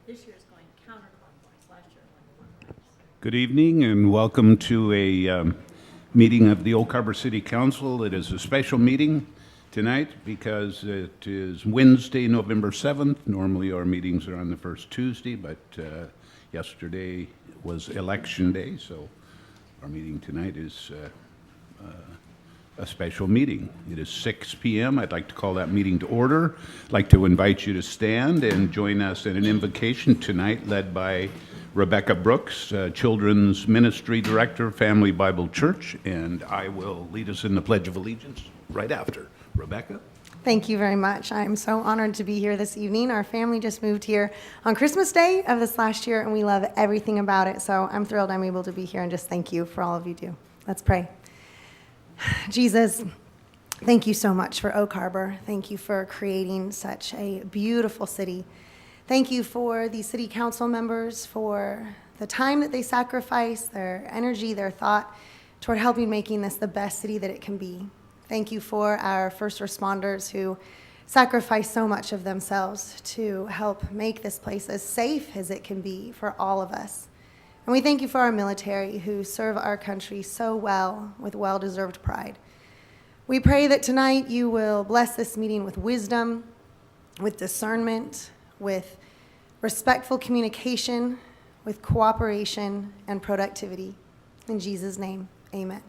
This year is going counterclockwise. Last year went clockwise. Good evening and welcome to a meeting of the Oak Harbor City Council. It is a special meeting tonight because it is Wednesday, November 7th. Normally our meetings are on the first Tuesday, but yesterday was election day, so our meeting tonight is a special meeting. It is 6 p.m. I'd like to call that meeting to order. I'd like to invite you to stand and join us in an invocation tonight led by Rebecca Brooks, Children's Ministry Director, Family Bible Church, and I will lead us in the Pledge of Allegiance right after. Rebecca? Thank you very much. I'm so honored to be here this evening. Our family just moved here on Christmas Day of this last year, and we love everything about it. So I'm thrilled I'm able to be here and just thank you for all of you do. Let's pray. Jesus, thank you so much for Oak Harbor. Thank you for creating such a beautiful city. Thank you for the city council members, for the time that they sacrifice, their energy, their thought toward helping making this the best city that it can be. Thank you for our first responders who sacrifice so much of themselves to help make this place as safe as it can be for all of us. And we thank you for our military who serve our country so well with well-deserved pride. We pray that tonight you will bless this meeting with wisdom, with discernment, with respectful communication, with cooperation and productivity. In Jesus' name, amen.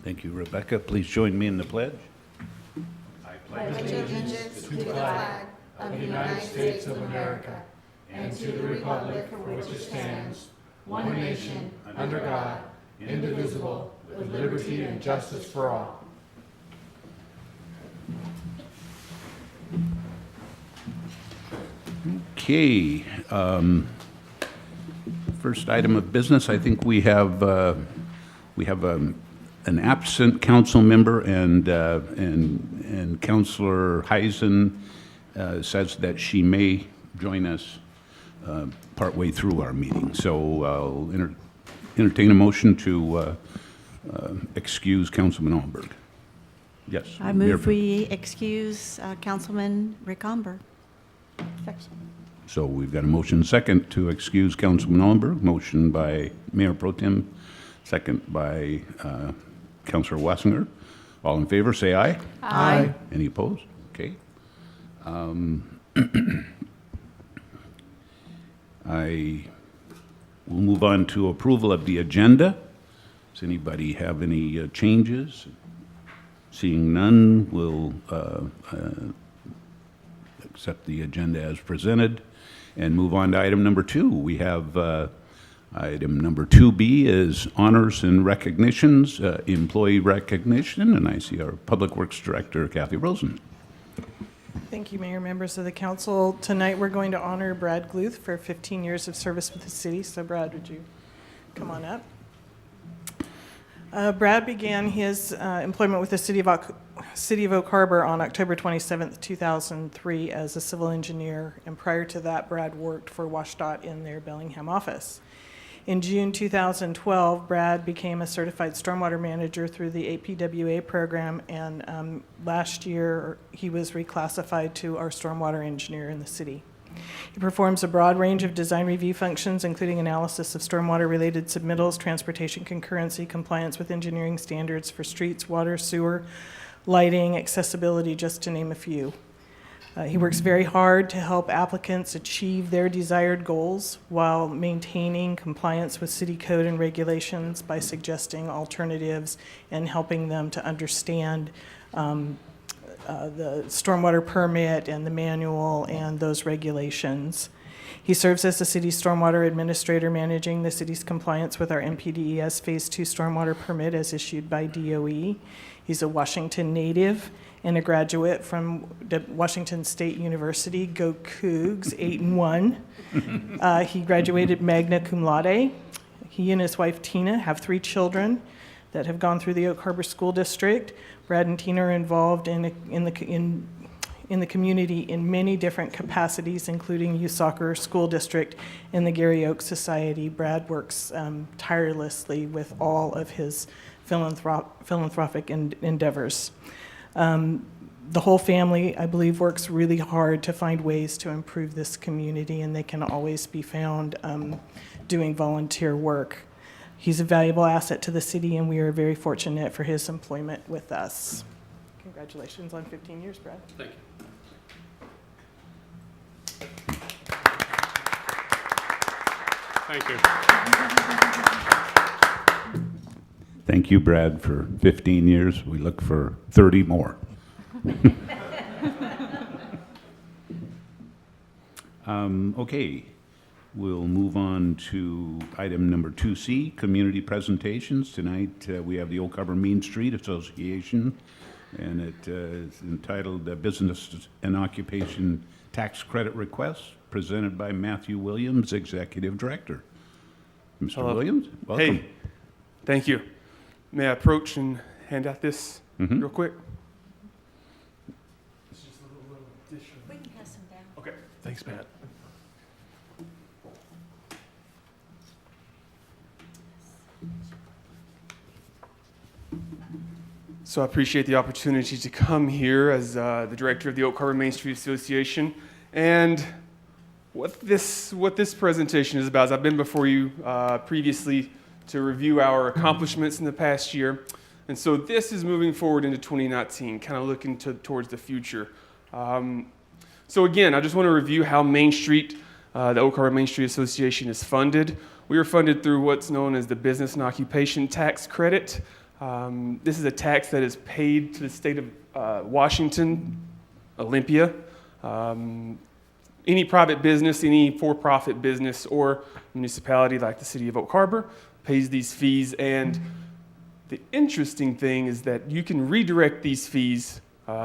Thank you, Rebecca. Please join me in the pledge. I pledge Allegiance to the flag of the United States of America and to the republic for which it stands, one nation, under God, indivisible, with liberty and justice for all. Okay. First item of business, I think we have an absent council member, and Councilor Heisen says that she may join us partway through our meeting. So I'll entertain a motion to excuse Councilman Alberg. Yes. I move we excuse Councilman Rickomber. So we've got a motion second to excuse Councilman Allenberg. Motion by Mayor Pro Tem, second by Councilor Wassinger. All in favor, say aye. Aye. Any opposed? Okay. I will move on to approval of the agenda. Does anybody have any changes? Seeing none, we'll accept the agenda as presented and move on to item number 2. We have item number 2B is honors and recognitions, employee recognition, and I see our Public Works Director, Kathy Rosen. Thank you, Mayor, members of the council. Tonight we're going to honor Brad Gluth for 15 years of service with the city. So Brad, would you come on up? Brad began his employment with the City of Oak Harbor on October 27th, 2003 as a civil engineer, and prior to that, Brad worked for WashDOT in their Bellingham office. In June 2012, Brad became a certified stormwater manager through the APWA program, and last year he was reclassified to our stormwater engineer in the city. He performs a broad range of design review functions, including analysis of stormwater-related submittals, transportation concurrency, compliance with engineering standards for streets, water, sewer, lighting, accessibility, just to name a few. He works very hard to help applicants achieve their desired goals while maintaining compliance with city code and regulations by suggesting alternatives and helping them to understand the stormwater permit and the manual and those regulations. He serves as the city's stormwater administrator, managing the city's compliance with our NPDES Phase 2 stormwater permit as issued by DOE. He's a Washington native and a graduate from Washington State University. Go Cougs, 8-1. He graduated magna cum laude. He and his wife Tina have 3 children that have gone through the Oak Harbor School District. Brad and Tina are involved in the community in many different capacities, including youth soccer, school district, and the Gary Oak Society. Brad works tirelessly with all of his philanthropic endeavors. The whole family, I believe, works really hard to find ways to improve this community, and they can always be found doing volunteer work. He's a valuable asset to the city, and we are very fortunate for his employment with us. Congratulations on 15 years, Brad. Thank you. Thank you. Thank you, Brad, for 15 years. We look for 30 more. Okay, we'll move on to item number 2C, community presentations. Tonight, we have the Oak Harbor Main Street Association, and it is entitled Business and Occupation Tax Credit Request, presented by Matthew Williams, Executive Director. Mr. Hello. Williams, welcome. Hey, thank you. May I approach and hand out this real quick? It's just a little addition. We can pass them down. Okay, thanks, Matt. So I appreciate the opportunity to come here as the director of the Oak Harbor Main Street Association. And what this presentation is about is I've been before you previously to review our accomplishments in the past year. And so this is moving forward into 2019, kind of looking towards the future. So again, I just want to review how Main Street, the Oak Harbor Main Street Association is funded. We are funded through what's known as the Business and Occupation Tax Credit. This is a tax that is paid to the state of Washington, Olympia. Any private business, any for-profit business or municipality like the city of Oak Harbor pays these fees. And the interesting thing is that you can redirect these fees,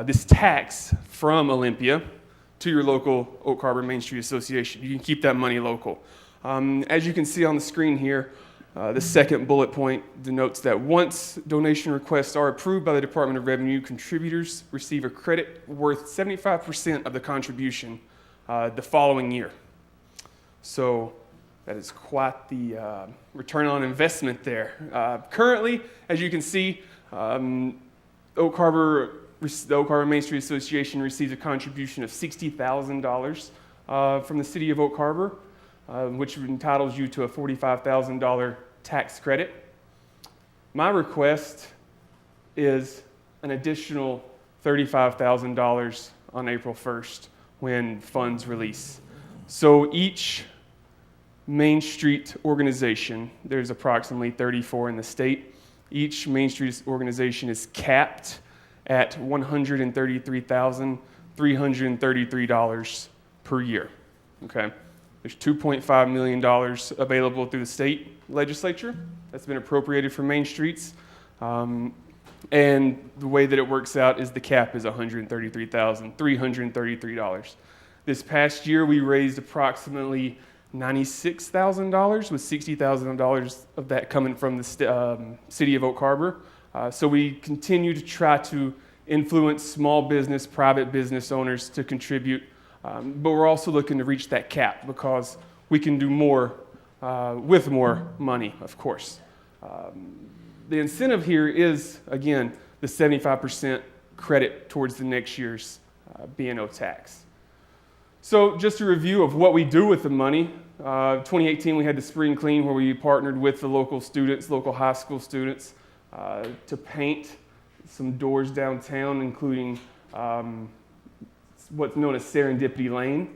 this tax, from Olympia to your local Oak Harbor Main Street Association. You can keep that money local. As you can see on the screen here, the second bullet point denotes that once donation requests are approved by the Department of Revenue, contributors receive a credit worth 75% of the contribution the following year. So that is quite the return on investment there. Currently, as you can see, the Oak Harbor Main Street Association receives a contribution of $60,000 from the city of Oak Harbor, which entitles you to a $45,000 tax credit. My request is an additional $35,000 on April 1st when funds release. So each Main Street organization, there's approximately 34 in the state, each Main Street organization is capped at $133,333 per year. Okay? There's $2.5 million available through the state legislature that's been appropriated for Main Streets. And the way that it works out is the cap is $133,333. This past year, we raised approximately $96,000, with $60,000 of that coming from the city of Oak Harbor. So we continue to try to influence small business, private business owners to contribute. But we're also looking to reach that cap because we can do more with more money, of course. The incentive here is, again, the 75% credit towards the next year's B&O tax. So just a review of what we do with the money. 2018, we had the Spring Clean where we partnered with the local students, local high school students, to paint some doors downtown, including what's known as Serendipity Lane.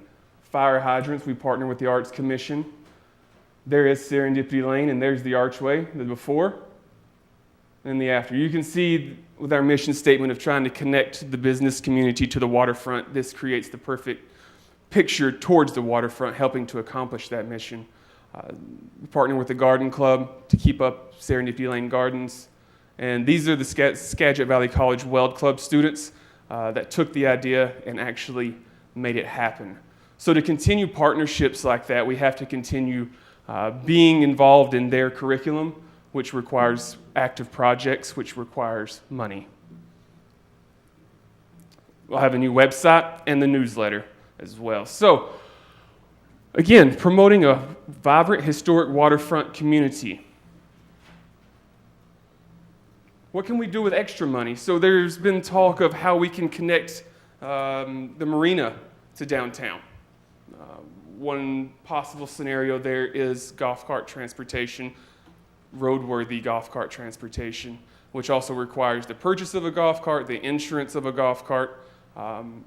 Fire hydrants, we partner with the Arts Commission. There is Serendipity Lane, and there's the archway, the before and the after. You can see with our mission statement of trying to connect the business community to the waterfront, this creates the perfect picture towards the waterfront, helping to accomplish that mission. We partner with the Garden Club to keep up Serendipity Lane gardens. And these are the Skagit Valley College Weld Club students that took the idea and actually made it happen. So to continue partnerships like that, we have to continue being involved in their curriculum, which requires active projects, which requires money. We'll have a new website and the newsletter as well. So, again, promoting a vibrant historic waterfront community. what can we do with extra money? So there's been talk of how we can connect the marina to downtown. One possible scenario there is golf cart transportation, roadworthy golf cart transportation, which also requires the purchase of a golf cart, the insurance of a golf cart, and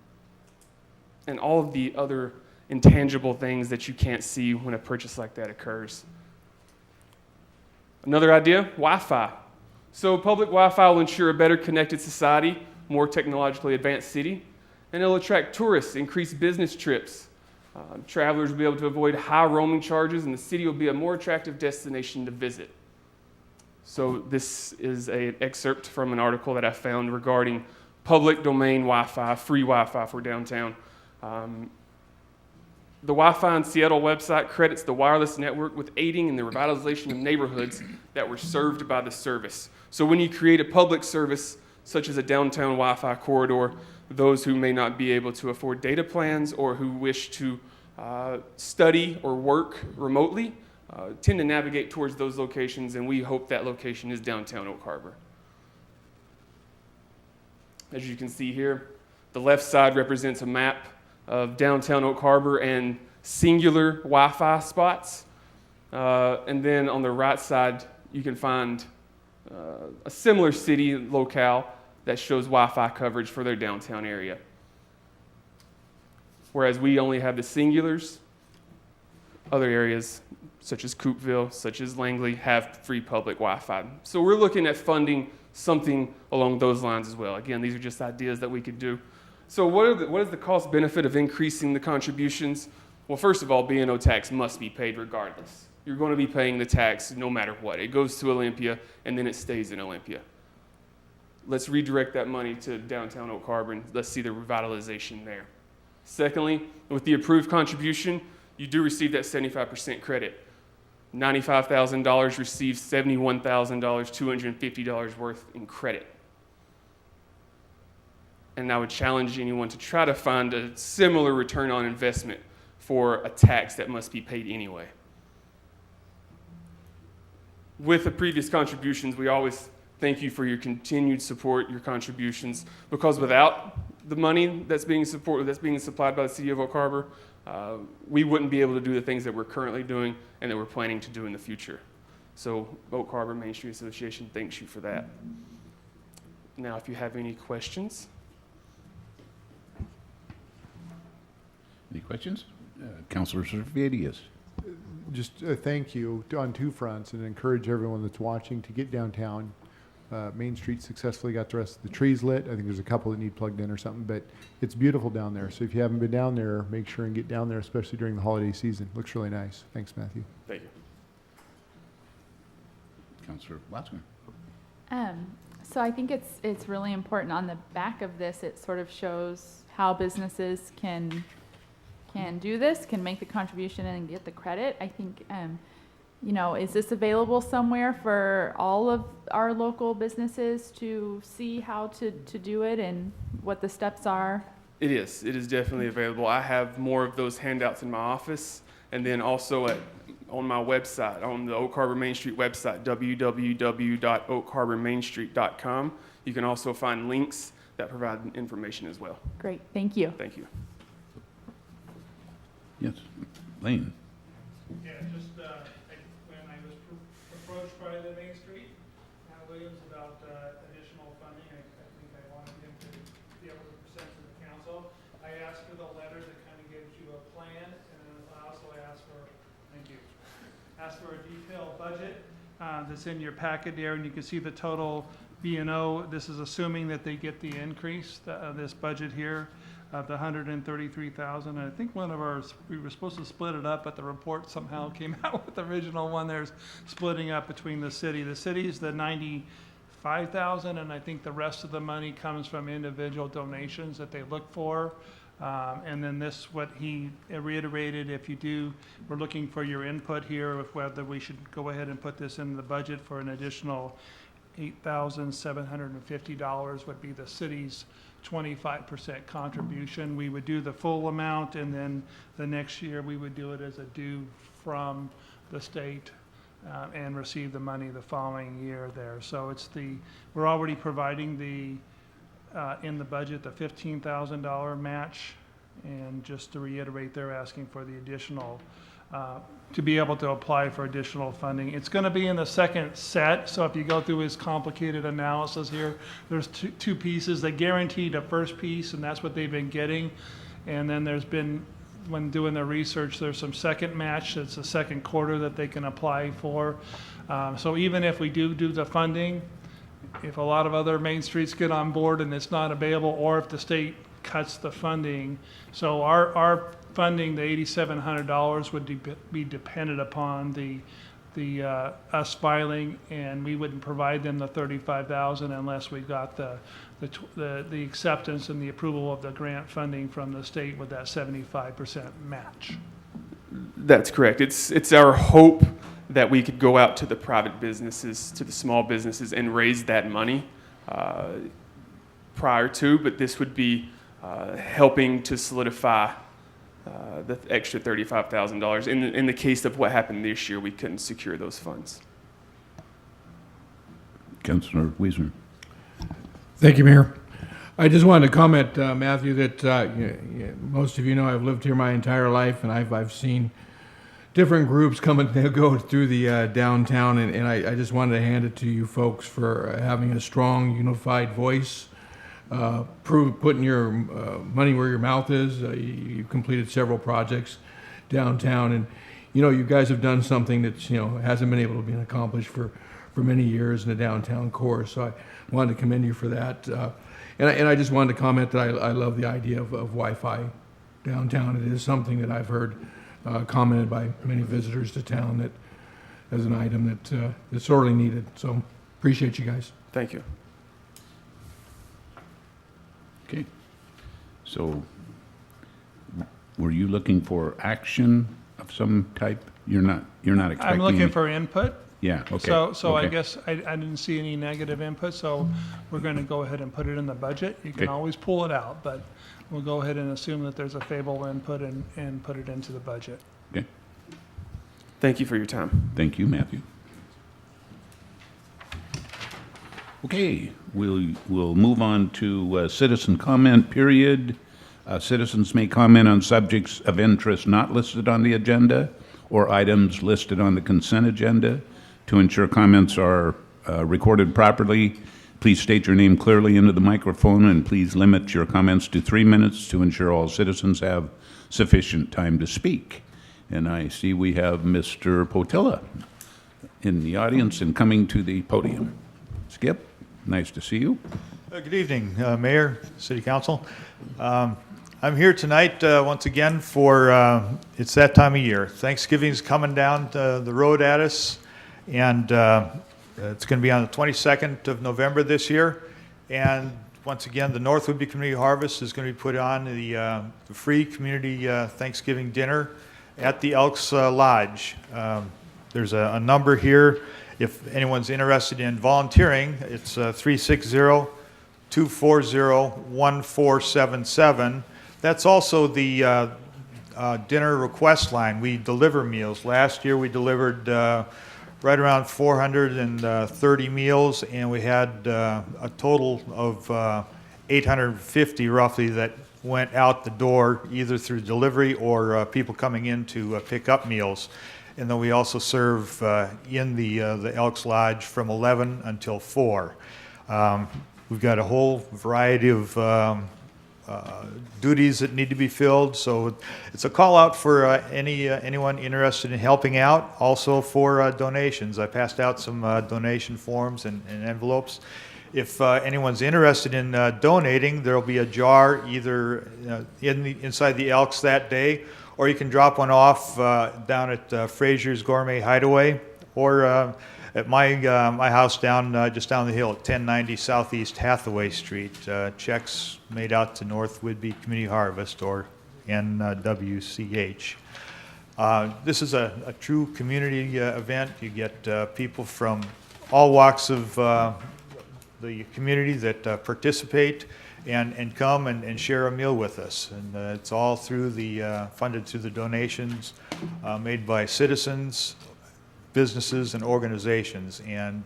all of the other intangible things that you can't see when a purchase like that occurs. Another idea, Wi-Fi. So public Wi-Fi will ensure a better connected society, more technologically advanced city, and it'll attract tourists, increase business trips. Travelers will be able to avoid high roaming charges, and the city will be a more attractive destination to visit. So this is an excerpt from an article that I found regarding public domain Wi-Fi, free Wi-Fi for downtown. The Wi-Fi on Seattle website credits the wireless network with aiding in the revitalization of neighborhoods that were served by the service. So when you create a public service, such as a downtown Wi-Fi corridor, those who may not be able to afford data plans or who wish to study or work remotely tend to navigate towards those locations, and we hope that location is downtown Oak Harbor. As you can see here, the left side represents a map of downtown Oak Harbor and singular Wi-Fi spots. And then on the right side, you can find a similar city locale that shows Wi-Fi coverage for their downtown area. Whereas we only have the singulars, other areas such as Coopville, such as Langley, have free public Wi-Fi. So we're looking at funding something along those lines as well. Again, these are just ideas that we could do. So what is the cost benefit of increasing the contributions? Well, first of all, B&O tax must be paid regardless. You're going to be paying the tax no matter what. It goes to Olympia, and then it stays in Olympia. Let's redirect that money to downtown Oak Harbor, and let's see the revitalization there. Secondly, with the approved contribution, you do receive that 75% credit. $95,000 receives $71,000, $250 worth in credit. And I would challenge anyone to try to find a similar return on investment for a tax that must be paid anyway. With the previous contributions, we always thank you for your continued support, your contributions, because without the money that's being supplied by the City of Oak Harbor, we wouldn't be able to do the things that we're currently doing and that we're planning to do in the future. So Oak Harbor Main Street Association thanks you for that. Now, if you have any questions. Any questions? Councilor Servadius. Just thank you on two fronts and encourage everyone that's watching to get downtown. Main Street successfully got the rest of the trees lit. I think there's a couple that need plugged in or something, but it's beautiful down there. So if you haven't been down there, make sure and get down there, especially during the holiday season. Looks really nice. Thanks, Matthew. Thank you. Councilor Watsman. So I think it's really important. On the back of this, it sort of shows how businesses can do this, can make the contribution and get the credit. I think, is this available somewhere for all of our local businesses to see how to do it and what the steps are? It is definitely available. I have more of those handouts in my office, and then also on my website, on the Oak Harbor Main Street website, www.oakharbormainstreet.com. You can also find links that provide information as well. Great, thank you. Thank you. Yes, Lane. Yeah, just when I was approached by the Main Street, Williams, about additional funding, I think I wanted him to be able to present to the council. I asked for the letter that kind of gives you a plan, and then also I asked for, asked for a detailed budget that's in your packet there, and you can see the total B&O. This is assuming that they get the increase, this budget here, of the $133,000. I think we were supposed to split it up, but the report somehow came out with the original one. There's splitting up between the city. The city's the $95,000, and I think the rest of the money comes from individual donations that they look for. And then this, what he reiterated, we're looking for your input here with whether we should go ahead and put this in the budget for an additional $8,750 would be the city's 25% contribution. We would do the full amount, and then the next year we would do it as a due from the state and receive the money the following year there. So we're already providing in the budget, the $15,000 match. And just to reiterate, they're asking for the additional, to be able to apply for additional funding. It's going to be in the second set, so if you go through his complicated analysis here, there's two pieces. They guaranteed a first piece, and that's what they've been getting. And then there's been, when doing their research, there's some second match, that's the second quarter that they can apply for. So even if we do the funding, if a lot of other main streets get on board and it's not available, or if the state cuts the funding, so our funding, the $8,700 would be dependent upon us filing, and we wouldn't provide them the $35,000 unless we got the acceptance and the approval of the grant funding from the state with that 75% match. That's correct. It's our hope that we could go out to the private businesses, to the small businesses, and raise that money prior to, but this would be helping to solidify the extra $35,000. In the case of what happened this year, we couldn't secure those funds. Councilor Wiesner. Thank you, Mayor. I just wanted to comment, Matthew, that most of you know I've lived here my entire life, and I've seen different groups come and go through the downtown, and I just wanted to hand it to you folks for having a strong, unified voice, putting your money where your mouth is. You've completed several projects downtown, and you guys have done something that hasn't been able to be accomplished for many years in the downtown core. So I wanted to commend you for that. And I just wanted to comment that I love the idea of Wi-Fi downtown. It is something that I've heard commented by many visitors to town that as an item that is sorely needed. So appreciate you guys. Thank you. Okay. So were you looking for action of some type? You're not expecting? I'm looking for input. Yeah, okay. So I okay. guess I didn't see any negative input, so we're going to go ahead and put it in the budget. You can Okay. always pull it out, but we'll go ahead and assume that there's a favorable input and put it into the budget. Okay. Thank you for your time. Thank you, Matthew. Okay, we'll move on to citizen comment period. Citizens may comment on subjects of interest not listed on the agenda or items listed on the consent agenda. To ensure comments are recorded properly, please state your name clearly into the microphone, and please limit your comments to 3 minutes to ensure all citizens have sufficient time to speak. And I see we have Mr. Potilla in the audience and coming to the podium. Skip, nice to see you. Good evening, Mayor, City Council. I'm here tonight once again for, it's that time of year. Thanksgiving's coming down the road at us, and it's going to be on the 22nd of November this year. And once again, the North Whidbey Community Harvest is going to be put on the free community Thanksgiving dinner at the Elks Lodge. There's a number here. If anyone's interested in volunteering, it's 360-240-1477. That's also the dinner request line. We deliver meals. Last year we delivered right around 430 meals, and we had a total of 850 roughly that went out the door either through delivery or people coming in to pick up meals. And then we also serve in the Elks Lodge from 11 until 4. We've got a whole variety of duties that need to be filled, so it's a call out for anyone interested in helping out. Also for donations, I passed out some donation forms and envelopes. If anyone's interested in donating, there'll be a jar either inside the Elks that day, or you can drop one off down at Frazier's Gourmet Hideaway, or at my house just down the hill at 1090 Southeast Hathaway Street. Checks made out to North Whidbey Community Harvest, or NWCH. This is a true community event. You get people from all walks of the community that participate and come and share a meal with us. And it's all through funded through the donations made by citizens, businesses and organizations. And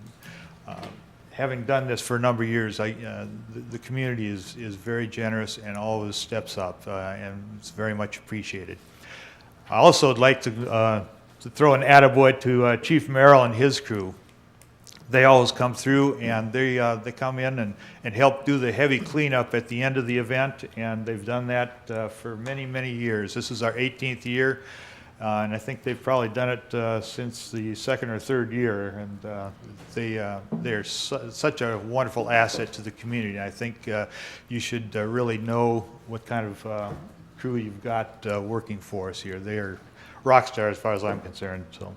having done this for a number of years, the community is very generous and always steps up, and it's very much appreciated. I also would like to throw an attaboy to Chief Merrill and his crew. They always come through, and they come in and help do the heavy cleanup at the end of the event, and they've done that for many, many years. This is our 18th year, and I think they've probably done it since the second or third year, and they're such a wonderful asset to the community. I think you should really know what kind of crew you've got working for us here. They are rock stars as far as I'm concerned. So,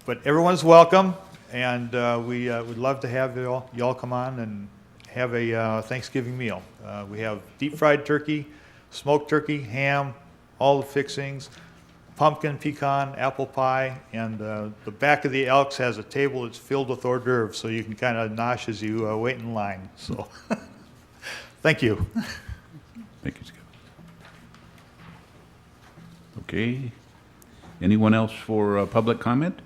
but everyone's welcome. And we would love to have y'all come on and have a Thanksgiving meal. We have deep fried turkey, smoked turkey, ham, all the fixings, pumpkin, pecan, apple pie, and the back of the Elks has a table that's filled with hors d'oeuvres, so you can kind of nosh as you wait in line. So, thank you. Thank you, Scott. Okay. Anyone else for public comment?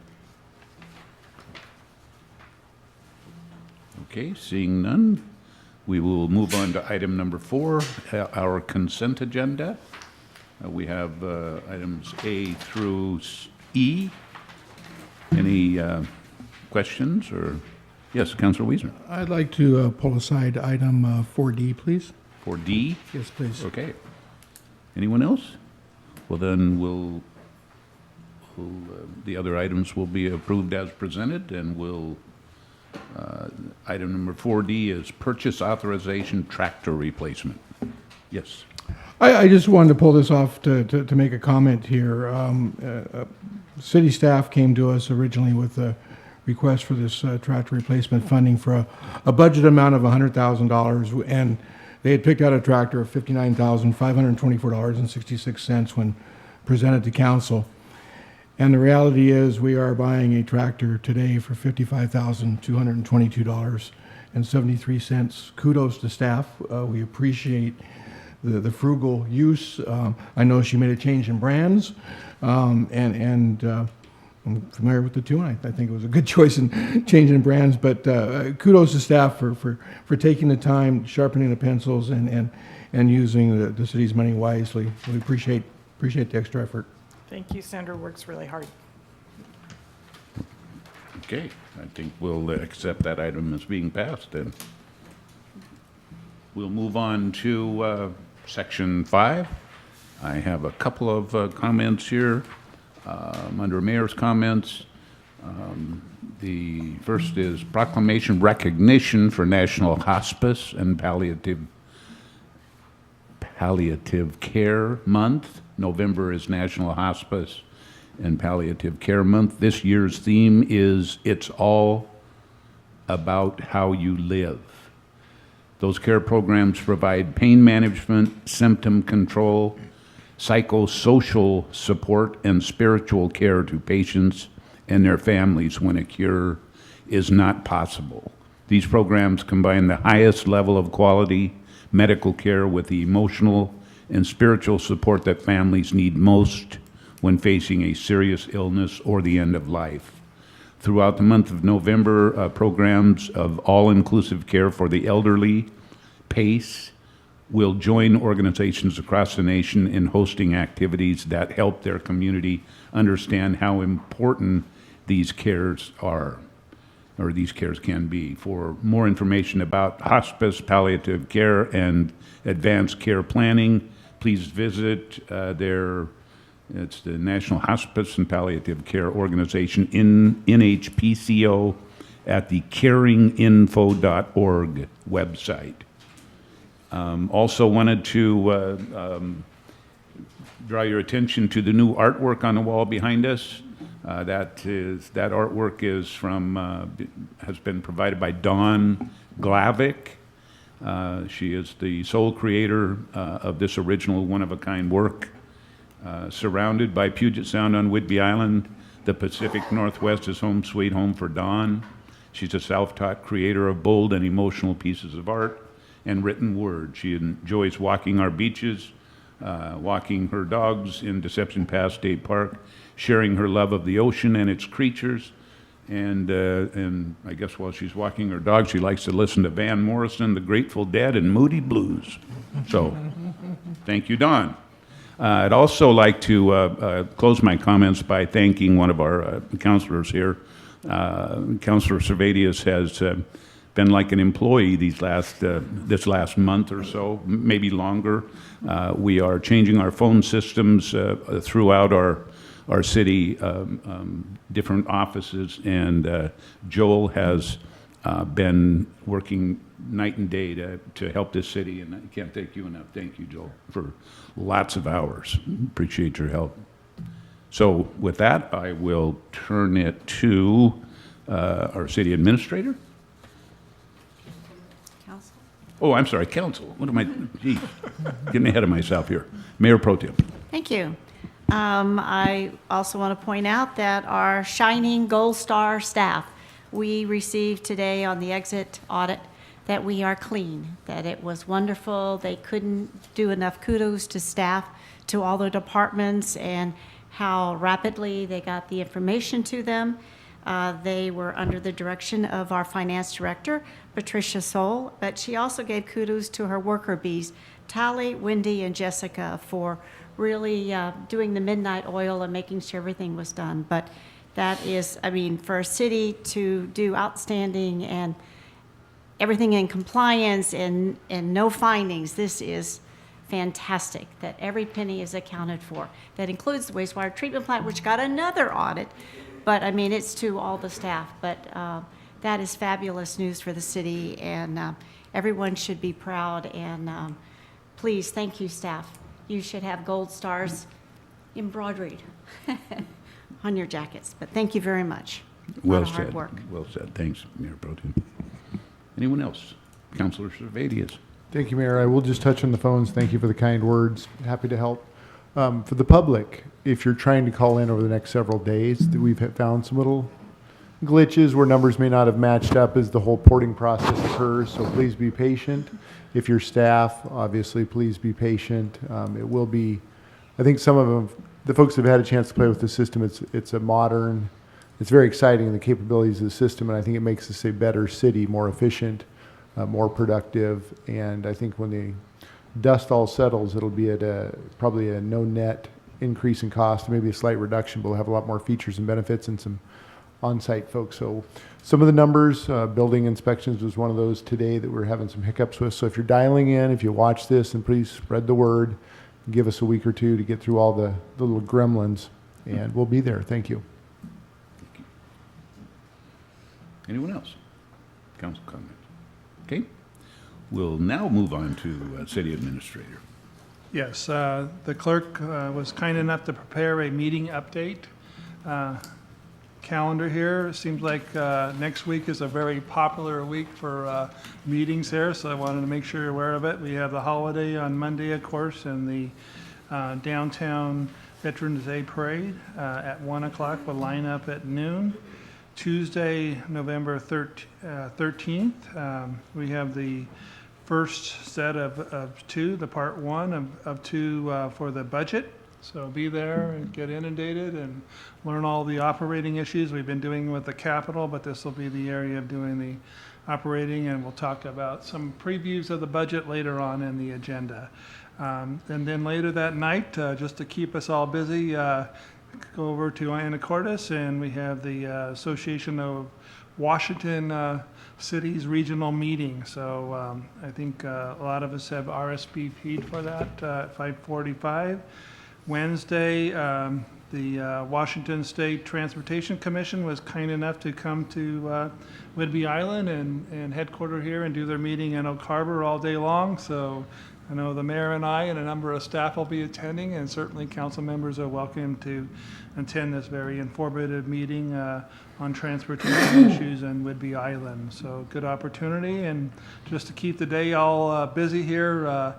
Okay, seeing none, we will move on to item number 4, our consent agenda. We have items A through E. Any questions or, yes, Councilor Wiesner. I'd like to pull aside item 4D, please. For D? Yes, please. Okay. Anyone else? Well, then the other items will be approved as presented, and item number 4D is purchase authorization tractor replacement. Yes. I just wanted to pull this off to make a comment here. City staff came to us originally with a request for this tractor replacement funding for a budget amount of $100,000, and they had picked out a tractor of $59,524.66 when presented to council. And the reality is we are buying a tractor today for $55,222.73. Kudos to staff. We appreciate the frugal use. I know she made a change in brands, and I'm familiar with the two, and I think it was a good choice in changing brands, but kudos to staff for taking the time, sharpening the pencils, and using the city's money wisely. We appreciate the extra effort. Thank you. Sandra works really hard. Okay, I think we'll accept that item as being passed, and we'll move on to section 5. I have a couple of comments here under mayor's comments. The first is proclamation recognition for National Hospice and Palliative Care Month. November is National Hospice and Palliative Care Month. This year's theme is It's All About How You Live. Those care programs provide pain management, symptom control, psychosocial support, and spiritual care to patients and their families when a cure is not possible. These programs combine the highest level of quality medical care with the emotional and spiritual support that families need most when facing a serious illness or the end of life. Throughout the month of November, programs of all-inclusive care for the elderly, PACE, will join organizations across the nation in hosting activities that help their community understand how important these cares are, or these cares can be. For more information about hospice, palliative care, and advanced care planning, please visit it's the National Hospice and Palliative Care Organization in NHPCO at the caringinfo.org website. Also wanted to draw your attention to the new artwork on the wall behind us. That artwork is has been provided by Dawn Glavick. She is the sole creator of this original one-of-a-kind work. Surrounded by Puget Sound on Whidbey Island, the Pacific Northwest is home sweet home for Dawn. She's a self-taught creator of bold and emotional pieces of art and written word. She enjoys walking our beaches, walking her dogs in Deception Pass State Park, sharing her love of the ocean and its creatures. And I guess while she's walking her dog, she likes to listen to Van Morrison, the Grateful Dead, and Moody Blues. So, thank you, Dawn. I'd also like to close my comments by thanking one of our counselors here. Councilor Servadius has been like an employee this last month or so, maybe longer. We are changing our phone systems throughout our city, different offices, and Joel has been working night and day to help this city, and I can't thank you enough. Thank you, Joel, for lots of hours. Appreciate your help. So with that, I will turn it to our city administrator. Council? Oh, I'm sorry, council. What am I, geez, getting ahead of myself here. Mayor Pro Tem. Thank you. I also want to point out that our shining gold star staff, we received today on the exit audit that we are clean, that it was wonderful. They couldn't do enough kudos to staff, to all the departments, and how rapidly they got the information to them. They were under the direction of our finance director, Patricia Soul, but she also gave kudos to her worker bees, Tally, Wendy, and Jessica, for really doing the midnight oil and making sure everything was done. But that is, I mean, for a city to do outstanding and everything in compliance and no findings, this is fantastic, that every penny is accounted for. That includes the wastewater treatment plant, which got another audit. But, I mean, it's to all the staff. But that is fabulous news for the city, and everyone should be proud. And please, thank you, staff. You should have gold stars embroidered on your jackets. But thank you very much. Well A lot of hard said. work. Well said. Thanks, Mayor Pro Tem. Anyone else? Councilor Servadius. Thank you, Mayor. I will just touch on the phones. Thank you for the kind words. Happy to help. For the public, if you're trying to call in over the next several days, we've found some little glitches where numbers may not have matched up as the whole porting process occurs, so please be patient. If you're staff, obviously, please be patient. It will be, I think some of them, the folks that have had a chance to play with the system, it's a modern, it's very exciting, the capabilities of the system, and I think it makes us a better city, more efficient, more productive, and I think when the dust all settles, it'll be at probably a no net increase in cost, maybe a slight reduction, but we'll have a lot more features and benefits and some on-site folks. So some of the numbers, building inspections was one of those today that we're having some hiccups with. So if you're dialing in, if you watch this, and please spread the word, give us a week or two to get through all the little gremlins, and we'll be there. Thank you. Anyone else? Council comments? Okay. We'll now move on to City Administrator. Yes, the clerk was kind enough to prepare a meeting update calendar here. It seems like next week is a very popular week for meetings here, so I wanted to make sure you're aware of it. We have the holiday on Monday, of course, and the downtown Veterans Day Parade at 1 o'clock. We'll line up at noon. Tuesday, November 13th, we have the first set of two, the part one of two for the budget. So be there and get inundated and learn all the operating issues we've been doing with the capital, but this will be the area of doing the operating, and we'll talk about some previews of the budget later on in the agenda. And then later that night, just to keep us all busy, go over to Anacortes, and we have the Association of Washington Cities Regional Meeting. So I think a lot of us have RSVP'd for that at 5:45. Wednesday, the Washington State Transportation Commission was kind enough to come to Whidbey Island and headquarter here and do their meeting in Oak Harbor all day long. So I know the mayor and I and a number of staff will be attending, and certainly council members are welcome to attend this very informative meeting on transportation issues in Whidbey Island. So good opportunity, and just to keep the day all busy here,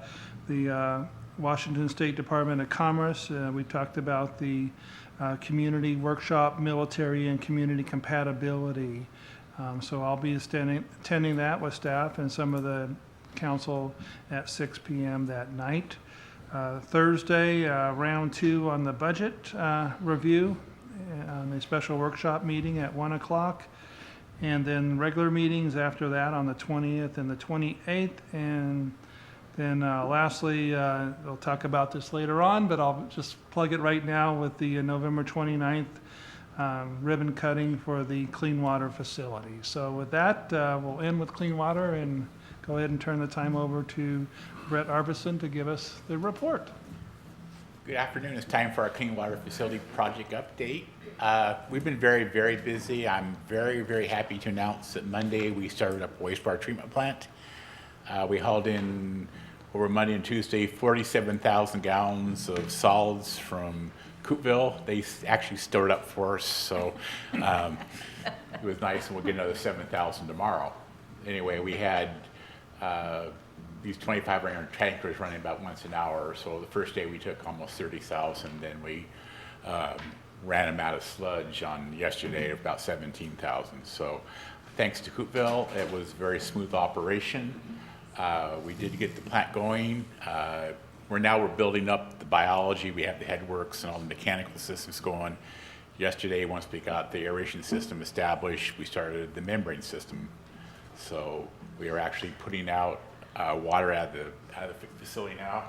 the Washington State Department of Commerce, we talked about the community workshop, military and community compatibility. So I'll be attending that with staff and some of the council at 6 p.m. that night. Thursday, round 2 on the budget review, on a special workshop meeting at 1 o'clock. And then regular meetings after that on the 20th and the 28th. And then lastly, we'll talk about this later on, but I'll just plug it right now with the November 29th ribbon cutting for the clean water facility. So with that, we'll end with clean water and go ahead and turn the time over to Brett Arbison to give us the report. Good afternoon. It's time for our clean water facility project update. We've been very, very busy. I'm very, very happy to announce that Monday we started up a wastewater treatment plant. We hauled in over Monday and Tuesday 47,000 gallons of solids from Coopville. They actually stored up for us, so it was nice, and we'll get another 7,000 tomorrow. Anyway, we had these 25-liter tankers running about once an hour. So the first day we took almost 30,000. Then we ran them out of sludge on yesterday of about 17,000. So thanks to Coopville, it was a very smooth operation. We did get the plant going. We're building up the biology. We have the headworks and all the mechanical systems going. Yesterday, once we got the aeration system established, we started the membrane system. So we are actually putting out water out of the facility now.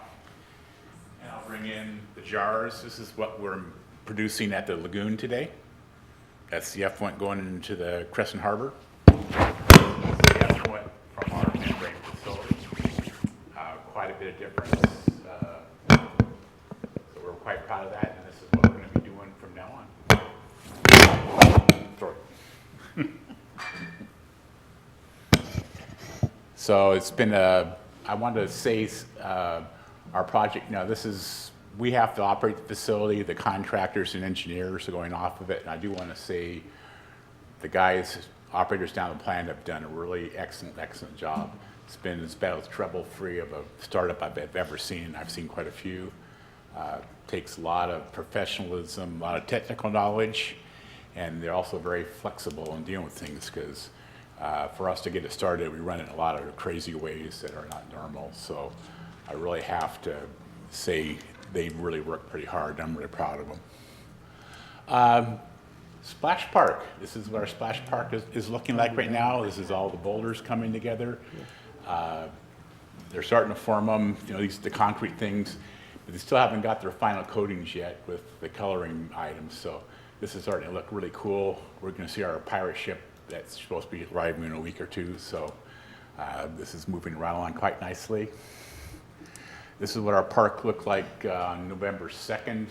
And I'll bring in the jars. This is what we're producing at the lagoon today. That's the effluent going into the Crescent Harbor. The effluent from our membrane facility. Quite a bit of difference. So we're quite proud of that, and this is what we're going to be doing from now on. Sorry. So it's been I wanted to say our project, we have to operate the facility, the contractors and engineers are going off of it, and I do want to say the operators down the plant have done a really excellent job. It's been as bad as trouble-free of a startup I've ever seen. I've seen quite a few. Takes a lot of professionalism, a lot of technical knowledge, and they're also very flexible in dealing with things, because for us to get it started, we run it in a lot of crazy ways that are not normal. So I really have to say they really work pretty hard. I'm really proud of them. Splash Park. This is what our Splash Park is looking like right now. This is all the boulders coming together. They're starting to form them, these the concrete things, but they still haven't got their final coatings yet with the coloring items. So this is starting to look really cool. We're going to see our pirate ship that's supposed to be arriving in a week or two. So this is moving right along quite nicely. This is what our park looked like on November 2nd.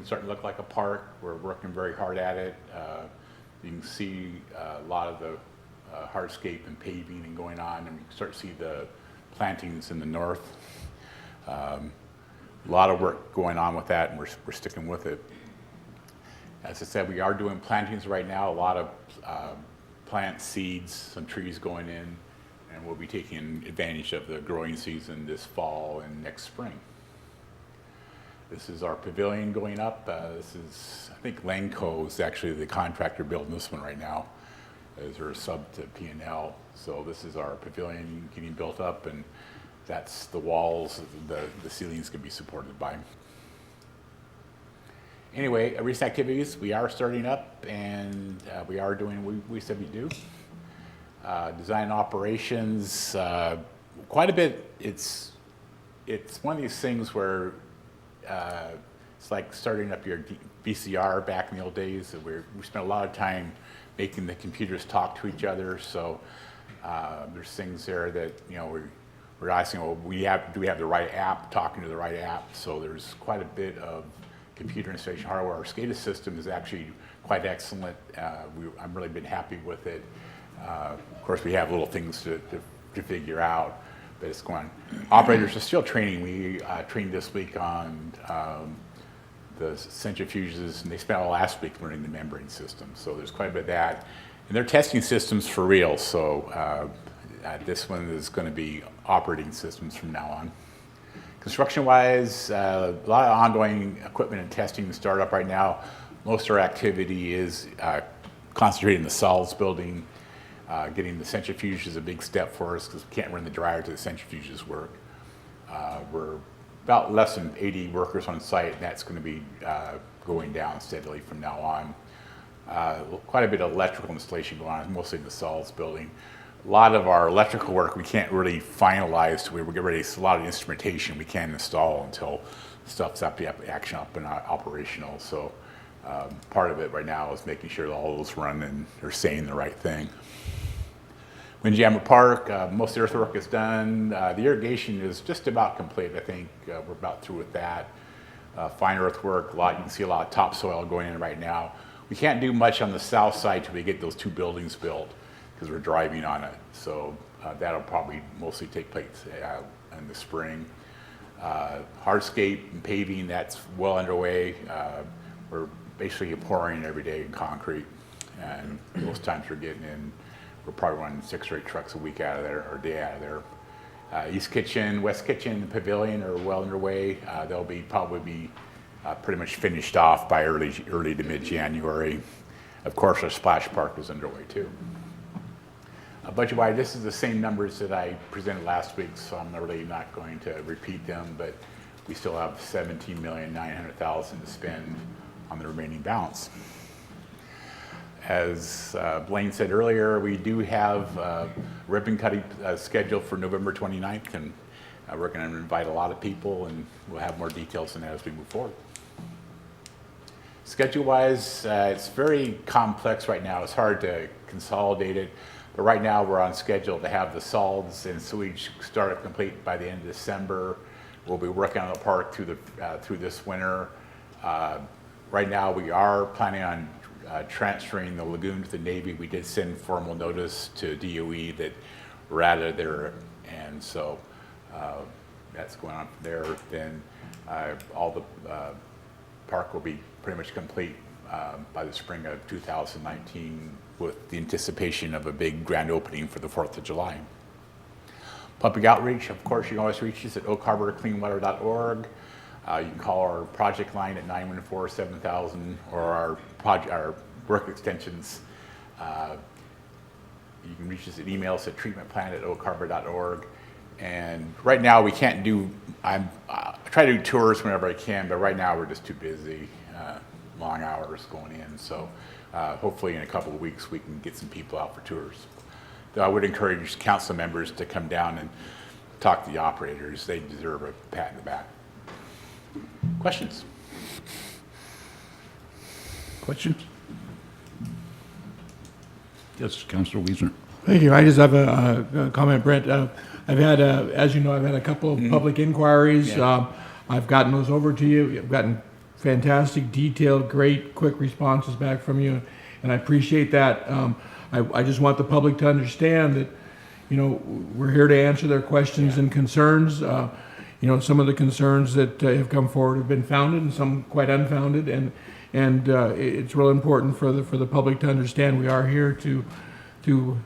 Starting to look like a park. We're working very hard at it. You can see a lot of the hardscape and paving and going on, and you can start to see the plantings in the north. A lot of work going on with that, and we're sticking with it. As I said, we are doing plantings right now, a lot of plant seeds, some trees going in, and we'll be taking advantage of the growing season this fall and next spring. This is our pavilion going up. This is, I think Langco is actually the contractor building this one right now. They're sub to P&L. So this is our pavilion getting built up, and that's the walls, the ceilings can be supported by. Anyway, recent activities, we are starting up, and we are doing what we said we'd do. Design operations, quite a bit. It's one of these things where it's like starting up your VCR back in the old days. We spent a lot of time making the computers talk to each other. So there's things there that we're asking, well, do we have the right app talking to the right app? So there's quite a bit of computer installation hardware. Our SCADA system is actually quite excellent. I've really been happy with it. Of course, we have little things to figure out, but it's going. Operators are still training. We trained this week on the centrifuges, and they spent all last week learning the membrane system. So there's quite a bit of that. And they're testing systems for real. So this one is going to be operating systems from now on. Construction-wise, a lot of ongoing equipment and testing and startup right now. Most of our activity is concentrated in the solids building. Getting the centrifuge is a big step for us because we can't run the dryer till the centrifuges work. We're about less than 80 workers on site, and that's going to be going down steadily from now on. Quite a bit of electrical installation going on, mostly in the solids building. A lot of our electrical work we can't really finalize till we get ready. It's a lot of instrumentation we can't install until stuff's up and operational. So part of it right now is making sure that all those run and they're saying the right thing. Windjammer Park, most of the earthwork is done. The irrigation is just about complete. I think we're about through with that. Fine earthwork, you can see a lot of topsoil going in right now. We can't do much on the south side till we get those 2 buildings built because we're driving on it. So that'll probably mostly take place in the spring. Hardscape and paving, that's well underway. We're basically pouring every day in concrete, and most times we're getting in. We're probably running 6 or 8 trucks a week out of there, or a day out of there. East Kitchen, West Kitchen, and Pavilion are well underway. They'll probably be pretty much finished off by early to mid-January. Of course, our splash park is underway too. Budget-wise, this is the same numbers that I presented last week, so I'm really not going to repeat them, but we still have $17,900,000 to spend on the remaining balance. As Blaine said earlier, we do have ribbon cutting scheduled for November 29th, and we're going to invite a lot of people, and we'll have more details on that as we move forward. Schedule-wise, it's very complex right now. It's hard to consolidate it, but right now we're on schedule to have the solids and sewage start up complete by the end of December. We'll be working on the park through this winter. Right now we are planning on transferring the lagoon to the Navy. We did send formal notice to DOE that we're out of there, and so that's going on there. Then all the park will be pretty much complete by the spring of 2019, with the anticipation of a big grand opening for the 4th of July. Public outreach, of course, you can always reach us at oakharborcleanwater.org. You can call our project line at 914-7000, or our work extensions. You can reach us at emails at treatmentplant@oakharbor.org. And right now we can't do, I try to do tours whenever I can, but right now we're just too busy, long hours going in. So hopefully in a couple of weeks we can get some people out for tours. Though I would encourage council members to come down and talk to the operators. They deserve a pat in the back. Questions? Questions? Yes, Councilor Wiesner. Thank you. I just have a comment, Brent. I've had, as you know, I've had a couple of public inquiries. Yeah. I've gotten those over to you. I've gotten fantastic, detailed, great, quick responses back from you, and I appreciate that. I just want the public to understand that, you know, we're here to answer their questions and concerns. You know, some of the concerns that have come forward have been founded and some quite unfounded, and it's real important for the public to understand we are here to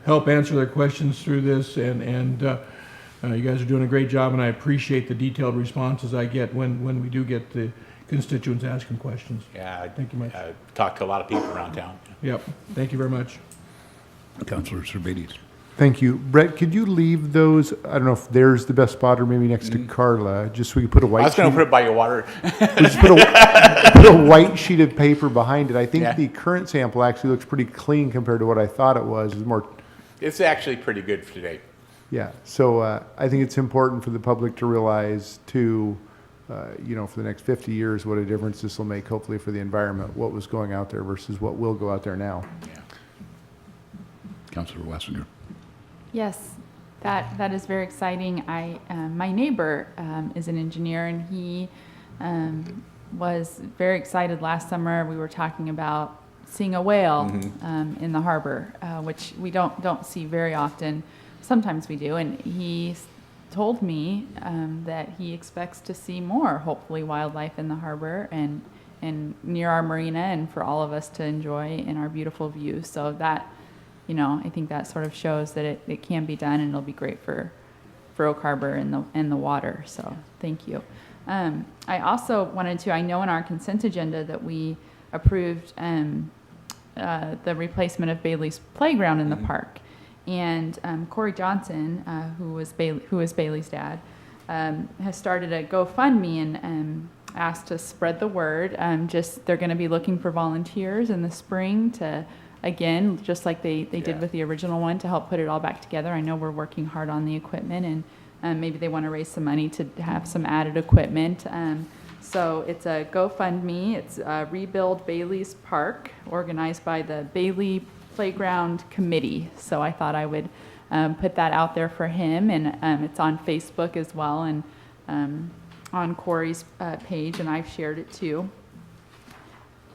help answer their questions through this, and you guys are doing a great job, and I appreciate the detailed responses I get when we do get the constituents asking questions. Yeah, Thank you much. Talked to a lot of people around town. Yep. Thank you very much. Councilor Servades. Thank you. Brett, could you leave those, I don't know if there's the best spot or maybe next to Carla, just so we can put a white I was going to sheet- put it by your water. just put a white sheet of paper behind it. I think Yeah. the current sample actually looks pretty clean compared to what I thought it was. It's more, It's actually pretty good for today. yeah. So I think it's important for the public to realize too, you know, for the next 50 years, what a difference this will make, hopefully, for the environment, what was going out there versus what will go out there now. Yeah. Councilor Wassinger. Yes, that is very exciting. My neighbor is an engineer, and he was very excited last summer. We were talking about seeing a whale in the harbor, which we don't see very often. Sometimes we do, and he told me that he expects to see more, hopefully, wildlife in the harbor and near our marina, and for all of us to enjoy in our beautiful view. So that, you know, I think that sort of shows that it can be done, and it'll be great for Oak Harbor and the water. So thank you. I also wanted to, I know in our consent agenda that we approved the replacement of Bailey's playground in the park. And Corey Johnson, who is Bailey's dad, has started a GoFundMe and asked to spread the word. They're going to be looking for volunteers in the spring to, again, just like they did with the original one, to help put it all back together. I know we're working hard on the equipment, and maybe they want to raise some money to have some added equipment. So it's a GoFundMe. It's Rebuild Bailey's Park, organized by the Bailey Playground Committee. So I thought I would put that out there for him, and it's on Facebook as well, and on Corey's page, and I've shared it too.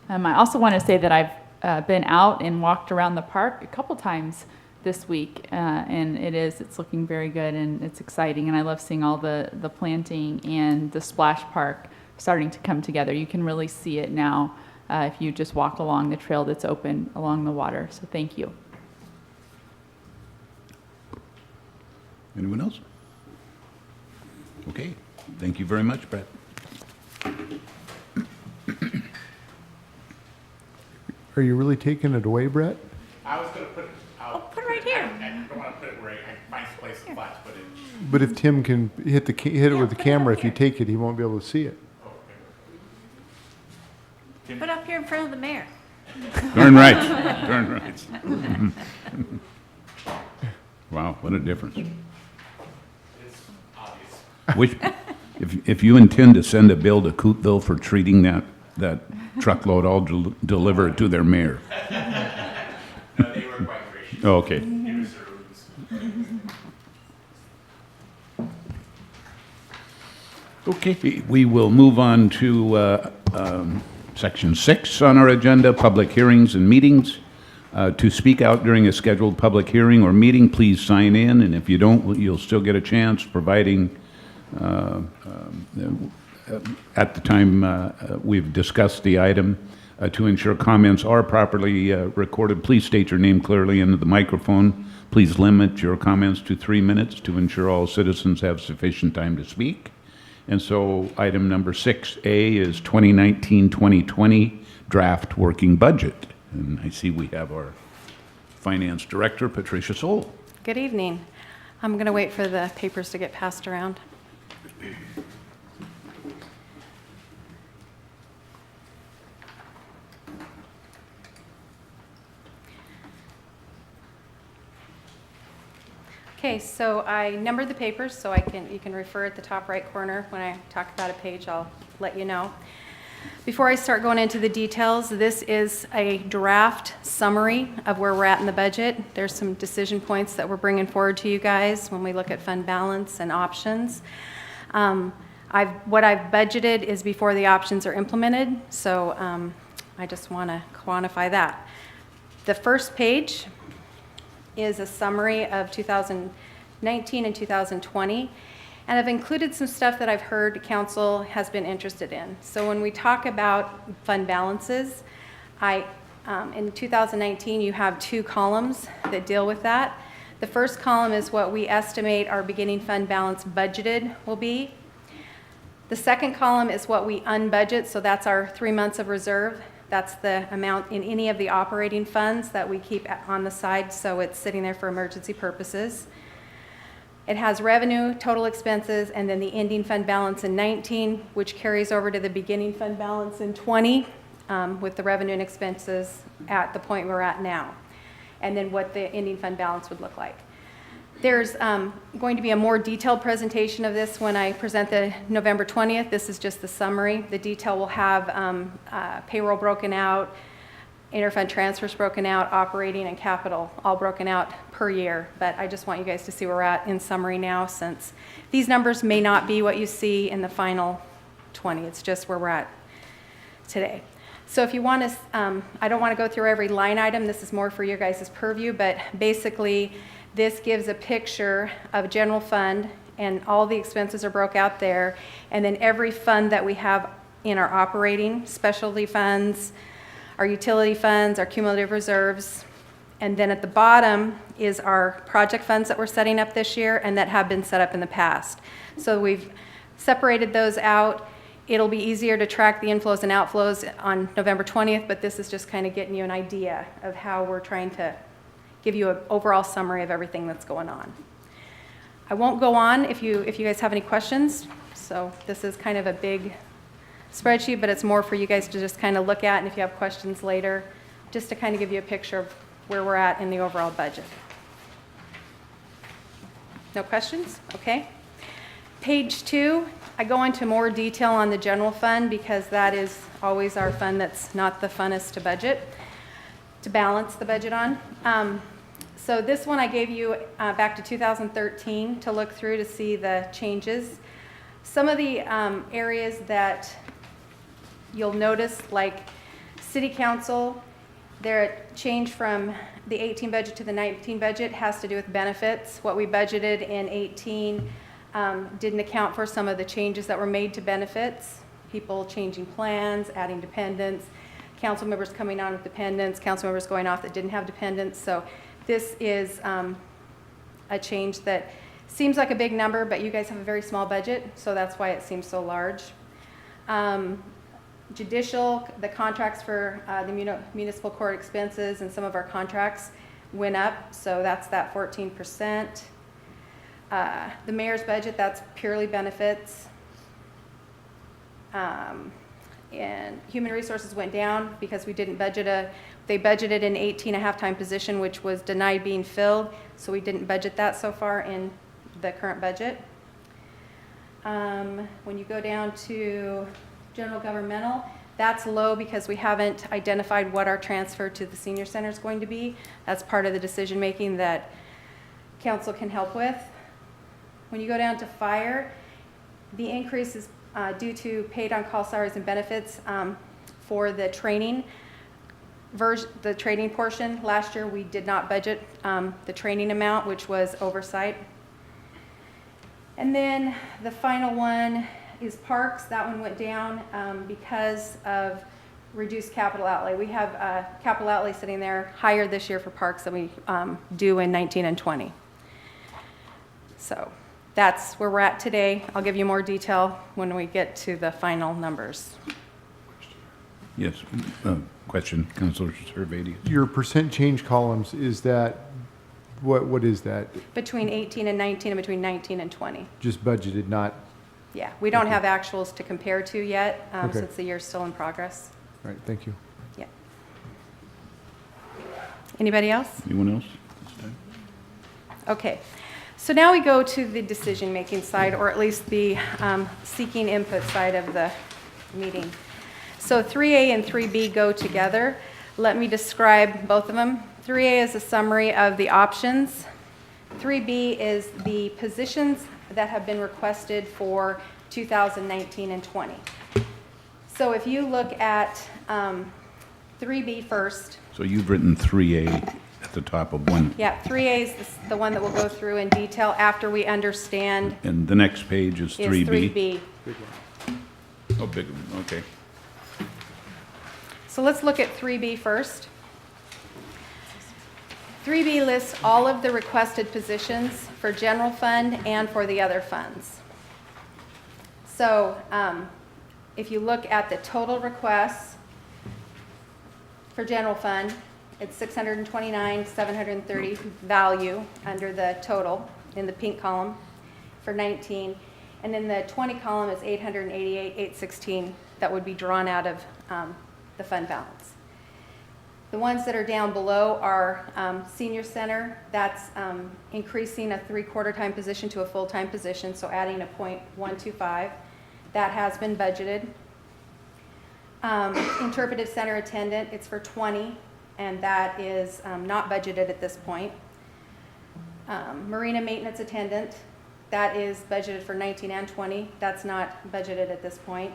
I also want to say that I've been out and walked around the park a couple times this week, and it's looking very good, and it's exciting, and I love seeing all the planting and the splash park starting to come together. You can really see it now if you just walk along the trail that's open along the water. So thank you. Anyone else? Okay, thank you very much, Brett. Are you really taking it away, Brett? I was going to put it out. put it right here. I don't want to put it where I can find some place to flat put it. But if Tim can hit it with the camera, if you take it, he won't be able to see it. Put up here in front of the mayor. Turn right, turn right. Wow, what a difference. It's obvious. If you intend to send a bill to Coopville for treating that truckload, I'll deliver it to their mayor. No, they were quite gracious. Oh, okay. Give us their rooms. Okay, we will move on to Section 6 on our agenda, public hearings and meetings. To speak out during a scheduled public hearing or meeting, please sign in, and if you don't, you'll still get a chance, providing at the time we've discussed the item. To ensure comments are properly recorded, please state your name clearly into the microphone. Please limit your comments to 3 minutes to ensure all citizens have sufficient time to speak. And so item number 6A is 2019-2020 draft working budget. And I see we have our Finance Director, Patricia Soul. Good evening. I'm going to wait for the papers to get passed around. Okay, so I numbered the papers so you can refer at the top right corner. When I talk about a page, I'll let you know. Before I start going into the details, this is a draft summary of where we're at in the budget. There's some decision points that we're bringing forward to you guys when we look at fund balance and options. What I've budgeted is before the options are implemented, so I just want to quantify that. The first page is a summary of 2019 and 2020. And I've included some stuff that I've heard council has been interested in. So when we talk about fund balances, in 2019, you have 2 columns that deal with that. The first column is what we estimate our beginning fund balance budgeted will be. The second column is what we unbudget, so that's our 3 months of reserve. That's the amount in any of the operating funds that we keep on the side, so it's sitting there for emergency purposes. It has revenue, total expenses, and then the ending fund balance in 19, which carries over to the beginning fund balance in 20, with the revenue and expenses at the point we're at now, and then what the ending fund balance would look like. There's going to be a more detailed presentation of this when I present the November 20th. This is just the summary. The detail will have payroll broken out, interfund transfers broken out, operating and capital all broken out per year. But I just want you guys to see where we're at in summary now, since these numbers may not be what you see in the final 20. It's just where we're at today. So if you want to, I don't want to go through every line item. This is more for your guys' purview, but basically this gives a picture of general fund, and all the expenses are broke out there. And then every fund that we have in our operating, specialty funds, our utility funds, our cumulative reserves. And then at the bottom is our project funds that we're setting up this year and that have been set up in the past. So we've separated those out. It'll be easier to track the inflows and outflows on November 20th, but this is just kind of getting you an idea of how we're trying to give you an overall summary of everything that's going on. I won't go on if you guys have any questions. So this is kind of a big spreadsheet, but it's more for you guys to just kind of look at, and if you have questions later, just to kind of give you a picture of where we're at in the overall budget. No questions? Okay. Page 2, I go into more detail on the general fund because that is always our fund that's not the funnest to budget, to balance the budget on. So this one I gave you back to 2013 to look through to see the changes. Some of the areas that you'll notice, like City Council, their change from the 18 budget to the 19 budget has to do with benefits. What we budgeted in 18 didn't account for some of the changes that were made to benefits. People changing plans, adding dependents, council members coming on with dependents, council members going off that didn't have dependents. So this is a change that seems like a big number, but you guys have a very small budget, so that's why it seems so large. Judicial, the contracts for the municipal court expenses and some of our contracts went up, so that's that 14%. The mayor's budget, that's purely benefits. And human resources went down because we didn't budget they budgeted an 18 a half-time position, which was denied being filled, so we didn't budget that so far in the current budget. When you go down to general governmental, that's low because we haven't identified what our transfer to the senior center is going to be. That's part of the decision-making that council can help with. When you go down to fire, the increase is due to paid on-call salaries and benefits for the training the training portion. Last year we did not budget the training amount, which was oversight. And then the final one is parks. That one went down because of reduced capital outlay. We have capital outlay sitting there higher this year for parks than we do in 19 and 20. So that's where we're at today. I'll give you more detail when we get to the final numbers. Yes, question, Councilor Servadius. Your percent change columns, is that, what is that? Between 18 and 19 and between 19 and 20. Just budgeted, not, Yeah, we don't have actuals to compare to yet Okay. since the year's still in progress. all right, thank you. Yeah. Anybody else? Anyone else this time? Okay. So now we go to the decision-making side, or at least the seeking input side of the meeting. So 3A and 3B go together. Let me describe both of them. 3A is a summary of the options. 3B is the positions that have been requested for 2019 and 20. So if you look at 3B first. So you've written 3A at the top of one. Yeah, 3A is the one that we'll go through in detail after we understand And the next page is 3B. 3B. Oh, big one, okay. So let's look at 3B first. 3B lists all of the requested positions for general fund and for the other funds. So if you look at the total requests for general fund, it's 629,730 value under the total in the pink column for 19. And in the 20 column is 888,816 that would be drawn out of the fund balance. The ones that are down below are senior center. That's increasing a 3/4 time position to a full-time position, so adding a .125. That has been budgeted. Interpretive center attendant, it's for 20, and that is not budgeted at this point. Marina maintenance attendant, that is budgeted for 19 and 20. That's not budgeted at this point.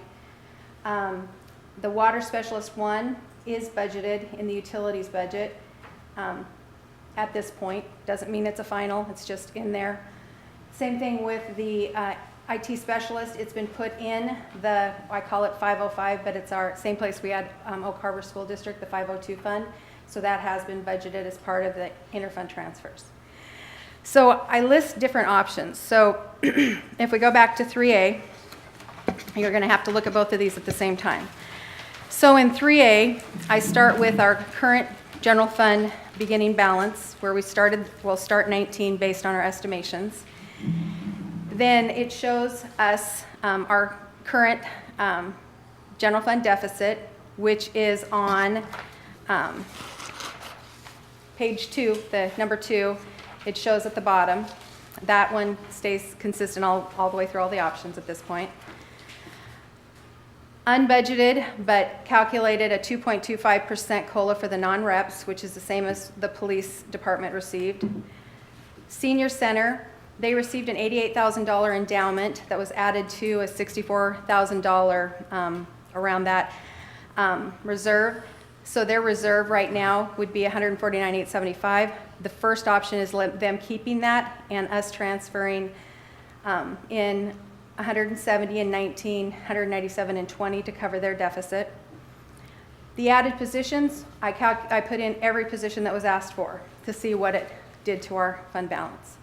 The water specialist 1 is budgeted in the utilities budget at this point. Doesn't mean it's a final, it's just in there. Same thing with the IT specialist. It's been put in the, I call it 505, but it's our same place we had Oak Harbor School District, the 502 fund. So that has been budgeted as part of the interfund transfers. So I list different options. So if we go back to 3A, you're going to have to look at both of these at the same time. So in 3A, I start with our current general fund beginning balance, where we started. We'll start 19 based on our estimations. Then it shows us our current general fund deficit, which is on page 2, the number 2. It shows at the bottom. That one stays consistent all the way through all the options at this point. Unbudgeted, but calculated a 2.25% COLA for the non-reps, which is the same as the police department received. Senior Center, they received an $88,000 endowment that was added to a $64,000 around that reserve. So their reserve right now would be $149,875. The first option is them keeping that and us transferring in 170 in 19, 197 in 20 to cover their deficit. The added positions, I put in every position that was asked for to see what it did to our fund balance.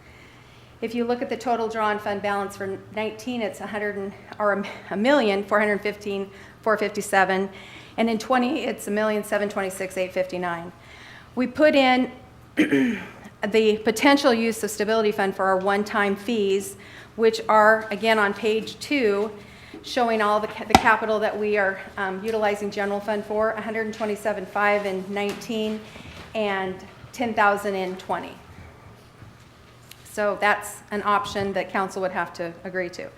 If you look at the total drawn fund balance for 19, it's $1,415,457, and in 20, it's $1,726,859. We put in the potential use of stability fund for our one-time fees, which are, again, on page 2, showing all the capital that we are utilizing general fund for, $127,500 in 19 and $10,000 in 20. So that's an option that council would have to agree to.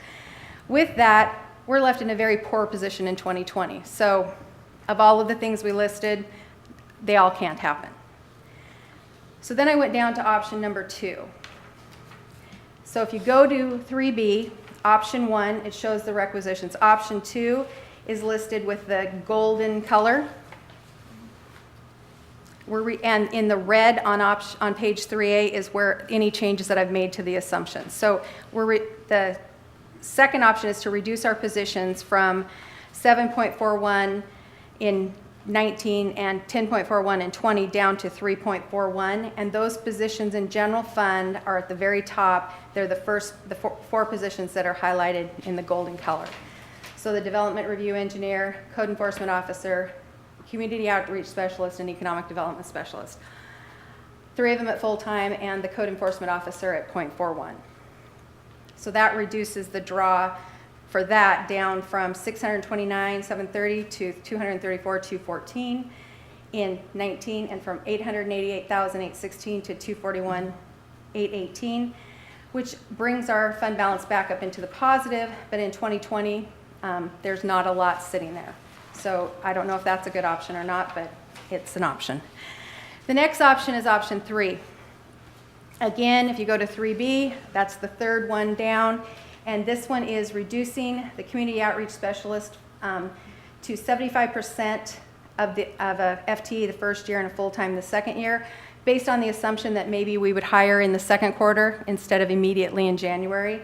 With that, we're left in a very poor position in 2020. So of all of the things we listed, they all can't happen. So then I went down to option number 2. So if you go to 3B, option 1, it shows the requisitions. Option 2 is listed with the golden color. And in the red on page 3A is where any changes that I've made to the assumptions. So the second option is to reduce our positions from 7.41 in 19 and 10.41 in 20 down to 3.41, and those positions in general fund are at the very top. They're the four positions that are highlighted in the golden color. So the development review engineer, code enforcement officer, community outreach specialist, and economic development specialist. 3 of them at full-time, and the code enforcement officer at 0.41. So that reduces the draw for that down from $629,730 to $234,214 in 19, and from $888,816 to $241,818, which brings our fund balance back up into the positive. But in 2020, there's not a lot sitting there. So I don't know if that's a good option or not, but it's an option. The next option is option 3. Again, if you go to 3B, that's the third one down. And this one is reducing the community outreach specialist to 75% of a FTE the first year and a full-time the second year, based on the assumption that maybe we would hire in the second quarter instead of immediately in January.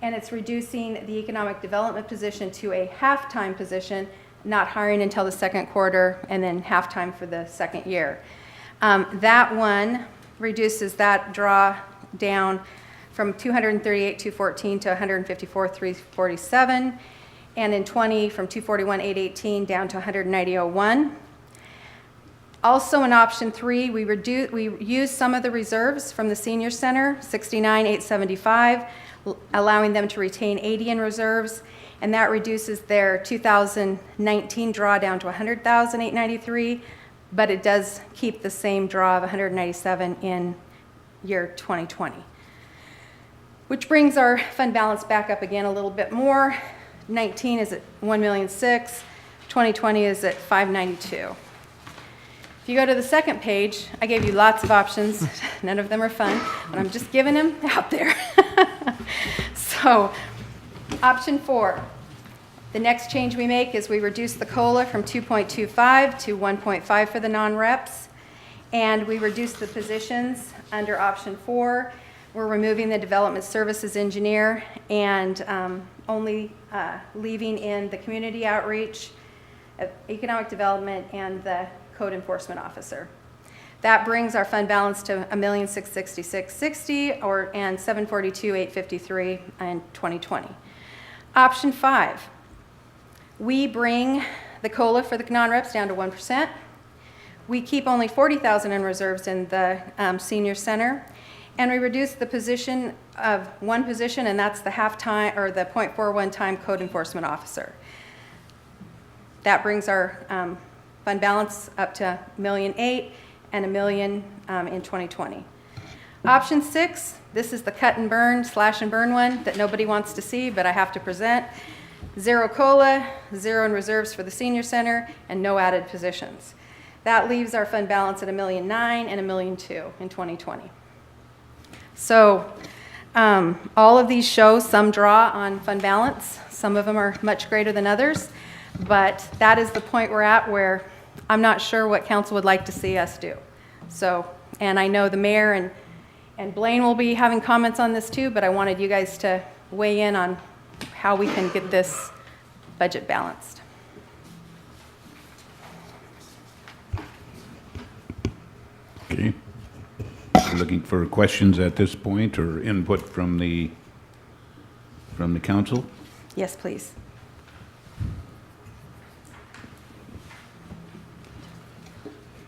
And it's reducing the economic development position to a half-time position, not hiring until the second quarter and then half-time for the second year. That one reduces that draw down from $238,214 to $154,347, and in 20 from $241,818 down to $190,001. Also in option 3, we use some of the reserves from the senior center, $69,875, allowing them to retain $80 in reserves, and that reduces their 2019 draw down to $100,893, but it does keep the same draw of $197 in year 2020. Which brings our fund balance back up again a little bit more. 19 is at $1,006,000, 2020 is at $592,000. If you go to the second page, I gave you lots of options. None of them are fun, but I'm just giving them out there. So, option 4. The next change we make is we reduce the COLA from 2.25 to 1.5 for the non-reps, and we reduce the positions under option 4. We're removing the development services engineer and only leaving in the community outreach, economic development, and the code enforcement officer. That brings our fund balance to $1,666,60 and $742,853 in 2020. Option 5, we bring the COLA for the non-reps down to 1%. We keep only $40,000 in reserves in the senior center, And we reduced the position of one position, and that's the half-time, or the .41 time code enforcement officer. That brings our fund balance up to $1,008,000 and $1 million in 2020. Option 6, this is the cut and burn, slash and burn one that nobody wants to see, but I have to present. 0 COLA, 0 in reserves for the senior center, and no added positions. That leaves our fund balance at $1,009,000 and $1,002,000 in 2020. So all of these show some draw on fund balance. Some of them are much greater than others, but that is the point we're at where I'm not sure what council would like to see us do. So, and I know the mayor and Blaine will be having comments on this too, but I wanted you guys to weigh in on how we can get this budget balanced. Okay. Looking for questions at this point or input from the council? Yes, please.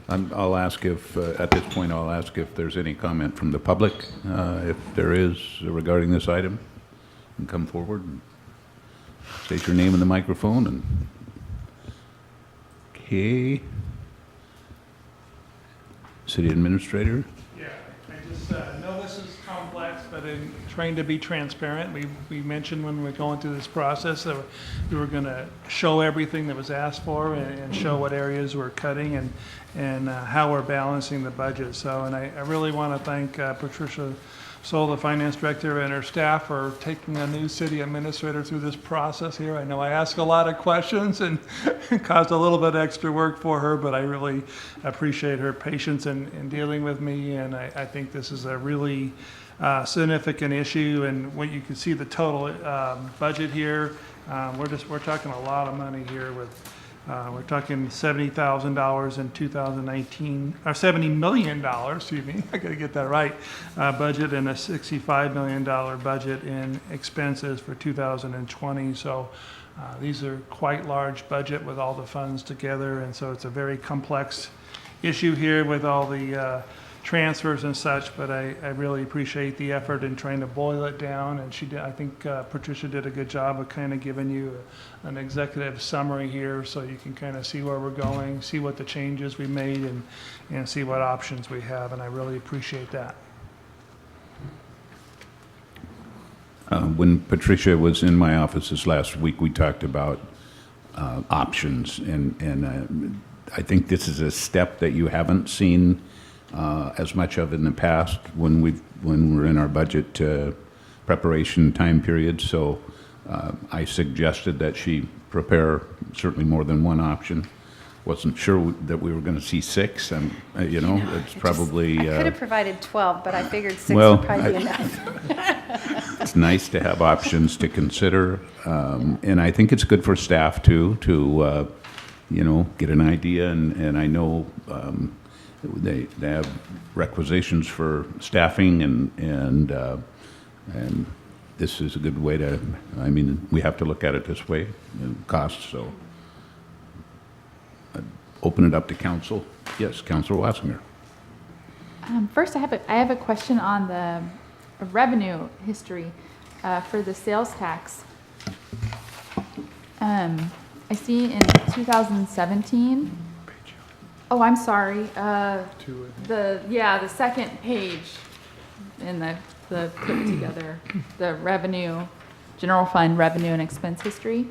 I'll ask if, at this point, I'll ask if there's any comment from the public, if there is, regarding this item. And come forward and state your name in the microphone. And okay. City Administrator? Yeah, I just know this is complex, but in trying to be transparent, we mentioned when we were going through this process that we were going to show everything that was asked for and show what areas we're cutting and how we're balancing the budget. So, and I really want to thank Patricia Soul, the finance director, and her staff for taking a new city administrator through this process here. I know I ask a lot of questions and caused a little bit extra work for her, but I really appreciate her patience in dealing with me, and I think this is a really significant issue. And when you can see the total budget here, we're talking a lot of money here with we're talking $70,000 in 2019, or $70 million, excuse me, I gotta get that right, budget, and a $65 million budget in expenses for 2020. So these are quite large budget with all the funds together, and so it's a very complex issue here with all the transfers and such, but I really appreciate the effort in trying to boil it down, and she did, I think Patricia did a good job of kind of giving you an executive summary here so you can kind of see where we're going, see what the changes we made, and see what options we have, and I really appreciate that. When Patricia was in my office this last week, we talked about options, and I think this is a step that you haven't seen as much of in the past when we're in our budget preparation time period. So I suggested that she prepare certainly more than one option. Wasn't sure that we were going to see 6, and you know, it's probably. I could have provided 12, but I figured 6 well, would probably be enough. It's nice to have options to consider, and I think it's good for staff too to you know, get an idea. And I know. They have requisitions for staffing, and this is a good way to, I mean, we have to look at it this way, costs, so. I'd open it up to council. Yes, Councilor Wassinger. First, I have a question on the revenue history for the sales tax. I see in 2017. Oh, I'm sorry. The second page in the put together the revenue, general fund revenue and expense history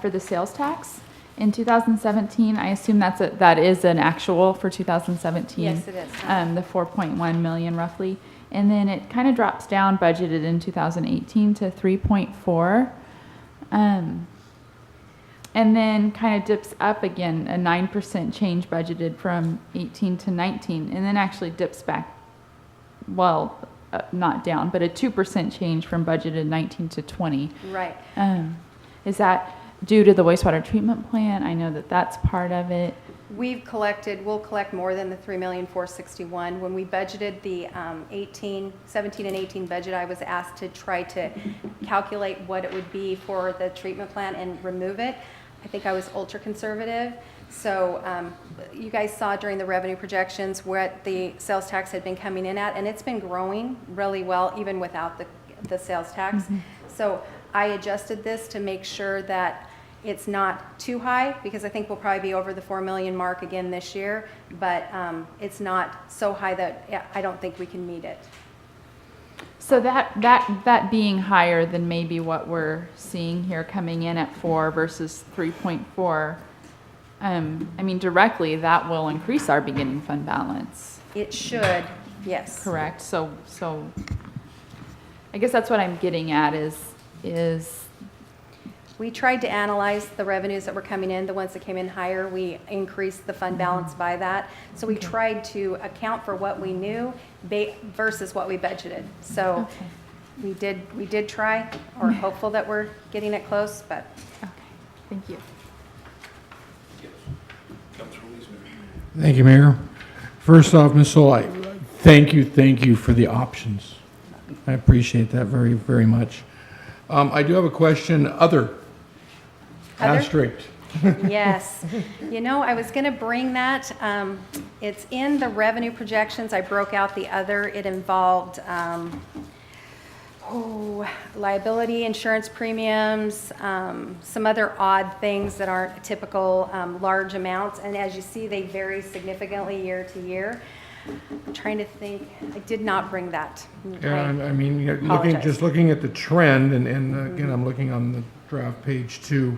for the sales tax in 2017. I assume that is an actual for 2017. Yes, it is. The 4.1 million roughly, and then it kind of drops down budgeted in 2018 to 3.4. And then kind of dips up again, a 9% change budgeted from 18 to 19, and then actually dips back, well, not down, but a 2% change from budgeted 19 to 20. Right. Is that due to the wastewater treatment plant? I know that that's part of it. We'll collect more than the $3,461,000. When we budgeted the 17 and 18 budget, I was asked to try to calculate what it would be for the treatment plant and remove it. I think I was ultra conservative. So you guys saw during the revenue projections what the sales tax had been coming in at, and it's been growing really well even without the sales tax. So I adjusted this to make sure that it's not too high, because I think we'll probably be over the 4 million mark again this year, but it's not so high that I don't think we can meet it. So that being higher than maybe what we're seeing here, coming in at 4 versus 3.4, I mean, directly, that will increase our beginning fund balance, It should, yes. correct? So I guess that's what I'm getting at is We tried to analyze the revenues that were coming in, the ones that came in higher, we increased the fund balance by that. So we tried to account for what we knew versus what we budgeted. So we did try, or hopeful that we're getting it close, but. okay. Thank you. Thank you, Mayor. First off, Ms. Solai, thank you for the options. I appreciate that very, very much. I do have a question, other? Asterisk. Yes. You know, I was going to bring that. It's in the revenue projections. I broke out the other. It involved liability insurance premiums, some other odd things that aren't typical large amounts. And as you see, they vary significantly year to year. I'm trying to think. I did not bring that. Yeah, I mean, apologize. just looking at the trend, and again, I'm looking on the draft page 2.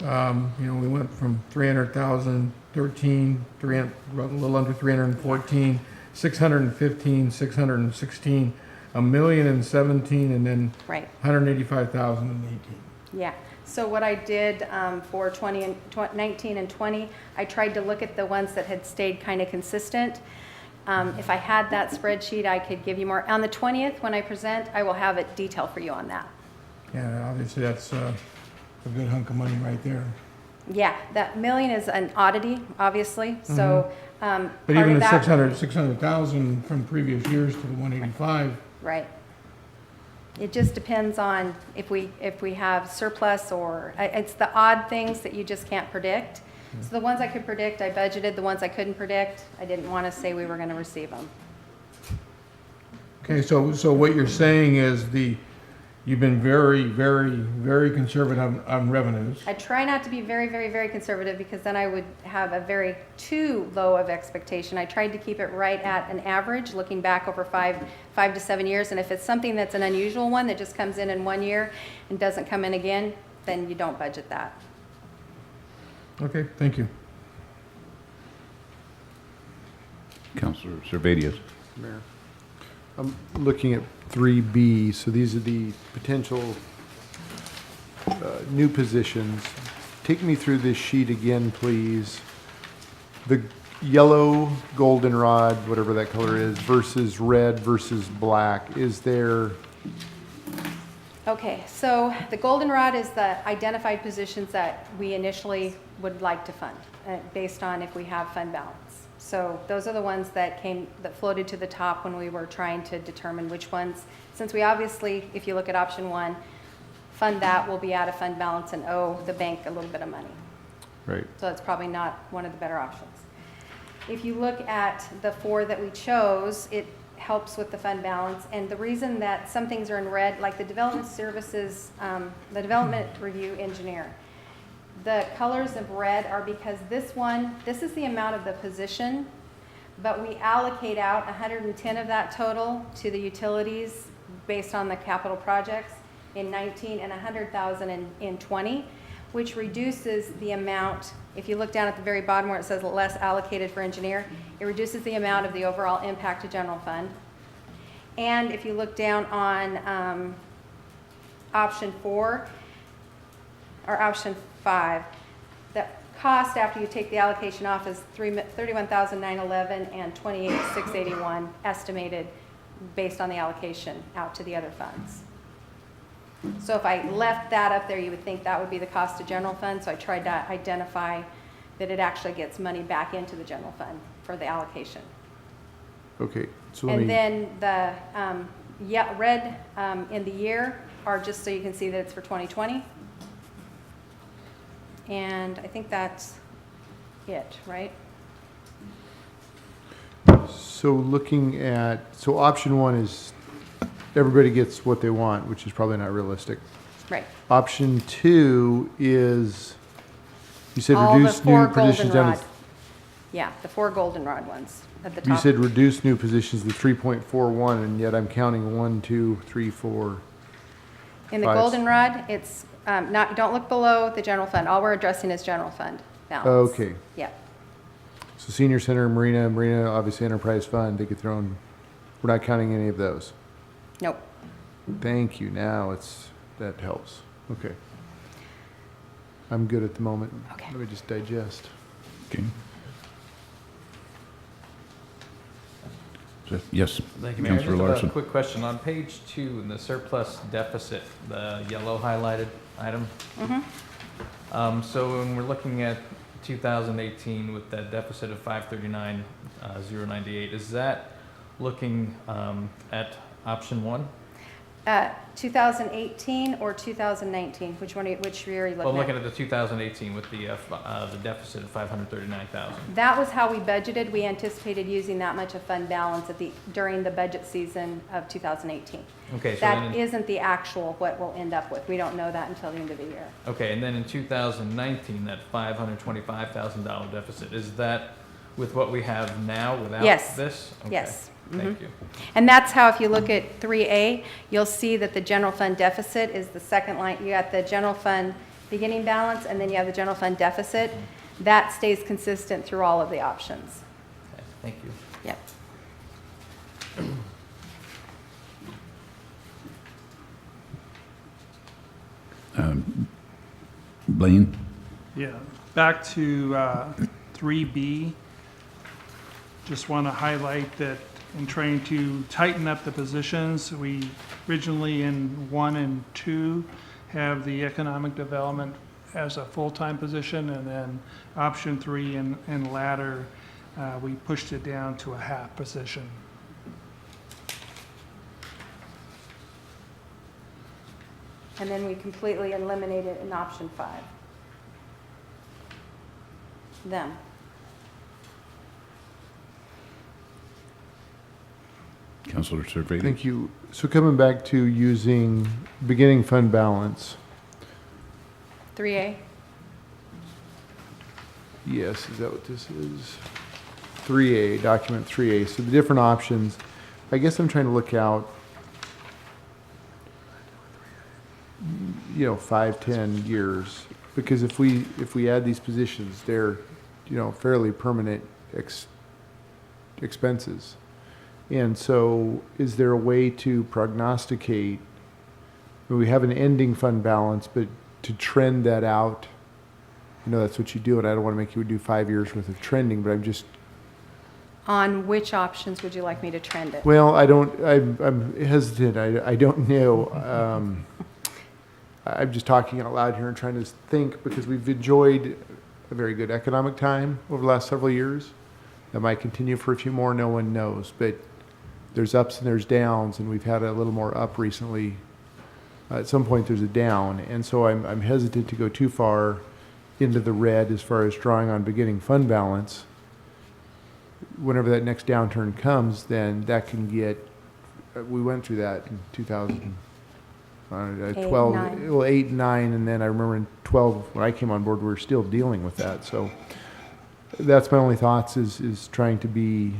We went from 300,000, 13, a little under 314, 615, 616, $1,017,000, and then Right. 185,018. Yeah. So what I did for 19 and 20, I tried to look at the ones that had stayed kind of consistent. If I had that spreadsheet, I could give you more. On the 20th, when I present, I will have it detailed for you on that. Yeah, obviously that's a good hunk of money right there. Yeah, that million is an oddity, obviously. So But part even of the that, 600,000 from previous years to the 185. right. It just depends on if we have surplus, or it's the odd things that you just can't predict. So the ones I could predict, I budgeted. The ones I couldn't predict, I didn't want to say we were going to receive them. Okay, so what you're saying is you've been very, very, very conservative on revenues. I try not to be very, very, very conservative, because then I would have a very too low of expectation. I tried to keep it right at an average, looking back over 5 to 7 years. And if it's something that's an unusual one that just comes in 1 year and doesn't come in again, then you don't budget that. Okay, thank you. Councilor Servadius. Mayor. I'm looking at 3B, so these are the potential new positions. Take me through this sheet again, please. The yellow, goldenrod, whatever that color is, versus red versus black. Is there, Okay, so the goldenrod is the identified positions that we initially would like to fund, based on if we have fund balance. So those are the ones that floated to the top when we were trying to determine which ones, since we obviously, if you look at option 1, fund that will be out of fund balance and owe the bank a little bit of money. right? So it's probably not one of the better options. If you look at the 4 that we chose, it helps with the fund balance. And the reason that some things are in red, like the development services, the development review engineer, the colors of red are because this is the amount of the position, but we allocate out 110 of that total to the utilities based on the capital projects in 19 and 100,000 in 20, which reduces the amount. If you look down at the very bottom where it says less allocated for engineer, it reduces the amount of the overall impact to general fund. And if you look down on option 4 or option 5, the cost after you take the allocation off is $31,911 and $28,681 estimated based on the allocation out to the other funds. So if I left that up there, you would think that would be the cost of general fund. So I tried to identify that it actually gets money back into the general fund for the allocation. Okay, so let And me, then the red in the year are just so you can see that it's for 2020. And I think that's it, right? So looking at, so option one is everybody gets what they want, which is probably not realistic. Right. Option two is, you said All the reduce four new positions down goldenrod. to, Yeah, the 4 goldenrod ones at the top. you said reduce new positions to 3.41, and yet I'm counting 1, 2, 3, 4. In the Five. goldenrod, it's not, don't look below the general fund. All we're addressing is general fund balance. Okay. Yeah. So senior center, marina, obviously enterprise fund, they get their own, we're not counting any of those. Nope. Thank you, now that helps. Okay. I'm good at the moment. Okay. Let me just digest. Okay. Yes, Thank you, Mayor. Councilor Just a Larson. quick question. On page 2, in the surplus deficit, the yellow highlighted item. So when we're looking at 2018 with that deficit of 539,098, is that looking at option 1? 2018 or 2019? Which one? Which year are you Well, looking looking at? at the 2018 with the deficit of 539,000. That was how we budgeted. We anticipated using that much of fund balance during the budget season of 2018. Okay, so That then, isn't the actual what we'll end up with. We don't know that until the end of the year. okay, and then in 2019, that $525,000 deficit, is that with what we have now without Yes. this? Okay, Yes. Thank you. And that's how, if you look at 3A, you'll see that the general fund deficit is the second line. You got the general fund beginning balance, and then you have the general fund deficit. That stays consistent through all of the options. Okay, thank you. Yep. Blaine? Yeah, back to 3B. Just want to highlight that in trying to tighten up the positions, we originally in 1 and 2 have the economic development as a full-time position, and then option 3 and latter, we pushed it down to a half position. And then we completely eliminated in option 5. Them. Councilor Survey? Thank you. So coming back to using beginning fund balance, 3A. yes, is that what this is? 3A, document 3A. So the different options, I guess I'm trying to look out, 5, 10 years. Because if we add these positions, they're, fairly permanent expenses. And so is there a way to prognosticate, we have an ending fund balance, but to trend that out? That's what you do, and I don't want to make you do 5 years worth of trending, but I'm just, On which options would you like me to trend it? well, I'm hesitant, I don't know. I'm just talking out loud here and trying to think, because we've enjoyed a very good economic time over the last several years. That might continue for a few more, no one knows, but there's ups and there's downs, and we've had a little more up recently. At some point there's a down, and so I'm hesitant to go too far into the red as far as drawing on beginning fund balance. Whenever that next downturn comes, then that can get, we went through that in 2012, 9. well, 8, 9, and then I remember in 12, when I came on board, we were still dealing with that. So that's my only thoughts, is trying to be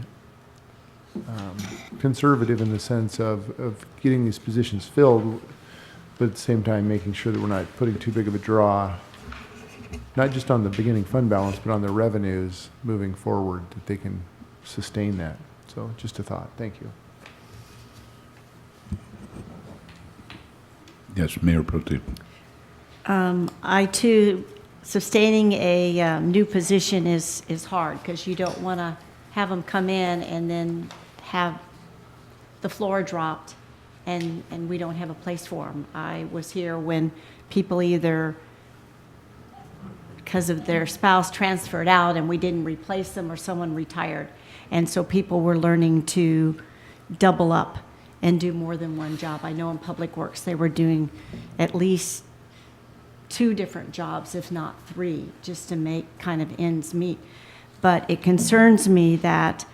conservative in the sense of getting these positions filled, but at the same time making sure that we're not putting too big of a draw, not just on the beginning fund balance, but on the revenues moving forward, that they can sustain that. So just a thought. Thank you. Yes, Mayor Pro Tem. I too, sustaining a new position is hard, because you don't want to have them come in and then have the floor dropped and we don't have a place for them. I was here when people either, because of their spouse, transferred out and we didn't replace them, or someone retired. And so people were learning to double up and do more than one job. I know in Public Works they were doing at least 2 different jobs, if not 3, just to make kind of ends meet. But it concerns me that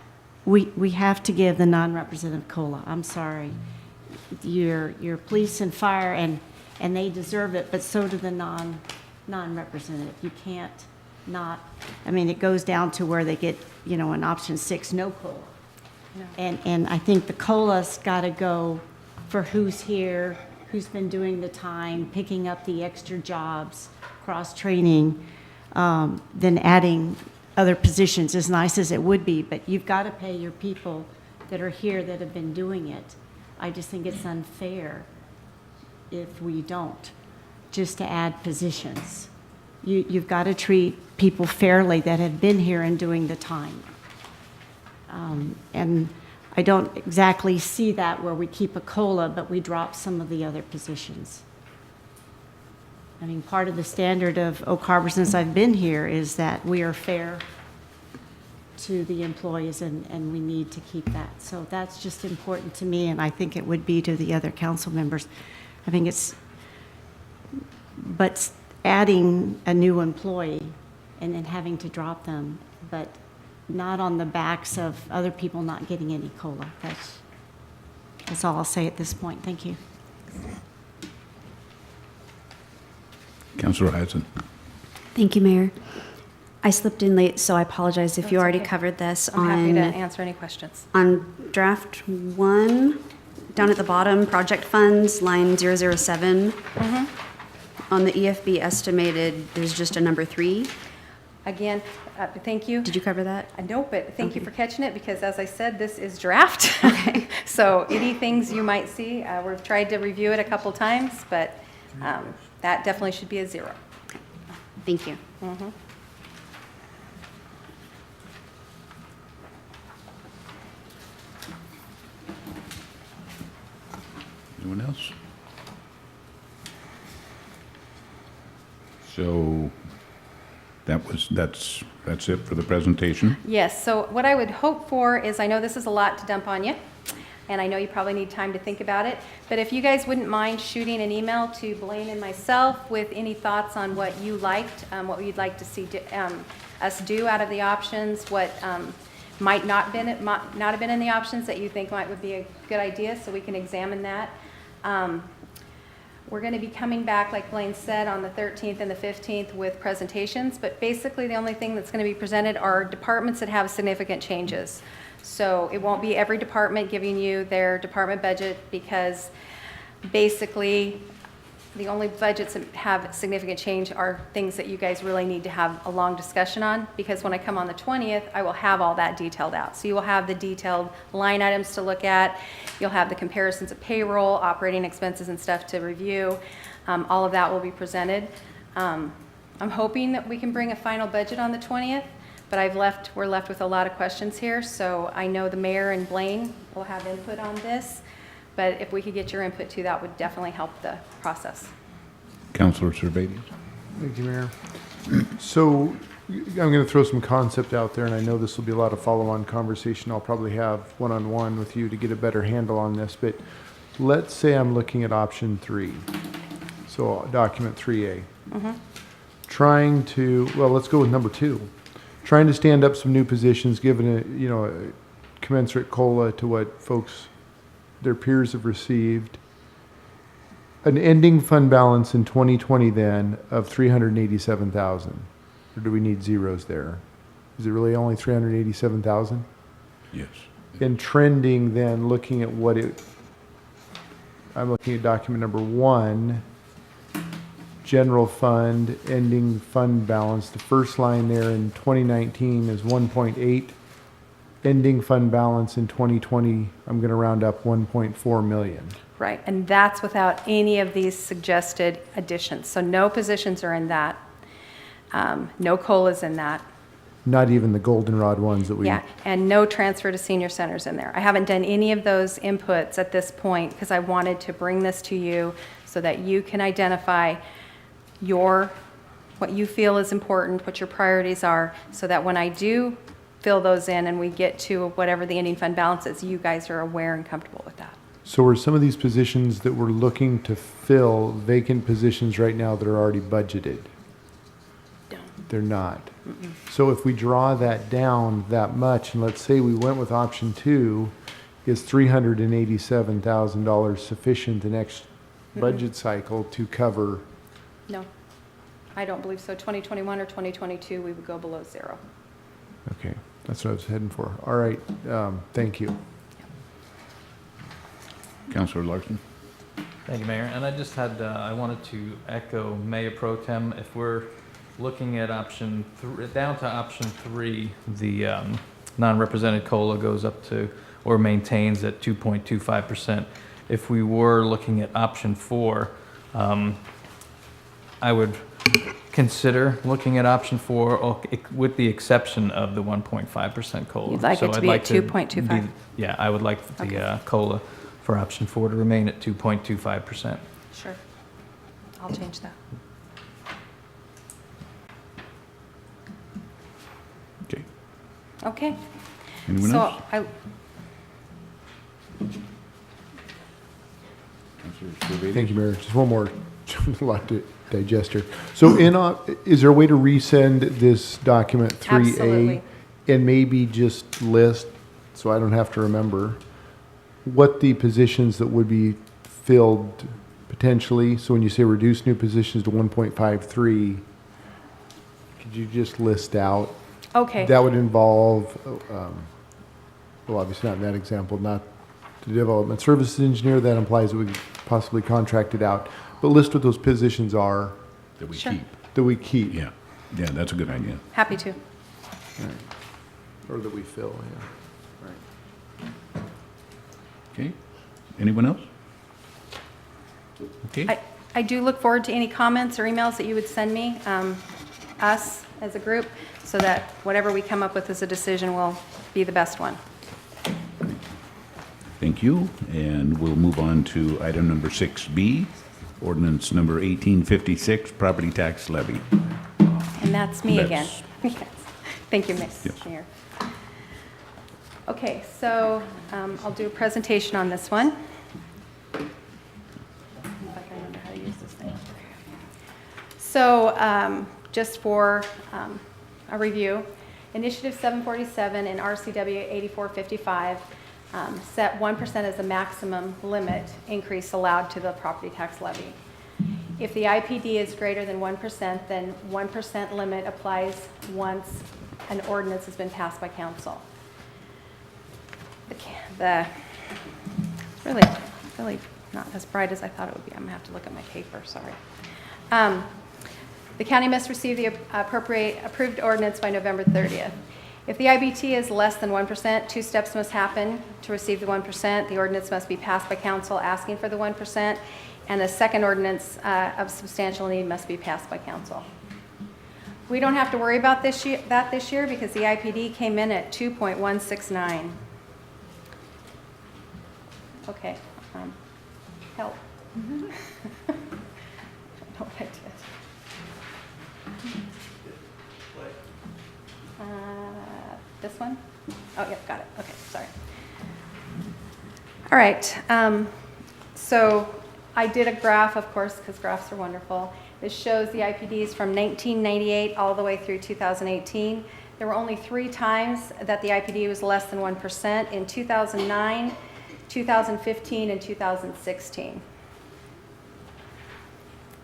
we have to give the non-representative COLA. I'm sorry. Your police and fire, and they deserve it, but so do the non-representative. You can't not, I mean, it goes down to where they get, you know, in option 6, no COLA. No. And I think the COLA's got to go for who's here, who's been doing the time, picking up the extra jobs, cross-training, then adding other positions, as nice as it would be, but you've got to pay your people that are here that have been doing it. I just think it's unfair if we don't, just to add positions. You've got to treat people fairly that have been here and doing the time. And I don't exactly see that where we keep a COLA, but we drop some of the other positions. I mean, part of the standard of Oak Harbor since I've been here is that we are fair to the employees, and we need to keep that. So that's just important to me, and I think it would be to the other council members. I think it's, but adding a new employee and then having to drop them, but not on the backs of other people not getting any COLA. That's all I'll say at this point. Thank you. Councilor Hudson. Thank you, Mayor. I slipped in late, so I apologize if you That's already okay. covered this. I'm happy to answer any questions. On draft 1, down at the bottom, project funds, line 007. On the EFB estimated, there's just a number 3. Again, thank you. Did you cover that? No, but thank you for catching it, because as I said, this is draft. So any things you might see, we've tried to review it a couple times, but that definitely should be a 0. Thank you. Anyone else? So that's it for the presentation. Yes, so what I would hope for is, I know this is a lot to dump on you, and I know you probably need time to think about it, but if you guys wouldn't mind shooting an email to Blaine and myself with any thoughts on what you liked, what you'd like to see us do out of the options, what might not have been in the options that you think would be a good idea, so we can examine that. We're going to be coming back, like Blaine said, on the 13th and the 15th with presentations, but basically the only thing that's going to be presented are departments that have significant changes. So it won't be every department giving you their department budget, because basically the only budgets that have significant change are things that you guys really need to have a long discussion on, because when I come on the 20th, I will have all that detailed out. So you will have the detailed line items to look at. You'll have the comparisons of payroll, operating expenses and stuff to review. All of that will be presented. I'm hoping that we can bring a final budget on the 20th, but we're left with a lot of questions here. So I know the mayor and Blaine will have input on this. But if we could get your input too, that would definitely help the process. Councilor Servades. Thank you, Mayor. So I'm going to throw some concept out there, and I know this will be a lot of follow-on conversation. I'll probably have one-on-one with you to get a better handle on this. But let's say I'm looking at option 3, so document 3A. Trying to, well, let's go with number 2. Trying to stand up some new positions, given a commensurate COLA to what folks, their peers have received. An ending fund balance in 2020 then of 387,000. Or do we need zeros there? Is it really only 387,000? Yes. And trending then, looking at I'm looking at document number 1, general fund, ending fund balance. The first line there in 2019 is 1.8. Ending fund balance in 2020, I'm going to round up 1.4 million. Right, and that's without any of these suggested additions. So no positions are in that. No COLAs in that. Not even the goldenrod ones that we... Yeah, and no transfer to senior centers in there. I haven't done any of those inputs at this point because I wanted to bring this to you so that you can identify what you feel is important, what your priorities are, so that when I do fill those in and we get to whatever the ending fund balance is, you guys are aware and comfortable with that. So are some of these positions that we're looking to fill vacant positions right now that are already budgeted? No. They're not. So if we draw that down that much, and let's say we went with option 2, is $387,000 sufficient the next budget cycle to cover? No, I don't believe so. 2021 or 2022, we would go below 0. Okay, that's what I was heading for. All right, thank you. Councilor Larson? Thank you, Mayor. And I just had, I wanted to echo Mayor Pro Tem. If we're looking at down to option 3, the non-represented COLA goes up to, or maintains at 2.25%. If we were looking at option 4, I would consider looking at option 4 with the exception of the 1.5% COLA. You'd like So it to I'd be like at 2.25? Yeah, I would like the COLA for option 4 to remain at 2.25%. Sure. I'll change that. Okay. Okay. Anyone So else? Councilor Surveyor? Thank you, Mayor. Just one more, a lot to digest here. So is there a way to resend this document 3A? Absolutely. And maybe just list, so I don't have to remember, what the positions that would be filled potentially? So when you say reduce new positions to 1.53, could you just list out? Okay. That would involve, well, obviously not in that example, not the development services engineer. That implies that we possibly contracted out. But list what those positions are That we Sure. keep. that we keep. Yeah, that's a good idea. Happy to. Or that we fill, yeah. Right. Okay. Anyone else? Okay. I do look forward to any comments or emails that you would send me, us as a group, so that whatever we come up with as a decision will be the best one. Thank you. And we'll move on to item number 6B, ordinance number 1856, property tax levy. And that's me again. That's- Yes. Thank you, Ms. Yes. Mayor. Okay, so I'll do a presentation on this one. If I can remember how to use this thing. So just for a review, Initiative 747 and RCW 8455 set 1% as the maximum limit increase allowed to the property tax levy. If the IPD is greater than 1%, then 1% limit applies once an ordinance has been passed by council. Really not as bright as I thought it would be. I'm gonna have to look at my paper, sorry. The county must receive the approved ordinance by November 30th. If the IBT is less than 1%, 2 steps must happen to receive the 1%. The ordinance must be passed by council asking for the 1%, and a second ordinance of substantial need must be passed by council. We don't have to worry about this year because the IPD came in at 2.169. Okay, help. I don't know what I did. This one? Oh, yeah, got it. Okay, sorry. All right. So I did a graph, of course, because graphs are wonderful. This shows the IPDs from 1998 all the way through 2018. There were only 3 times that the IPD was less than 1%, in 2009, 2015, and 2016.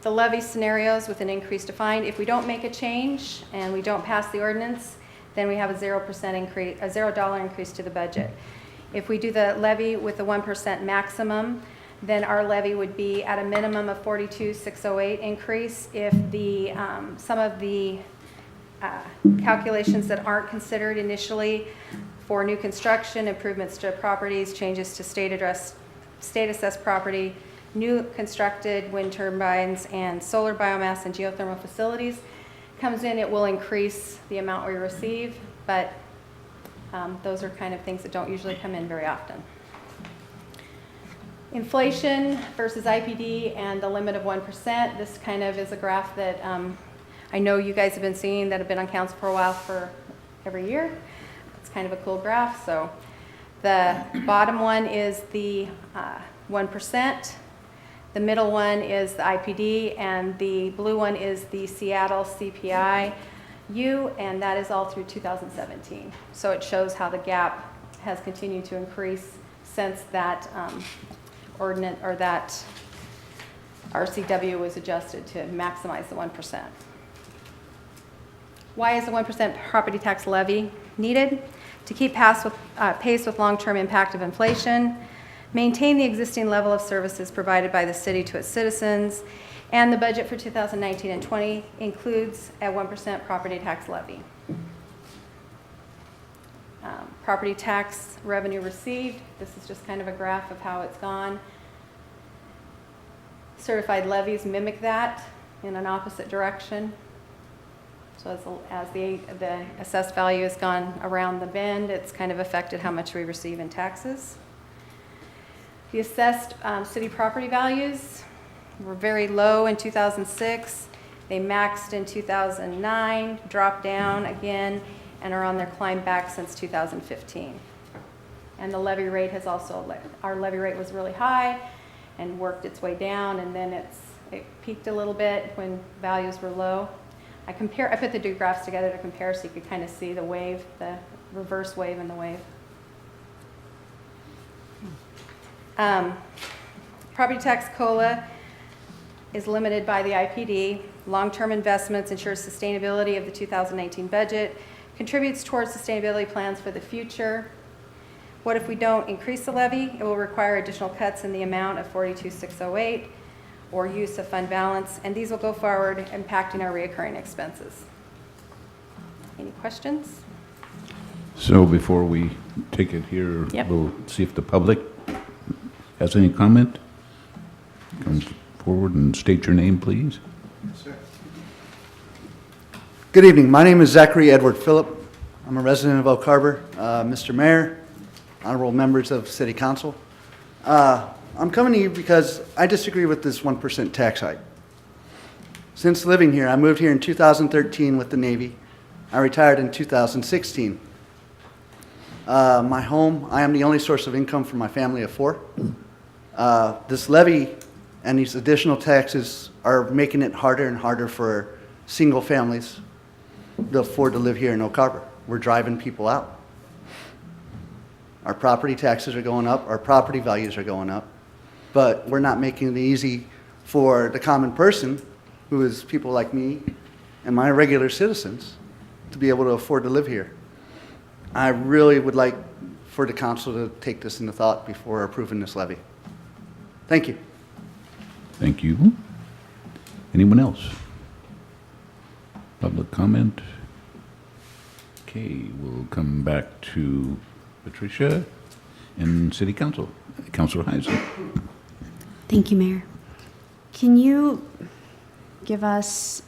The levy scenarios with an increase defined. If we don't make a change and we don't pass the ordinance, then we have a 0% increase, a $0 increase to the budget. If we do the levy with the 1% maximum, then our levy would be at a minimum of 42,608 increase. If the some of the calculations that aren't considered initially for new construction, improvements to properties, changes to state assessed property, new constructed wind turbines and solar biomass and geothermal facilities comes in, it will increase the amount we receive, but those are kind of things that don't usually come in very often. Inflation versus IPD and the limit of 1%. This kind of is a graph that I know you guys have been seeing that have been on council for a while for every year. It's kind of a cool graph. So The bottom one is the 1%. The middle one is the IPD, and the blue one is the Seattle CPI-U, and that is all through 2017. So it shows how the gap has continued to increase since that ordinance, or that RCW was adjusted to maximize the 1%. Why is the 1% property tax levy needed? To keep pace with long-term impact of inflation, maintain the existing level of services provided by the city to its citizens, and the budget for 2019 and 20 includes a 1% property tax levy. Property tax revenue received, this is just kind of a graph of how it's gone. Certified levies mimic that in an opposite direction. So as the assessed value has gone around the bend, it's kind of affected how much we receive in taxes. The assessed city property values were very low in 2006. They maxed in 2009, dropped down again, and are on their climb back since 2015. And the levy rate has also, our levy rate was really high and worked its way down, and then it peaked a little bit when values were low. I put the two graphs together to compare so you could kind of see the wave, the reverse wave and the wave. Property tax COLA is limited by the IPD. Long-term investments ensure sustainability of the 2019 budget, contributes towards sustainability plans for the future. What if we don't increase the levy? It will require additional cuts in the amount of 42,608 or use of fund balance, and these will go forward, impacting our reoccurring expenses. Any questions? So before we take it here, Yep. we'll see if the public has any comment. Come forward and state your name, please. Good evening. My name is Zachary Edward Phillip. I'm a resident of Oak Harbor. Mr. Mayor, honorable members of City Council. I'm coming to you because I disagree with this 1% tax hike. Since living here, I moved here in 2013 with the Navy. I retired in 2016. My home, I am the only source of income for my family of four. This levy and these additional taxes are making it harder and harder for single families to afford to live here in Oak Harbor. We're driving people out. Our property taxes are going up, our property values are going up, but we're not making it easy for the common person, who is people like me and my regular citizens, to be able to afford to live here. I really would like for the council to take this into thought before approving this levy. Thank you. Thank you. Anyone else? Public comment? Okay, we'll come back to Patricia and City Council. Councilor Heisen. Thank you, Mayor. Can you give us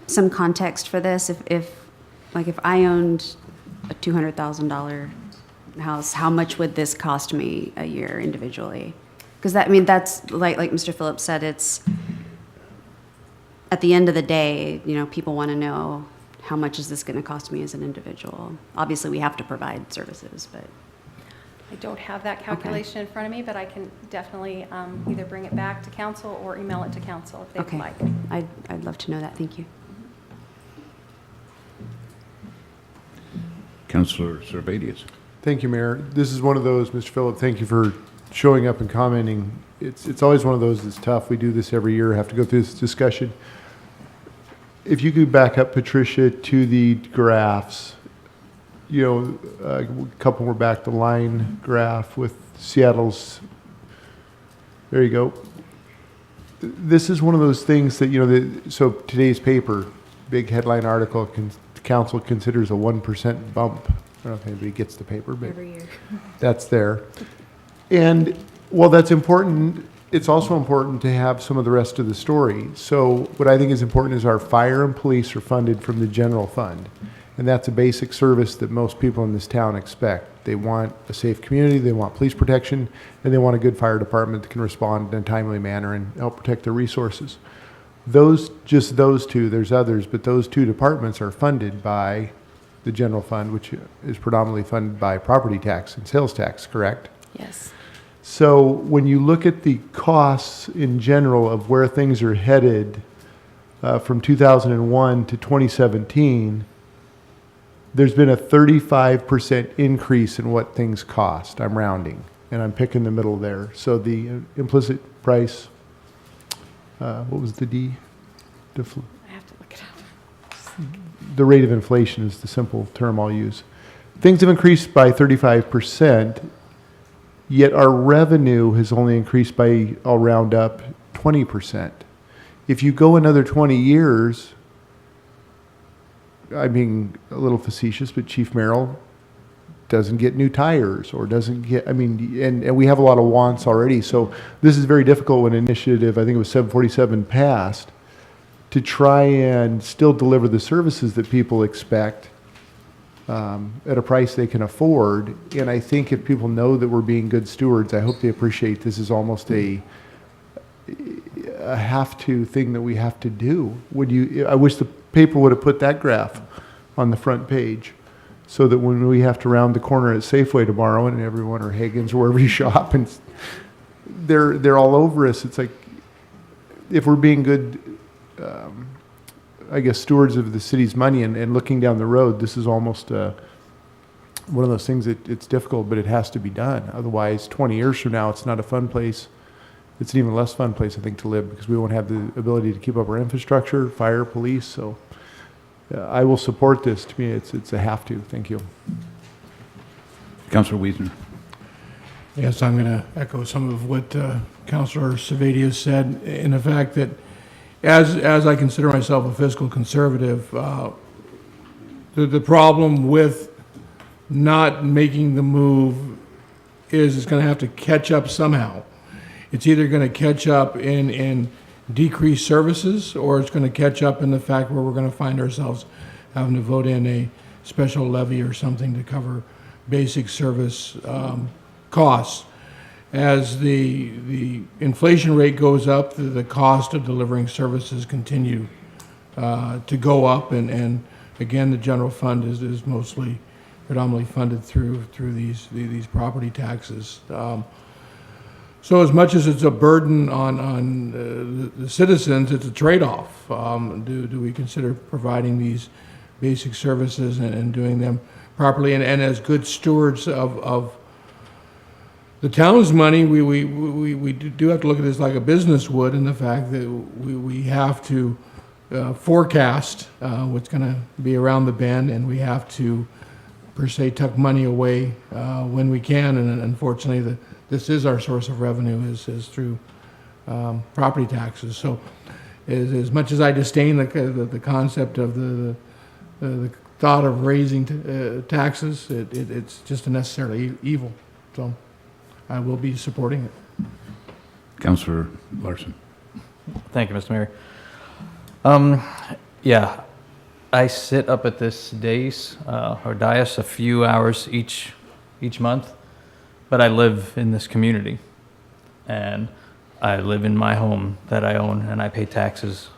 some context for this? If I owned a $200,000 house, how much would this cost me a year individually? Because that's like Mr. Phillips said, it's at the end of the day, people want to know, how much is this going to cost me as an individual? Obviously, we have to provide services, but. I don't have that calculation in front of me, but I can definitely either bring it back to council or email it to council if they would like. I'd love to know that. Thank you. Councilor Servadius. Thank you, Mayor. This is one of those, Mr. Phillip, thank you for showing up and commenting. It's always one of those that's tough. We do this every year, have to go through this discussion. If you could back up, Patricia, to the graphs, a couple more back, the line graph with Seattle's, there you go. This is one of those things that, so today's paper, big headline article, council considers a 1% bump. I don't know if anybody gets the paper, but Every year. that's there. And while that's important, it's also important to have some of the rest of the story. So what I think is important is our fire and police are funded from the general fund. And that's a basic service that most people in this town expect. They want a safe community, they want police protection, and they want a good fire department that can respond in a timely manner and help protect their resources. Just those two, there's others, but those two departments are funded by the general fund, which is predominantly funded by property tax and sales tax, correct? Yes. So when you look at the costs in general of where things are headed from 2001 to 2017, there's been a 35% increase in what things cost. I'm rounding, and I'm picking the middle there. So the implicit price, what was the D? I have to look it up. The rate of inflation is the simple term I'll use. Things have increased by 35%, yet our revenue has only increased by, I'll round up, 20%. If you go another 20 years, I'm being a little facetious, but Chief Merrill doesn't get new tires or doesn't get, and we have a lot of wants already. So this is very difficult when initiative, I think it was 747 passed, to try and still deliver the services that people expect at a price they can afford. And I think if people know that we're being good stewards, I hope they appreciate this is almost a have to thing that we have to do. I wish the paper would have put that graph on the front page so that when we have to round the corner at Safeway tomorrow and everyone, or Hagen's, or wherever you shop, and they're all over us. It's like, if we're being good, I guess, stewards of the city's money and looking down the road, this is almost one of those things that it's difficult, but it has to be done. Otherwise, 20 years from now, it's not a fun place. It's an even less fun place, I think, to live, because we won't have the ability to keep up our infrastructure, fire, police. So I will support this. To me, it's a have to. Thank you. Councilor Wiesner. Yes, I'm going to echo some of what Councilor Savadius said, in the fact that as I consider myself a fiscal conservative, the problem with not making the move is it's going to have to catch up somehow. It's either going to catch up in decreased services, or it's going to catch up in the fact where we're going to find ourselves having to vote in a special levy or something to cover basic service costs. As the inflation rate goes up, the cost of delivering services continue to go up, and again, the general fund is mostly predominantly funded through these property taxes. So as much as it's a burden on the citizens, it's a trade-off. Do we consider providing these basic services and doing them properly? And as good stewards of the town's money, we do have to look at this like a business would, in the fact that we have to forecast what's going to be around the bend, and we have to, per se, tuck money away when we can. And unfortunately, this is our source of revenue, is through property taxes. So as much as I disdain the concept of the thought of raising taxes, it's just a necessary evil. So I will be supporting it. Councilor Larson. Thank you, Mr. Mayor. Yeah, I sit up at this dais a few hours each month, but I live in this community, and I live in my home that I own, and I pay taxes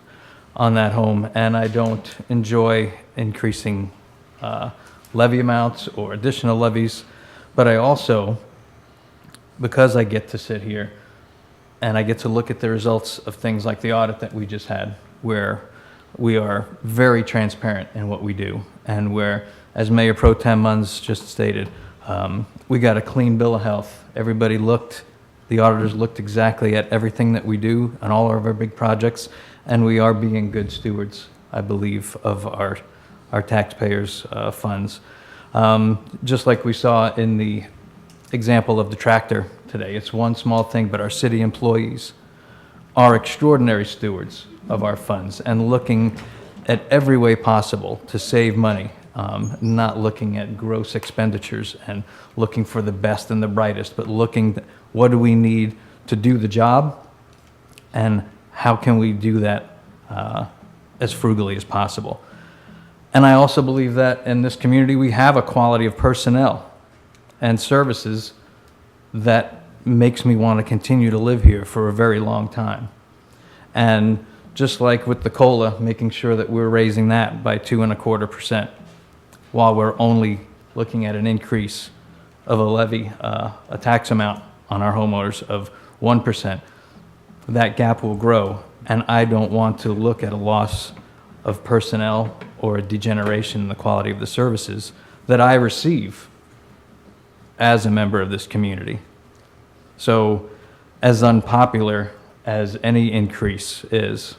on that home, and I don't enjoy increasing levy amounts or additional levies, but I also, because I get to sit here and I get to look at the results of things like the audit that we just had, where we are very transparent in what we do, and where, as Mayor Pro Tem Munns just stated, we got a clean bill of health. Everybody looked, the auditors looked exactly at everything that we do and all of our big projects, and we are being good stewards, I believe, of our taxpayers' funds. Just like we saw in the example of the tractor today. It's one small thing, but our city employees are extraordinary stewards of our funds and looking at every way possible to save money, not looking at gross expenditures and looking for the best and the brightest, but looking at what do we need to do the job and how can we do that as frugally as possible. And I also believe that in this community we have a quality of personnel and services that makes me want to continue to live here for a very long time. And just like with the COLA, making sure that we're raising that by 2.25%. while we're only looking at an increase of a levy, a tax amount on our homeowners of 1%. That gap will grow, and I don't want to look at a loss of personnel or a degeneration in the quality of the services that I receive as a member of this community. So, as unpopular as any increase is,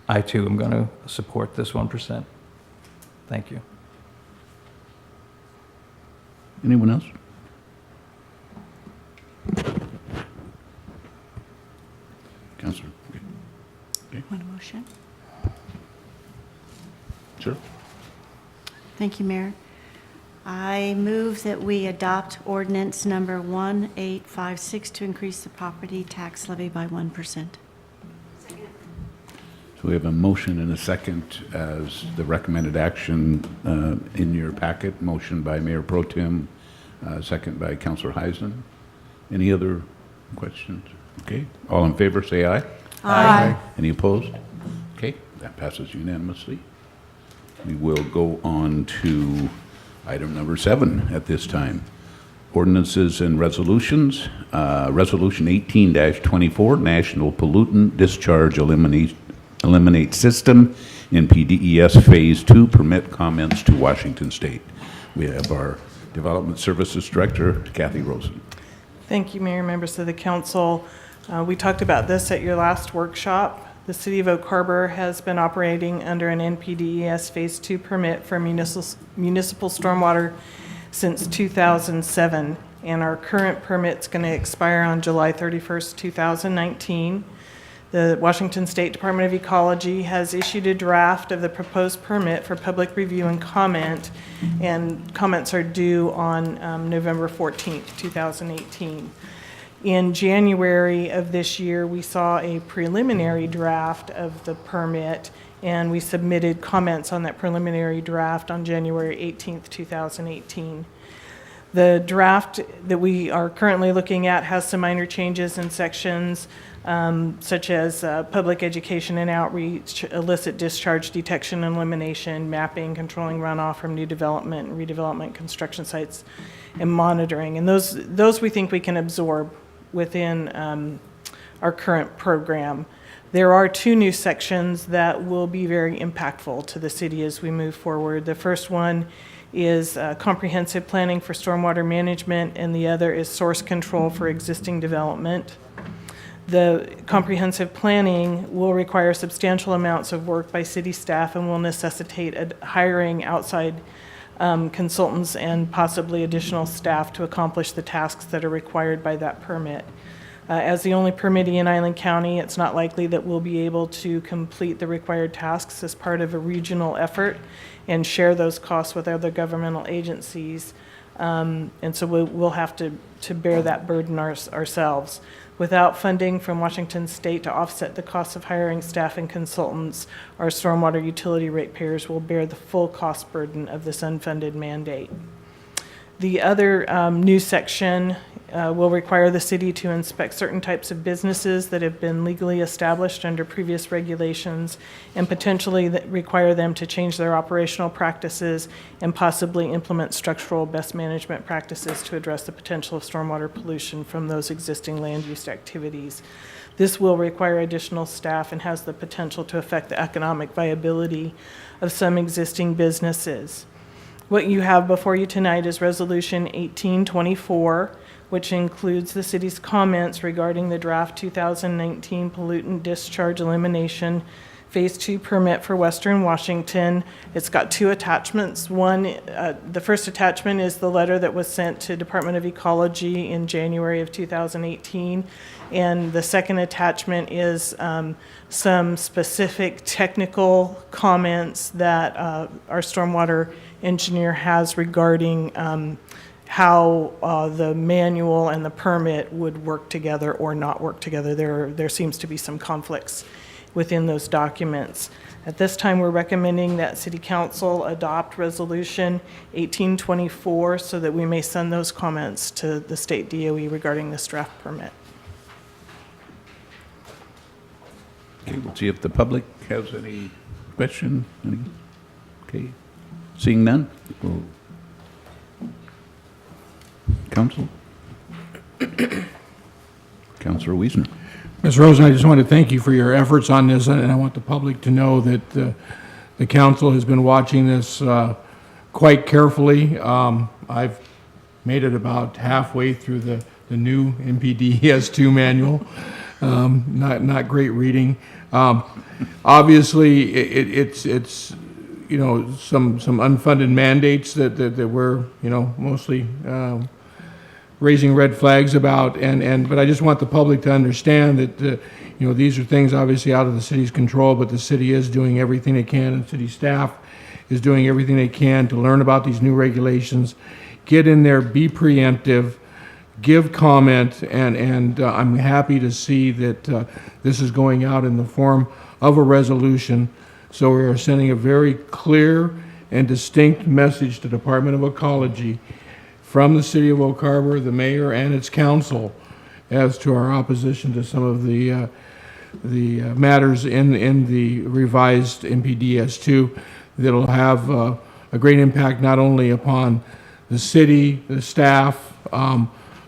I too am going to support this 1%. Thank you. Anyone else? Councilor. Want a motion? Sure. Thank you, Mayor. I move that we adopt ordinance number 1856 to increase the property tax levy by 1%. So we have a motion and a second as the recommended action in your packet. Motion by Mayor Pro Tem, second by Councilor Heisen. Any other questions? Okay. All in favor, say aye. Aye. Any opposed? Okay, that passes unanimously. We will go on to item number 7 at this time. Ordinances and resolutions. Resolution 18-24, National Pollutant Discharge Eliminate System in PDES Phase 2 Permit Comments to Washington State. We have our Development Services Director, Kathy Rosen. Thank you, Mayor, members of the council. We talked about this at your last workshop. The City of Oak Harbor has been operating under an NPDES Phase 2 permit for municipal stormwater since 2007, and our current permit's going to expire on July 31st, 2019. The Washington State Department of Ecology has issued a draft of the proposed permit for public review and comment, and comments are due on November 14th, 2018. In January of this year, we saw a preliminary draft of the permit, and we submitted comments on that preliminary draft on January 18th, 2018. The draft that we are currently looking at has some minor changes in sections such as public education and outreach, illicit discharge detection and elimination, mapping, controlling runoff from new development and redevelopment construction sites, and monitoring. And those we think we can absorb within our current program. There are 2 new sections that will be very impactful to the city as we move forward. The first one is comprehensive planning for stormwater management, and the other is source control for existing development. The comprehensive planning will require substantial amounts of work by city staff and will necessitate hiring outside consultants and possibly additional staff to accomplish the tasks that are required by that permit. As the only permittee in Island County, it's not likely that we'll be able to complete the required tasks as part of a regional effort and share those costs with other governmental agencies. And so we'll have to bear that burden ourselves. Without funding from Washington State to offset the cost of hiring staff and consultants, our stormwater utility ratepayers will bear the full cost burden of this unfunded mandate. The other new section will require the city to inspect certain types of businesses that have been legally established under previous regulations and potentially require them to change their operational practices and possibly implement structural best management practices to address the potential of stormwater pollution from those existing land use activities. This will require additional staff and has the potential to affect the economic viability of some existing businesses. What you have before you tonight is Resolution 1824, which includes the city's comments regarding the draft 2019 pollutant discharge elimination Phase 2 permit for Western Washington. It's got 2 attachments. One, the first attachment is the letter that was sent to Department of Ecology in January of 2018. And the second attachment is some specific technical comments that our stormwater engineer has regarding how the manual and the permit would work together or not work together. There seems to be some conflicts within those documents. At this time, we're recommending that City Council adopt Resolution 1824 so that we may send those comments to the state DOE regarding this draft permit. Okay, we'll see if the public has any question. Okay. Seeing none? We'll- Council? Councilor Wiesner. Ms. Rosen, I just want to thank you for your efforts on this, and I want the public to know that the council has been watching this quite carefully. I've made it about halfway through the new NPDES2 manual. Not great reading. Obviously, it's you know, some unfunded mandates that we're, you know, mostly raising red flags about, but I just want the public to understand that, you know, these are things obviously out of the city's control, but the city is doing everything they can, and city staff is doing everything they can to learn about these new regulations, get in there, be preemptive, give comment, and I'm happy to see that this is going out in the form of a resolution. So we are sending a very clear and distinct message to the Department of Ecology from the City of Oak Harbor, the mayor, and its council as to our opposition to some of the matters in the revised NPDES2 that'll have a great impact not only upon the city, the staff,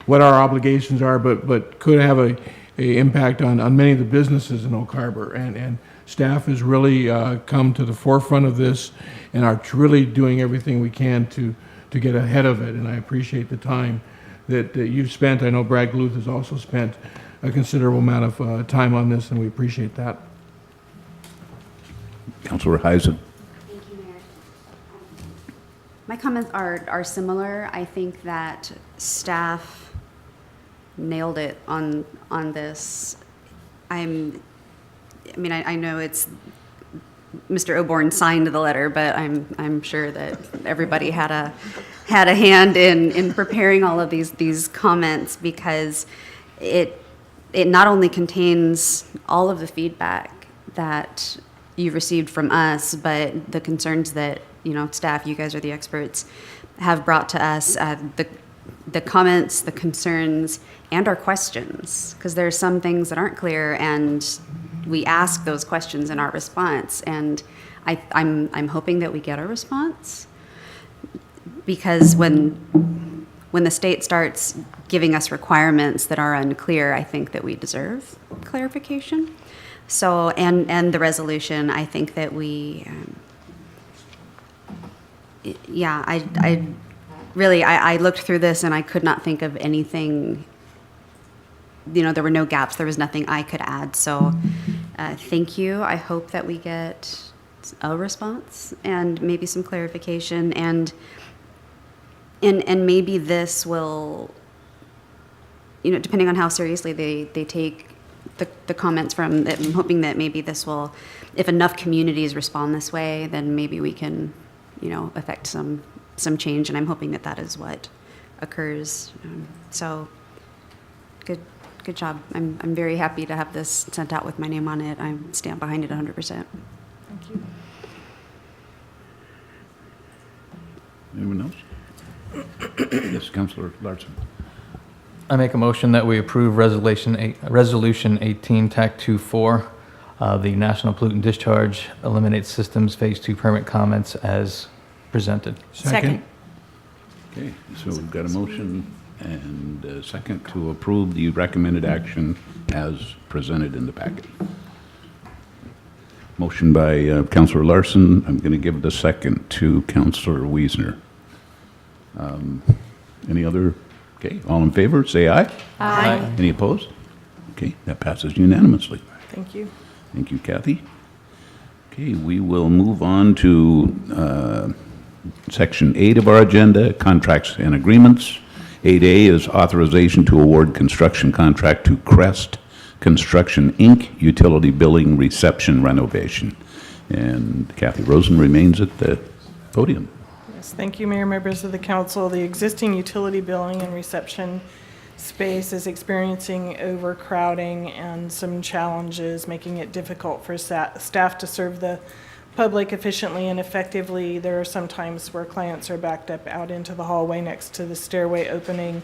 what our obligations are, but could have a impact on many of the businesses in Oak Harbor. And staff has really come to the forefront of this and are really doing everything we can to get ahead of it, and I appreciate the time that you've spent. I know Brad Gluth has also spent a considerable amount of time on this, and we appreciate that. Councilor Heisen. Thank you, Mayor. My comments are similar. I think that staff nailed it on this. I know it's Mr. Oborn signed the letter, but I'm sure that everybody had a hand in preparing all of these comments, because it not only contains all of the feedback that you've received from us, but the concerns that, you know, staff, you guys are the experts, have brought to us, the comments, the concerns, and our questions, because there are some things that aren't clear, and we ask those questions in our response, and I'm hoping that we get a response, because when the state starts giving us requirements that are unclear, I think that we deserve clarification. So, and the resolution, I think that we, I looked through this and I could not think of anything. You know, there were no gaps. There was nothing I could add. So thank you. I hope that we get a response and maybe some clarification, and maybe this will, you know, depending on how seriously they take the comments from it, I'm hoping that maybe this will, if enough communities respond this way, then maybe we can, you know, affect some change, and I'm hoping that that is what occurs. So good job. I'm very happy to have this sent out with my name on it. I stand behind it 100%. Thank you. Anyone else? Yes, Councilor Larson. I make a motion that we approve Resolution 18, TAC 24, the National Pollutant Discharge Eliminate Systems Phase 2 permit comments as presented. Second. Okay, so we've got a motion and a second to approve the recommended action as presented in the packet. Motion by Councilor Larson. I'm going to give the second to Councilor Wiesner. Any other? Okay, all in favor, say aye. Aye. Any opposed? Okay, that passes unanimously. Thank you. Thank you, Kathy. Okay, we will move on to Section 8 of our agenda, Contracts and Agreements. 8A is authorization to award construction contract to Crest Construction, Inc., utility billing reception renovation. And Kathy Rosen remains at the podium. Yes, thank you, Mayor, members of the council. The existing utility billing and reception space is experiencing overcrowding and some challenges, making it difficult for staff to serve the public efficiently and effectively. There are some times where clients are backed up out into the hallway next to the stairway opening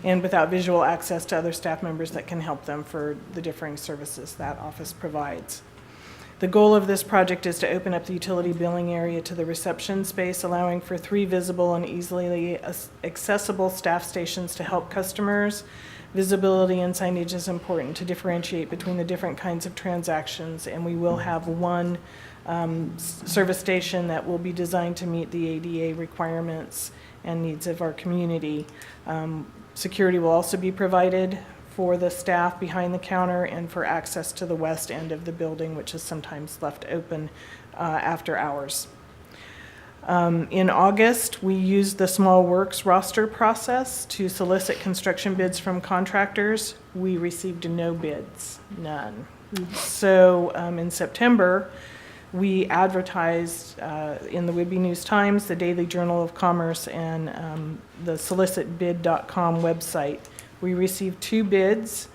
and without visual access to other staff members that can help them for the differing services that office provides. The goal of this project is to open up the utility billing area to the reception space, allowing for 3 visible and easily accessible staff stations to help customers. Visibility and signage is important to differentiate between the different kinds of transactions, and we will have one service station that will be designed to meet the ADA requirements and needs of our community. Security will also be provided for the staff behind the counter and for access to the west end of the building, which is sometimes left open after hours. In August, we used the small works roster process to solicit construction bids from contractors. We received no bids, none. So in September, we advertised in the Whidbey News-Times, the Daily Journal of Commerce, and the solicitbid.com website. We received 2 bids,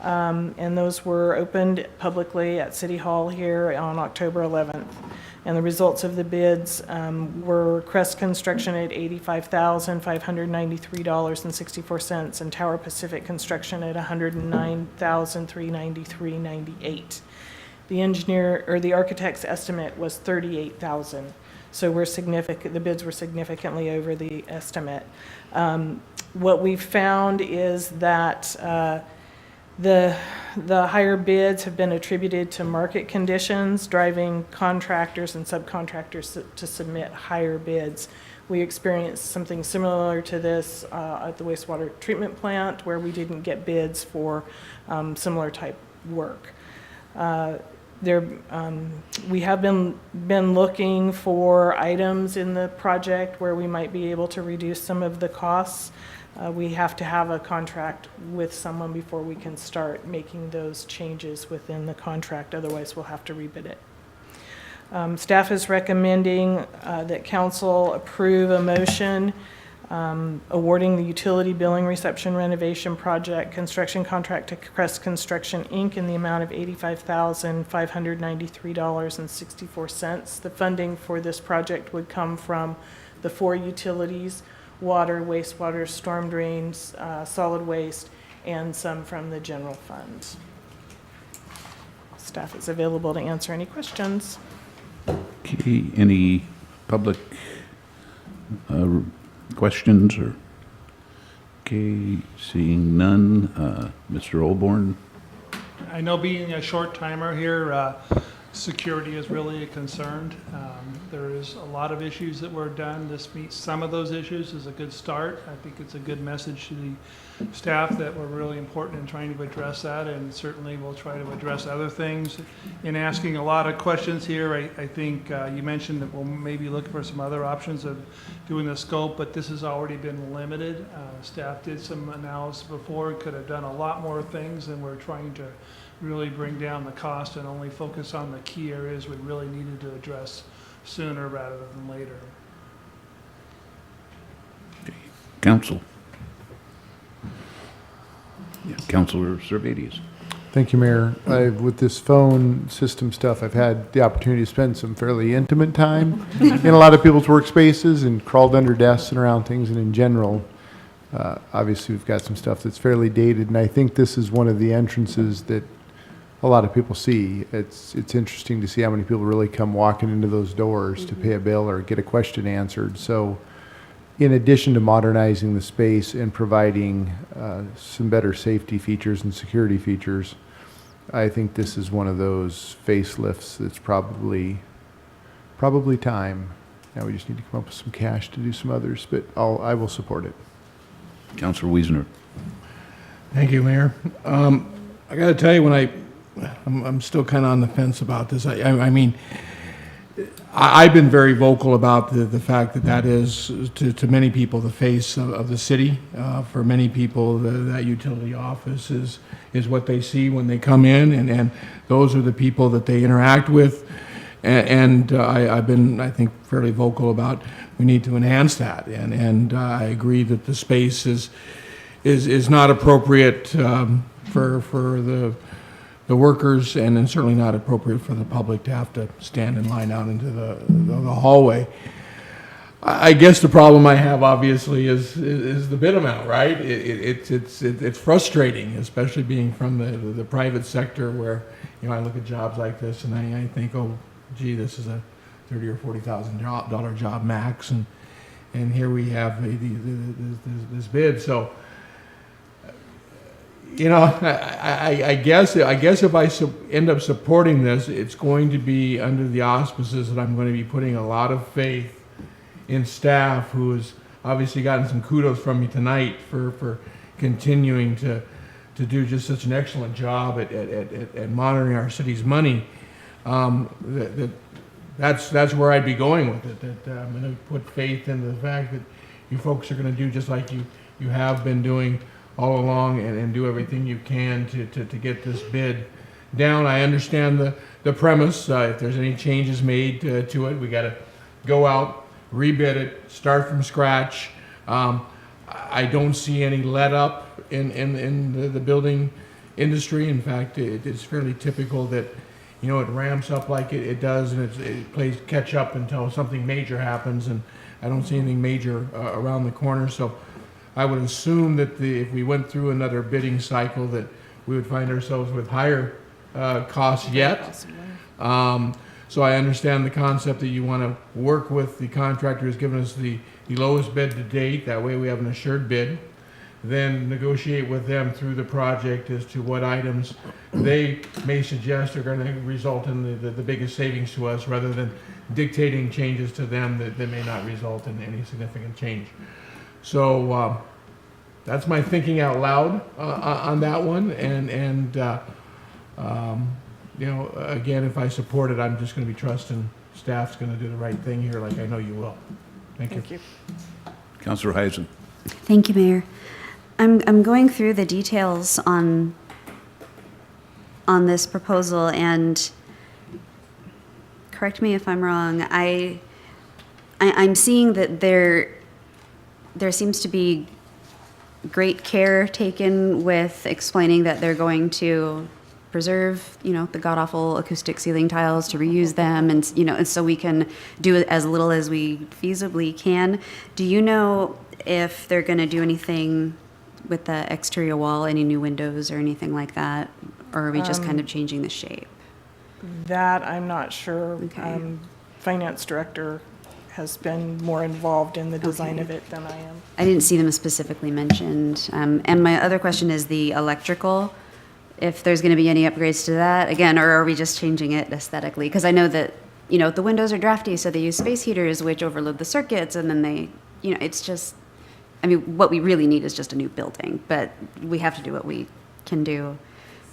and those were opened publicly at City Hall here on October 11th. And the results of the bids were Crest Construction at $85,593.64 and Tower Pacific Construction at $109,393.98. The engineer or the architect's estimate was $38,000. So the bids were significantly over the estimate. What we found is that the higher bids have been attributed to market conditions, driving contractors and subcontractors to submit higher bids. We experienced something similar to this at the wastewater treatment plant, where we didn't get bids for similar type work. We have been looking for items in the project where we might be able to reduce some of the costs. We have to have a contract with someone before we can start making those changes within the contract. Otherwise, we'll have to rebid it. Staff is recommending that council approve a motion awarding the utility billing reception renovation project construction contract to Crest Construction, Inc. in the amount of $85,593.64. The funding for this project would come from the 4 utilities: water, wastewater, storm drains, solid waste, and some from the general fund. Staff is available to answer any questions. Okay, any public questions or? Okay, seeing none. Mr. Olborn? I know being a short timer here, security is really a concern. There is a lot of issues that were done. This meets some of those issues, is a good start. I think it's a good message to the staff that we're really important in trying to address that, and certainly we'll try to address other things. In asking a lot of questions here, I think you mentioned that we'll maybe look for some other options of doing the scope, but this has already been limited. Staff did some analysis before, could have done a lot more things, and we're trying to really bring down the cost and only focus on the key areas we really needed to address sooner rather than later. Okay. Council? Yeah, Councilor Servadius. Thank you, Mayor. With this phone system stuff, I've had the opportunity to spend some fairly intimate time in a lot of people's workspaces and crawled under desks and around things. And in general, obviously, we've got some stuff that's fairly dated. And I think this is one of the entrances that a lot of people see. It's interesting to see how many people really come walking into those doors to pay a bill or get a question answered. So in addition to modernizing the space and providing some better safety features and security features, I think this is one of those facelifts that's probably time. Now we just need to come up with some cash to do some others, but I will support it. Councilor Wiesner. Thank you, Mayor. I got to tell you, I'm still kind of on the fence about this. I mean, I've been very vocal about the fact that is, to many people, the face of the city. For many people, that utility office is what they see when they come in, and those are the people that they interact with. And I've been, I think, fairly vocal about we need to enhance that. And I agree that the space is not appropriate for the workers, and then certainly not appropriate for the public to have to stand in line out into the hallway. I guess the problem I have obviously is the bid amount, right? It's frustrating, especially being from the private sector where, you know, I look at jobs like this and I think, oh, gee, this is a $30,000 or $40,000 job max, and here we have this bid. So, you know, I guess if I end up supporting this, it's going to be under the auspices that I'm going to be putting a lot of faith in staff, who has obviously gotten some kudos from me tonight for continuing to do just such an excellent job at monitoring our city's money. That's where I'd be going with it. That I'm going to put faith in the fact that you folks are going to do just like you have been doing all along, and do everything you can to get this bid down. I understand the premise. If there's any changes made to it, we got to go out, rebid it, start from scratch. I don't see any let up in the building industry. In fact, it's fairly typical that, you know, it ramps up like it does, and it plays catch up until something major happens, and I don't see anything major around the corner. So I would assume that if we went through another bidding cycle, that we would find ourselves with higher costs yet. So I understand the concept that you want to work with the contractor who's given us the lowest bid to date. That way we have an assured bid. Then negotiate with them through the project as to what items they may suggest are going to result in the biggest savings to us, rather than dictating changes to them that may not result in any significant change. So that's my thinking out loud on that one. And you know, again, if I support it, I'm just going to be trusting staff's going to do the right thing here, like I know you will. Thank you. Thank you. Councilor Heisen. Thank you, Mayor. I'm going through the details on this proposal, and correct me if I'm wrong, I'm seeing that there seems to be great care taken with explaining that they're going to preserve, you know, the god-awful acoustic ceiling tiles, to reuse them, and, you know, and so we can do as little as we feasibly can. Do you know if they're going to do anything with the exterior wall, any new windows or anything like that, or are we just kind of changing the shape? That I'm not sure. Okay. Finance director has been more involved in the design of it than I am. I didn't see them specifically mentioned. And my other question is the electrical, if there's going to be any upgrades to that, again, or are we just changing it aesthetically? Because I know that, you know, the windows are drafty, so they use space heaters, which overload the circuits, and then they, you know, it's just, I mean, what we really need is just a new building, but we have to do what we can do.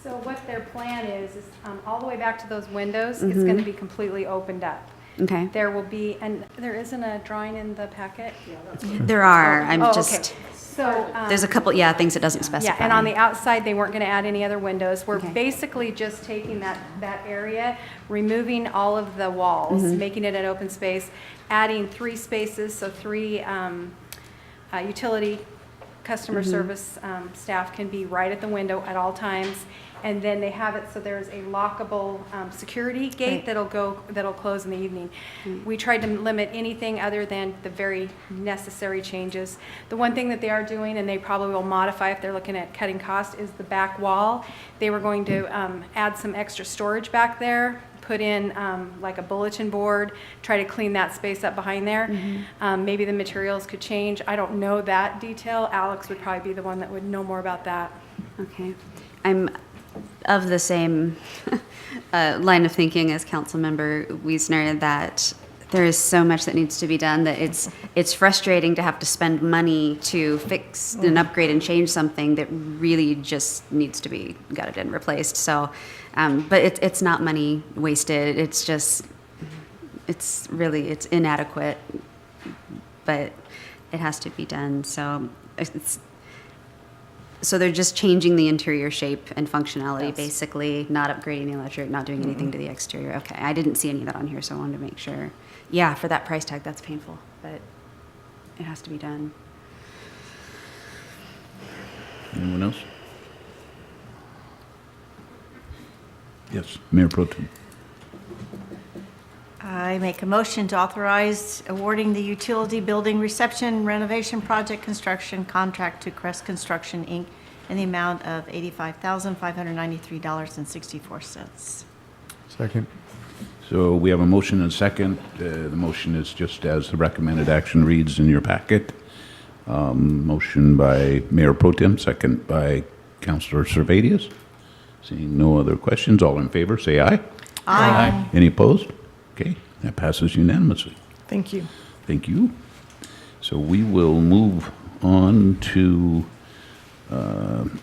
So what their plan is all the way back to those windows, it's going to be completely opened up. Okay. There will be, and there isn't a drawing in the packet? There are, I'm Oh, just, okay. So, there's a couple, things it doesn't specify. yeah, and on the outside, they weren't going to add any other windows. We're Okay. basically just taking that area, removing all of the walls, making it an open space, adding 3 spaces, so 3 utility customer service staff can be right at the window at all times. And then they have it so there's a lockable security gate Right. that'll close in the evening. We tried to limit anything other than the very necessary changes. The one thing that they are doing, and they probably will modify if they're looking at cutting costs, is the back wall. They were going to add some extra storage back there, put in like a bulletin board, try to clean that space up behind there. Maybe the materials could change. I don't know that detail. Alex would probably be the one that would know more about that. Okay. I'm of the same line of thinking as Councilmember Wiesner, that there is so much that needs to be done that it's frustrating to have to spend money to fix and upgrade and change something that really just needs to be gutted and replaced. So, but it's not money wasted. It's just, it's inadequate, but it has to be done. So they're just changing the interior shape and functionality, basically, not upgrading the electric, not doing anything to the exterior. Okay, I didn't see any of that on here, so I wanted to make sure. Yeah, for that price tag, that's painful, but it has to be done. Anyone else? Yes, Mayor Pro Tem. I make a motion to authorize awarding the utility building reception renovation project construction contract to Crest Construction, Inc. in the amount of $85,593.64. Second. So we have a motion and a second. The motion is just as the recommended action reads in your packet. Motion by Mayor Pro Tem, second by Councilor Servadius. Seeing no other questions, all in favor, say aye. Aye. Any opposed? Okay, that passes unanimously. Thank you. Thank you. So we will move on to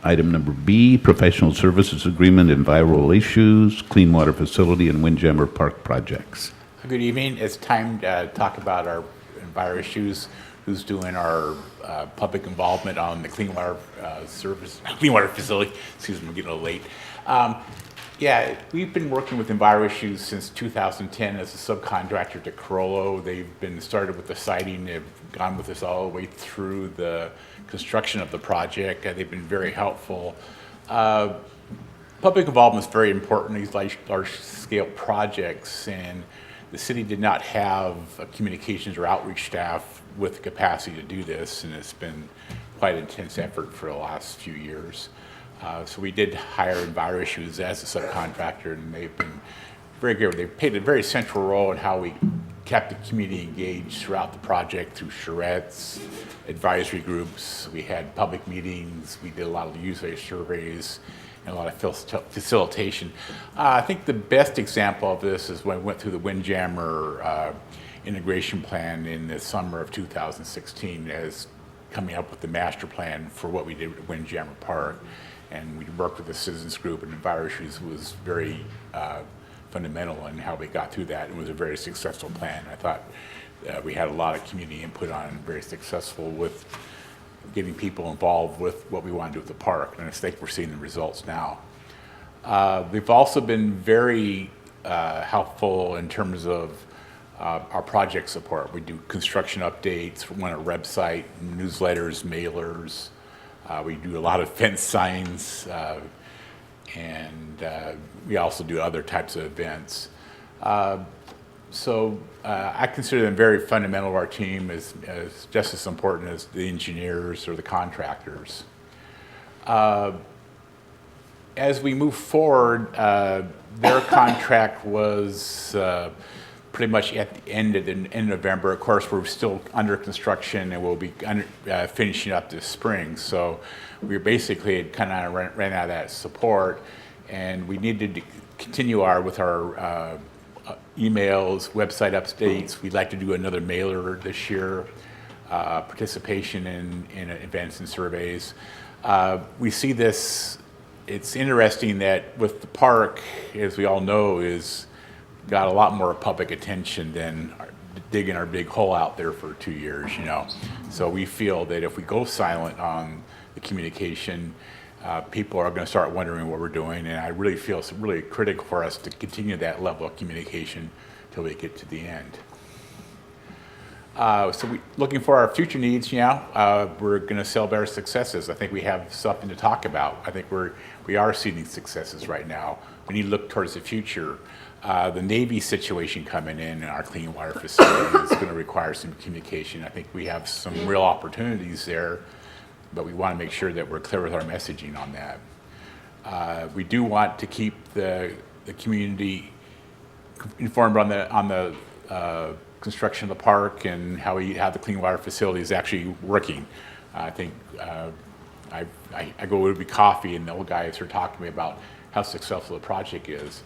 item number B, Professional Services Agreement, EnviroIssues, Clean Water Facility, and Windjammer Park projects. Good evening. It's time to talk about our EnviroIssues, who's doing our public involvement on the clean water clean water facility. Excuse me, I'm getting a little late. Yeah, we've been working with EnviroIssues since 2010 as a subcontractor to Corollo. They've been started with the siting. They've gone with us all the way through the construction of the project. They've been very helpful. Public involvement is very important in these large-scale projects, and the city did not have a communications or outreach staff with the capacity to do this, and it's been quite an intense effort for the last few years. So we did hire EnviroIssues as a subcontractor, and they've been very good. They've played a very central role in how we kept the community engaged throughout the project through charrettes, advisory groups. We had public meetings. We did a lot of user surveys and a lot of facilitation. I think the best example of this is when we went through the Windjammer integration plan in the summer of 2016 as coming up with the master plan for what we did with Windjammer Park. And we worked with the citizens group, and EnviroIssues was very fundamental in how we got through that. It was a very successful plan. I thought we had a lot of community input on it, very successful with getting people involved with what we want to do with the park. And I think we're seeing the results now. They've also been very helpful in terms of our project support. We do construction updates, we run a website, newsletters, mailers. We do a lot of fence signs, and we also do other types of events. So I consider them very fundamental to our team, as just as important as the engineers or the contractors. As we move forward, their contract was pretty much at the end of November. Of course, we're still under construction, and we'll be finishing up this spring. So we basically kind of ran out of that support, and we needed to continue with our emails, website updates. We'd like to do another mailer this year, participation in events and surveys. We see this. It's interesting that with the park, as we all know, is got a lot more public attention than digging our big hole out there for 2 years, you know. So we feel that if we go silent on the communication, people are going to start wondering what we're doing, and I really feel it's really critical for us to continue that level of communication till we get to the end. So looking for our future needs, we're going to celebrate our successes. I think we have something to talk about. I think we are seeing successes right now. We need to look towards the future. The Navy situation coming in our clean water facility is going to require some communication. I think we have some real opportunities there, but we want to make sure that we're clear with our messaging on that. We do want to keep the community informed on the construction of the park and how the clean water facility is actually working. I think I go to coffee, and the old guys are talking to me about how successful the project is.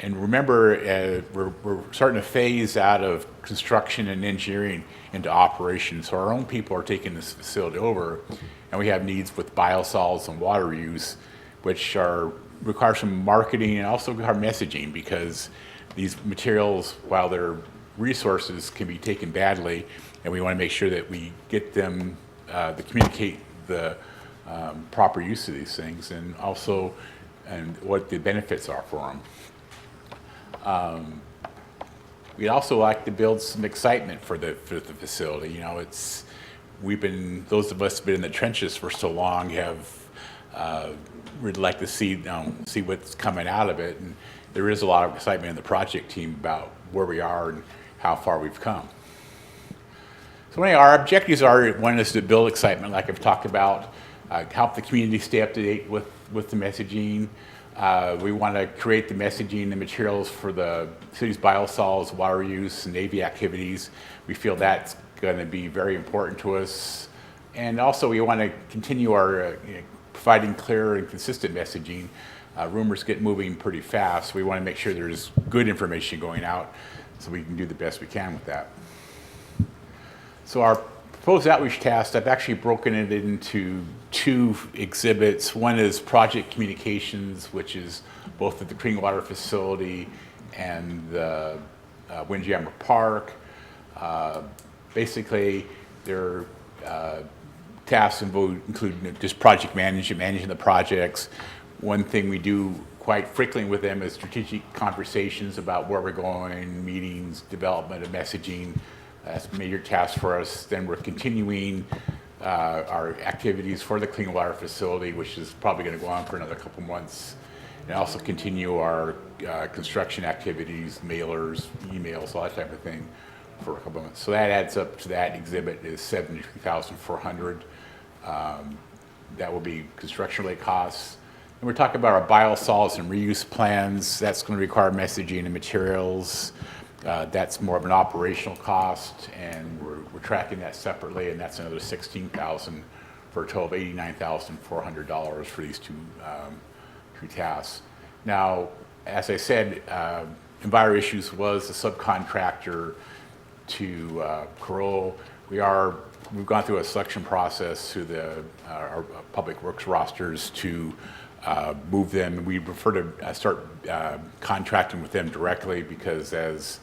And remember, we're starting to phase out of construction and engineering into operations. So our own people are taking this facility over, and we have needs with biosolids and water use, which require some marketing and also our messaging, because these materials, while they're resources, can be taken badly, and we want to make sure that we get them to communicate the proper use of these things, and also what the benefits are for them. We'd also like to build some excitement for the facility. You know, those of us who've been in the trenches for so long we'd like to see what's coming out of it, there is a lot of excitement in the project team about where we are and how far we've come. So anyway, our objectives are, one is to build excitement, like I've talked about, help the community stay up to date with the messaging. We want to create the messaging and materials for the city's biosolids, water use, and AV activities. We feel that's going to be very important to us. And also we want to continue our providing clear and consistent messaging. Rumors get moving pretty fast. We want to make sure there's good information going out so we can do the best we can with that. So our proposed outreach task, I've actually broken it into 2 exhibits. One is project communications, which is both at the clean water facility and the Windjammer Park. Basically, their tasks include just project managing the projects. One thing we do quite frequently with them is strategic conversations about where we're going, meetings, development of messaging. That's a major task for us. Then we're continuing our activities for the clean water facility, which is probably going to go on for another couple months, and also continue our construction activities, mailers, emails, all that type of thing for a couple months. So that adds up to, that exhibit is $73,400. That will be construction-related costs. And we're talking about our biosolids and reuse plans. That's going to require messaging and materials. That's more of an operational cost, and we're tracking that separately, and that's another $16,000 for a total of $89,400 for these two tasks. Now, as I said, EnviroIssues was a subcontractor to Carole. We've gone through a selection process through our public works rosters to move them. We prefer to start contracting with them directly, because as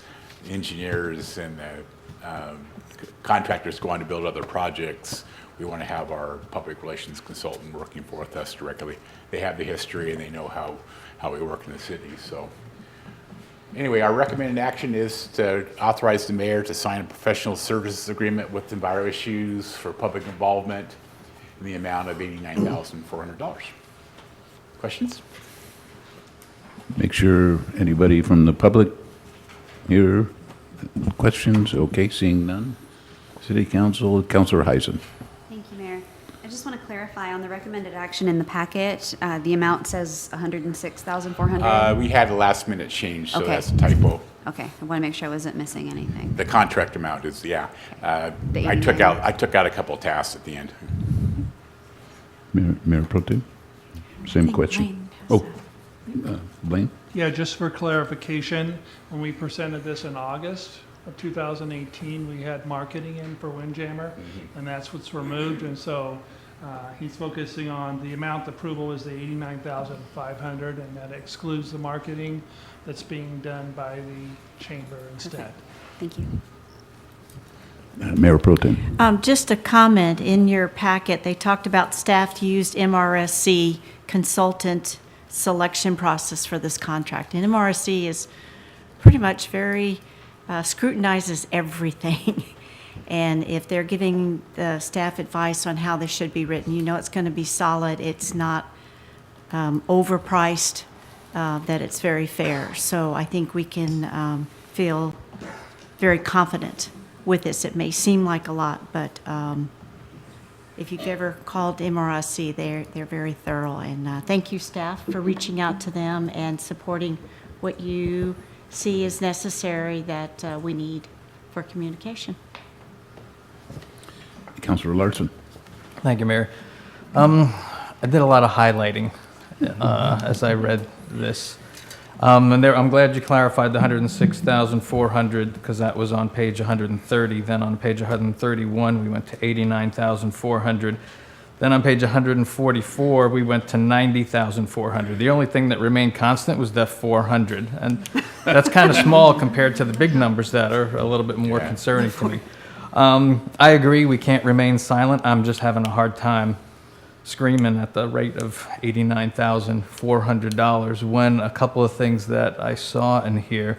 engineers and contractors go on to build other projects, we want to have our public relations consultant working with us directly. They have the history and they know how we work in the city. So anyway, our recommended action is to authorize the mayor to sign a professional services agreement with EnviroIssues for public involvement in the amount of $89,400. Questions? Make sure anybody from the public here, questions? Okay, seeing none. City Council, Councilor Heisen. Thank you, Mayor. I just want to clarify on the recommended action in the packet, the amount says $106,400. We had a last minute change, so Okay. that's a typo. Okay, I want to make sure I wasn't missing anything. The contract amount is, yeah. The I took 89. out a couple of tasks at the end. Mayor Pro Tem? Same question. Oh, Blaine? Yeah, just for clarification, when we presented this in August of 2018, we had marketing in for Windjammer, and that's what's removed, and so he's focusing on the amount, the approval is the $89,500, and that excludes the marketing that's being done by the chamber instead. Thank you. Mayor Pro Tem. Just a comment, in your packet, they talked about staff used MRSC consultant selection process for this contract. And MRSC is pretty much very, scrutinizes everything. And if they're giving the staff advice on how this should be written, you know it's going to be solid, it's not overpriced, that it's very fair. So I think we can feel very confident with this. It may seem like a lot, but if you've ever called MRSC, they're very thorough. And thank you, staff, for reaching out to them and supporting what you see is necessary that we need for communication. Councilor Larson. Thank you, Mayor. I did a lot of highlighting as I read this. And there, I'm glad you clarified the $106,400, because that was on page 130. Then on page 131, we went to $89,400. Then on page 144, we went to $90,400. The only thing that remained constant was that 400, and that's kind of small compared to the big numbers that are a little bit more concerning to me. I agree we can't remain silent. I'm just having a hard time screaming at the rate of $89,400 when a couple of things that I saw in here,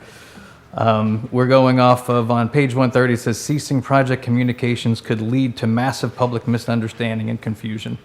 we're going off of, on page 130, it says ceasing project communications could lead to massive public misunderstanding and confusion.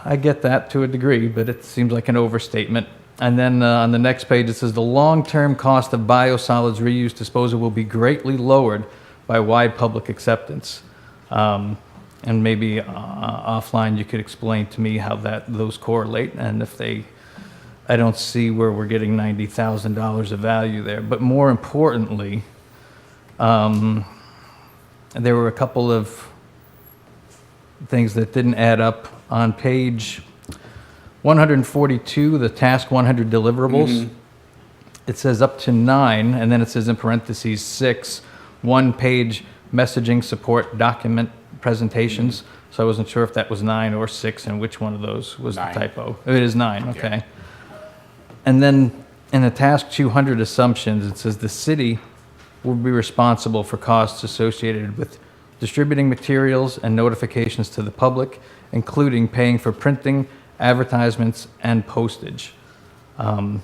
I get that to a degree, but it seems like an overstatement. And then on the next page, it says the long-term cost of biosolids reuse disposal will be greatly lowered by wide public acceptance. And maybe offline you could explain to me how those correlate, and if I don't see where we're getting $90,000 of value there. But more importantly, there were a couple of things that didn't add up. On page 142, the task 100 deliverables, it says up to 9, and then it says in parentheses 6, one-page messaging support document presentations. So I wasn't sure if that was 9 or 6 and which one of those was 9. the typo. It is 9, okay. And then in the task 200 assumptions, it says the city will be responsible for costs associated with distributing materials and notifications to the public, including paying for printing, advertisements, and postage. So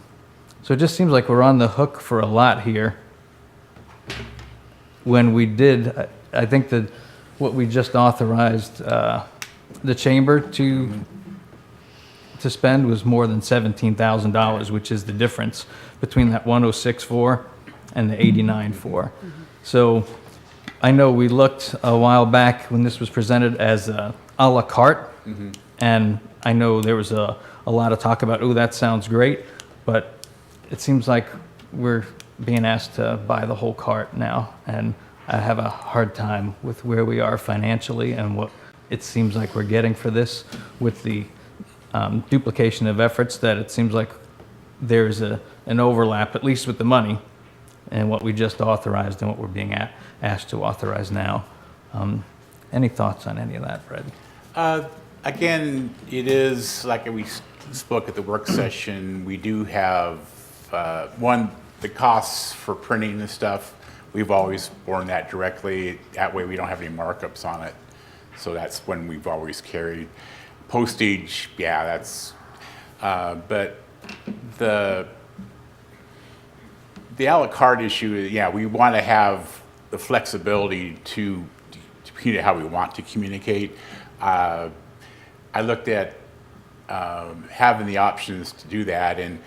it just seems like we're on the hook for a lot here. When we did, I think that what we just authorized the chamber to spend was more than $17,000, which is the difference between that 106.4 and the 89.4. So I know we looked a while back when this was presented as a la carte, and I know there was a lot of talk about, oh, that sounds great, but it seems like we're being asked to buy the whole cart now, and I have a hard time with where we are financially and what it seems like we're getting for this with the duplication of efforts, that it seems like there's an overlap, at least with the money, and what we just authorized and what we're being asked to authorize now. Any thoughts on any of that, Fred? Again, it is like we spoke at the work session. We do have, the costs for printing and stuff, we've always borne that directly. That way we don't have any markups on it. So that's when we've always carried. Postage, yeah, that's, but the a la carte issue, yeah, we want to have the flexibility to communicate how we want to communicate. I looked at having the options to do that, and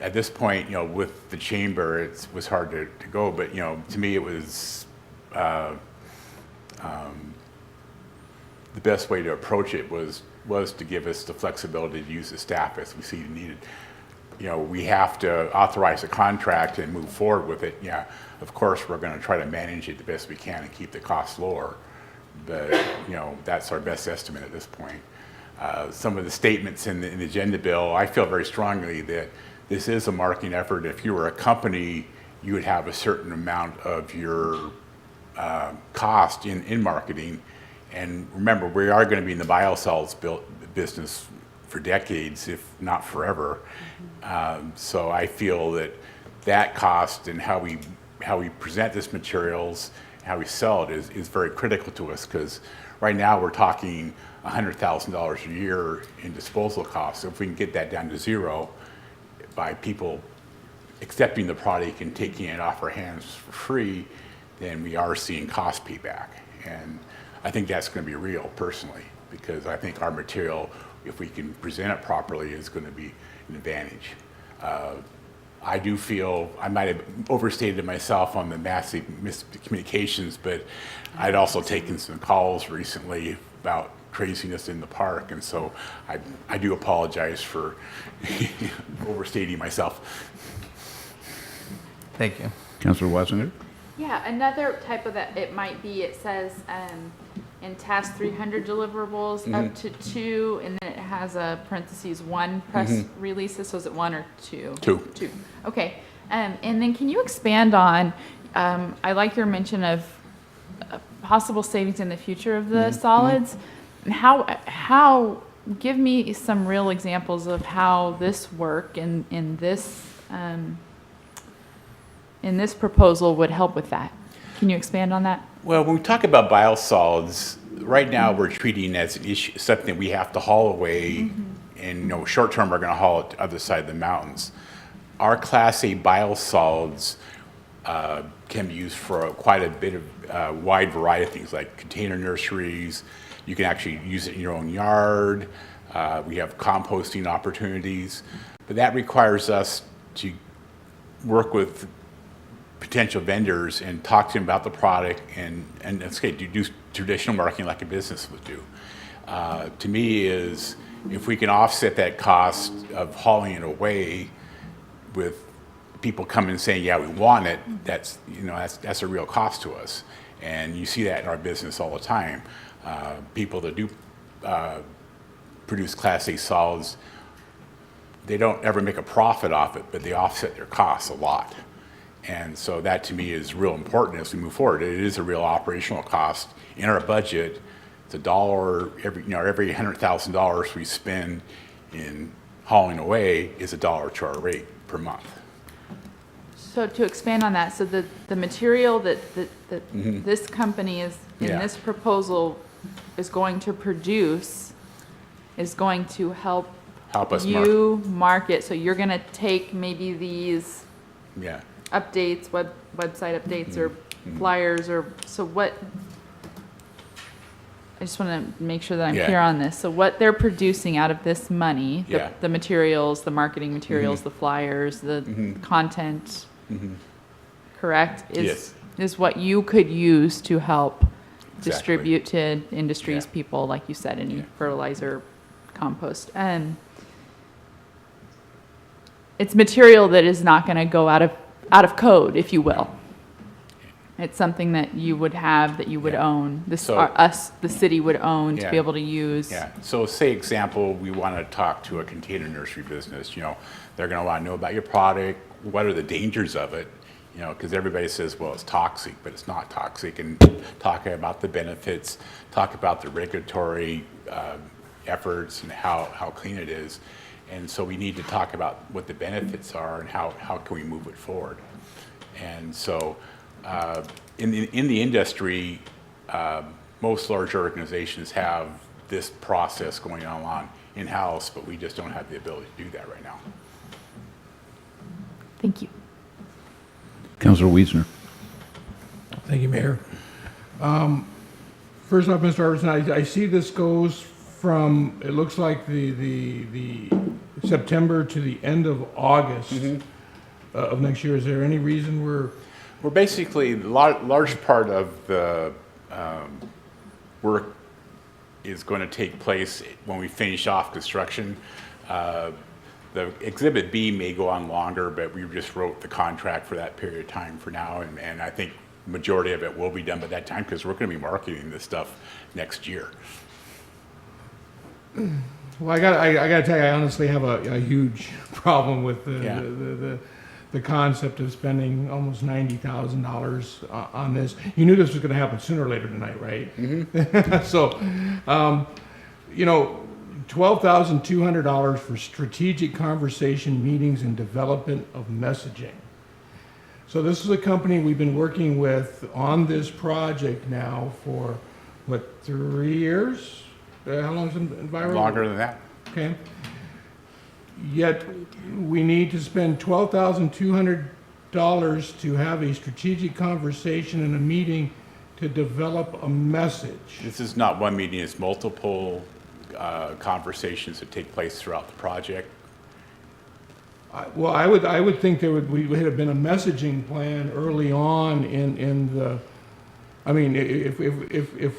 at this point, with the chamber, it was hard to go, but, to me, it was the best way to approach it was to give us the flexibility to use the staff as we see needed. We have to authorize a contract and move forward with it. Yeah, of course, we're going to try to manage it the best we can and keep the costs lower, but, that's our best estimate at this point. Some of the statements in the agenda bill, I feel very strongly that this is a marketing effort. If you were a company, you would have a certain amount of your cost in marketing. And remember, we are going to be in the biosolids business for decades, if not forever. So I feel that cost and how we present this materials, how we sell it is very critical to us, because right now we're talking $100,000 a year in disposal costs. So if we can get that down to zero by people accepting the product and taking it off our hands for free, then we are seeing cost payback. And I think that's going to be real, personally, because I think our material, if we can present it properly, is going to be an advantage. I do feel I might have overstated myself on the massive miscommunications, but I'd also taken some calls recently about craziness in the park, and so I do apologize for overstating myself. Thank you. Councilor Wassinger? Yeah, another type of that, it might be, it says in task 300 deliverables up to 2, and then it has a parentheses 1 press releases. So is it 1 or 2? 2. 2. Okay. And then can you expand on, I like your mention of possible savings in the future of the solids. How give me some real examples of how this work in this proposal would help with that. Can you expand on that? Well, when we talk about biosolids, right now we're treating as an issue, something we have to haul away, and short term we're going to haul it to the other side of the mountains. Our Class A biosolids can be used for quite a bit of wide variety of things, like container nurseries. You can actually use it in your own yard. We have composting opportunities. But that requires us to work with potential vendors and talk to them about the product and let's say do traditional marketing like a business would do. To me is if we can offset that cost of hauling it away with people coming and saying, yeah, we want it, that's a real cost to us. And you see that in our business all the time. People that do produce Class A solids, they don't ever make a profit off it, but they offset their costs a lot. And so that to me is real important as we move forward. It is a real operational cost in our budget. It's $1 every $100,000 we spend in hauling away is $1 to our rate per month. So to expand on that, so the material that this company is, in Yeah. this proposal, is going to produce is going to help us you market. So you're going to take maybe these Yeah. updates, website updates or flyers or, so what, I just want to make sure that I'm Yeah. clear on this. So what they're producing out of this money, Yeah. the materials, the marketing materials, the flyers, the content, correct? Yes. Is what you could use to help Exactly. distribute to industries, Yeah. people, like you said, any Yeah. fertilizer, compost. And it's material that is not going to go out of code, if you will. It's something that you would have, that you would Yeah. own, So- us, the city would own to Yeah. be able to use. Yeah, so say example, we want to talk to a container nursery business, they're going to want to know about your product, what are the dangers of it, because everybody says, well, it's toxic, but it's not toxic, and talking about the benefits, talk about the regulatory efforts and how clean it is. And so we need to talk about what the benefits are and how can we move it forward. And so in the industry, most large organizations have this process going on in-house, but we just don't have the ability to do that right now. Thank you. Councilor Wiesner. Thank you, Mayor. First off, Mr. Robertson, I see this goes from, it looks like the September to the end of August of next year. Is there any reason we're Basically, a large part of the work is going to take place when we finish off construction. The Exhibit B may go on longer, but we just wrote the contract for that period of time for now, and I think majority of it will be done by that time because we're going to be marketing this stuff next year. Well, I gotta tell you, I honestly have a huge problem with the concept of spending almost $90,000 on this. You knew this was gonna happen sooner or later tonight, right? Mm-hmm. So, $12,200 for strategic conversation meetings and development of messaging. So this is a company we've been working with on this project now for, 3 years? How long has it been? Longer than that. Okay. Yet, we need to spend $12,200 to have a strategic conversation and a meeting to develop a message. This is not one meeting, it's multiple conversations that take place throughout the project. Well, I would think we would have been a messaging plan early on in the, I mean, if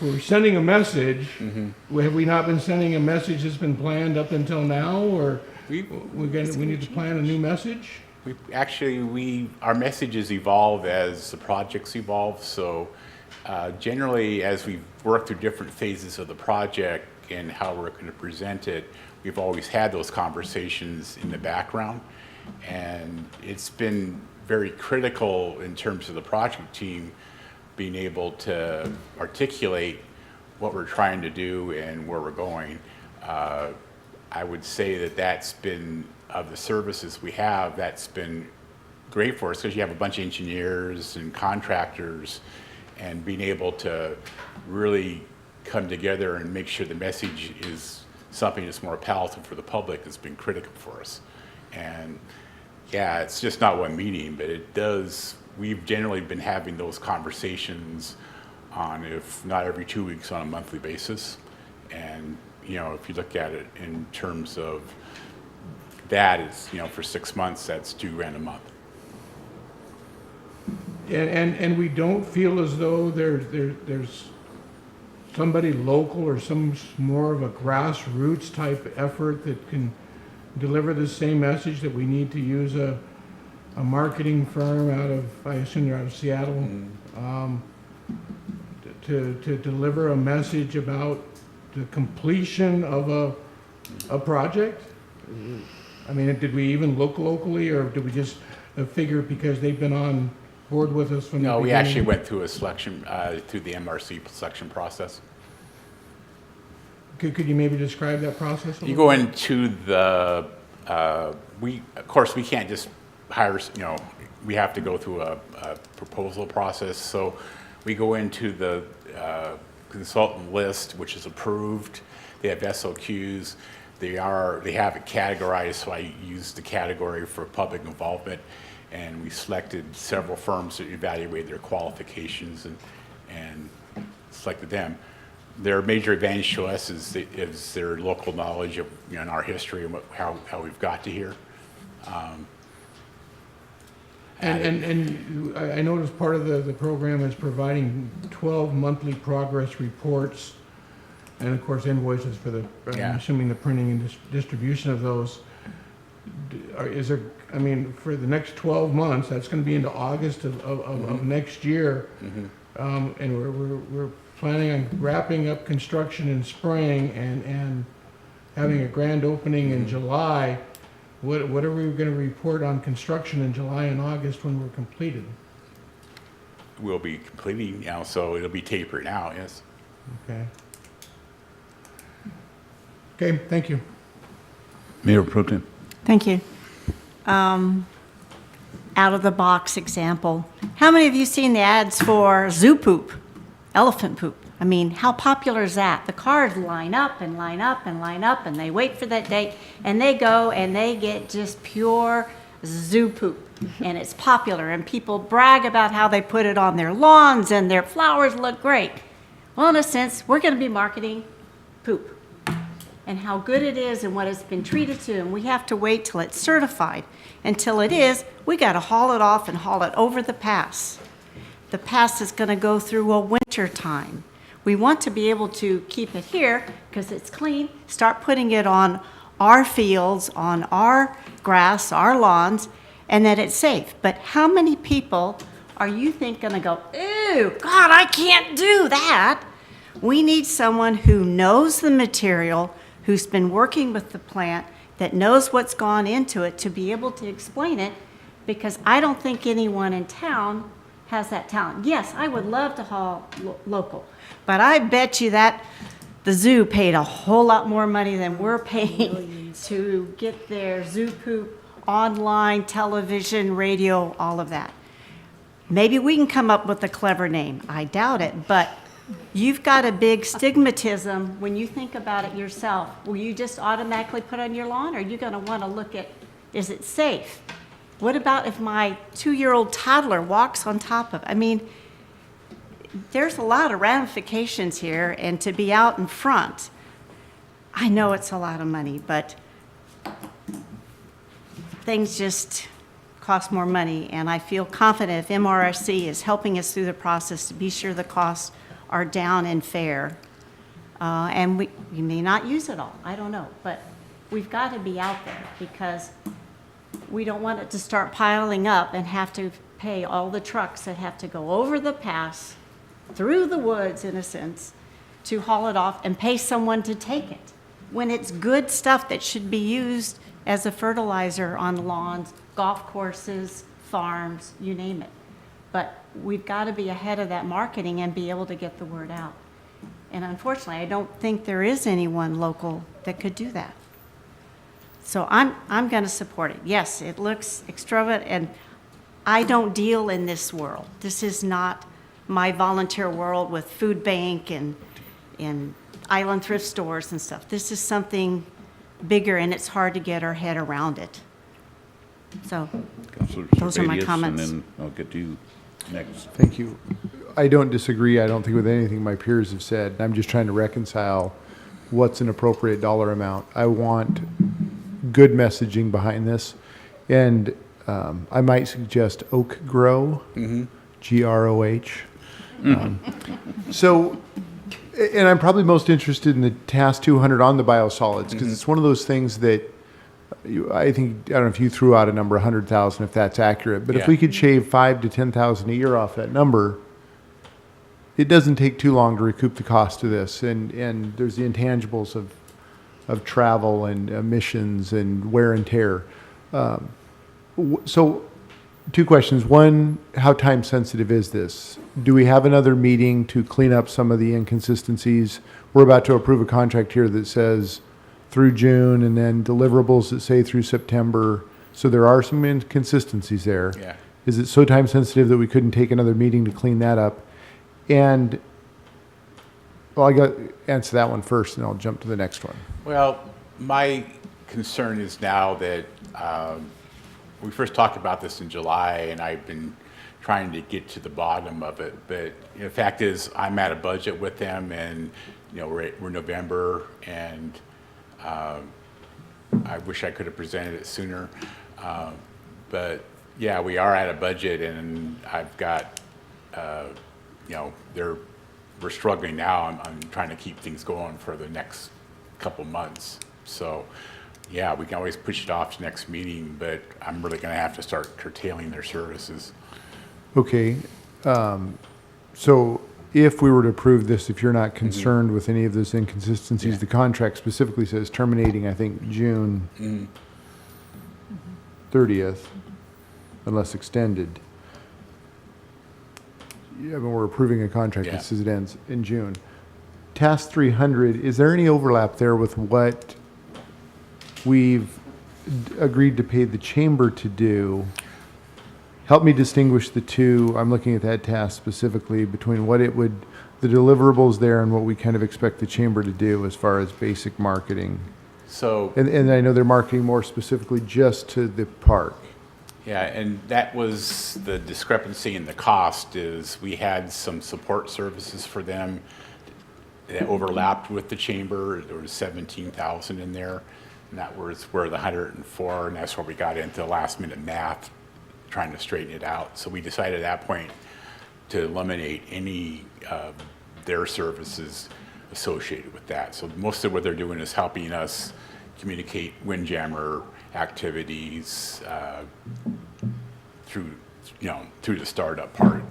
we're sending a message, have we not been sending a message that's been planned up until now, or we need to plan a new message? Our messages evolve as the projects evolve, so generally as we work through different phases of the project and how we're going to present it, we've always had those conversations in the background, and it's been very critical in terms of the project team being able to articulate what we're trying to do and where we're going. I would say that's been, of the services we have, that's been great for us because you have a bunch of engineers and contractors, and being able to really come together and make sure the message is something that's more palatable for the public has been critical for us. And yeah, it's just not one meeting, but we've generally been having those conversations on, if not every 2 weeks, on a monthly basis. And if you look at it in terms of that is, for 6 months, that's $2,000 a month. And we don't feel as though there's somebody local or some more of a grassroots type effort that can deliver the same message, that we need to use a marketing firm out of, I assume they're out of Seattle, to deliver a message about the completion of a project? I mean, did we even look locally, or did we just figure because they've been on board with us from the beginning? No, we actually went through a selection, through the MRC selection process. Could you maybe describe that process? You go into the, of course, we can't just hire, we have to go through a proposal process. So we go into the consultant list, which is approved. They have SOQs. They have it categorized, so I used the category for public involvement, and we selected several firms that evaluated their qualifications and selected them. Their major advantage to us is their local knowledge of our history and how we've got to here. And I noticed part of the program is providing 12 monthly progress reports, and of course invoices for I'm assuming the printing and distribution of those. Is there, I mean, for the next 12 months, that's going to be into August of next year, and we're planning on wrapping up construction in spring and having a grand opening in July. What are we going to report on construction in July and August when we're completed? We'll be completing now, so it'll be tapered now, yes. Okay. Okay, thank you. Mayor Pro Tem. Thank you. Out of the box example. How many of you seen the ads for zoo poop, elephant poop? I mean, how popular is that? The cars line up and line up and line up, and they wait for that date, and they go and they get just pure zoo poop. And it's popular, and people brag about how they put it on their lawns and their flowers look great. Well, in a sense, we're going to be marketing poop and how good it is and what it's been treated to, and we have to wait till it's certified. Until it is, we got to haul it off and haul it over the pass. The pass is going to go through a winter time. We want to be able to keep it here because it's clean, start putting it on our fields, on our grass, our lawns, and that it's safe. But how many people are you think going to go, ew, God, I can't do that? We need someone who knows the material, who's been working with the plant, that knows what's gone into it to be able to explain it, because I don't think anyone in town has that talent. Yes, I would love to haul local, but I bet you that the zoo paid a whole lot more money than we're paying to get their zoo poop online, television, radio, all of that. Maybe we can come up with a clever name. I doubt it, but you've got a big stigmatism when you think about it yourself. Will you just automatically put on your lawn, or are you going to want to look at, is it safe? What about if my 2-year-old toddler walks on top of it? I mean, there's a lot of ramifications here, and to be out in front, I know it's a lot of money, but things just cost more money, and I feel confident if MRSC is helping us through the process to be sure the costs are down and fair. And we may not use it all, I don't know, but we've got to be out there because we don't want it to start piling up and have to pay all the trucks that have to go over the pass, through the woods in a sense, to haul it off and pay someone to take it when it's good stuff that should be used as a fertilizer on lawns, golf courses, farms, you name it. But we've got to be ahead of that marketing and be able to get the word out. And unfortunately, I don't think there is anyone local that could do that. So I'm going to support it. Yes, it looks extravagant, and I don't deal in this world. This is not my volunteer world with food bank and island thrift stores and stuff. This is something bigger, and it's hard to get our head around it. So those are my comments. And then I'll get to you next. Thank you. I don't disagree, I don't think, with anything my peers have said. I'm just trying to reconcile what's an appropriate dollar amount. I want good messaging behind this. And I might suggest Oak Grow, Groh. So, and I'm probably most interested in the Task 200 on the biosolids, because it's one of those things that I think, I don't know if you threw out a number, 100,000, if that's accurate, but if Yeah. we could shave 5 to 10,000 a year off that number, it doesn't take too long to recoup the cost of this. And there's the intangibles of travel and emissions and wear and tear. So, two questions. One, how time sensitive is this? Do we have another meeting to clean up some of the inconsistencies? We're about to approve a contract here that says through June, and then deliverables that say through September. So there are some inconsistencies there. Yeah. Is it so time sensitive that we couldn't take another meeting to clean that up? And, well, I got to answer that one first, and I'll jump to the next one. Well, my concern is now that we first talked about this in July, and I've been trying to get to the bottom of it. But the fact is, I'm at a budget with them, and we're November, and I wish I could have presented it sooner. But yeah, we are at a budget, and I've got, we're struggling now. I'm trying to keep things going for the next couple months. So yeah, we can always push it off to next meeting, but I'm really going to have to start curtailing their services. Okay. So if we were to approve this, if you're not concerned with any of those inconsistencies, Yeah. the contract specifically says terminating, I think, June 30th, unless extended. Yeah, but we're approving a contract Yeah. that says it ends in June. Task 300, is there any overlap there with what we've agreed to pay the chamber to do? Help me distinguish the two. I'm looking at that task specifically between what it would, the deliverables there, and what we kind of expect the chamber to do as far as basic marketing. So And I know they're marketing more specifically just to the park. yeah, and that was the discrepancy in the cost. Is we had some support services for them that overlapped with the chamber. There was 17,000 in there, and that was where the 104, and that's where we got into last minute math, trying to straighten it out. So we decided at that point to eliminate any of their services associated with that. So most of what they're doing is helping us communicate Windjammer activities through the startup part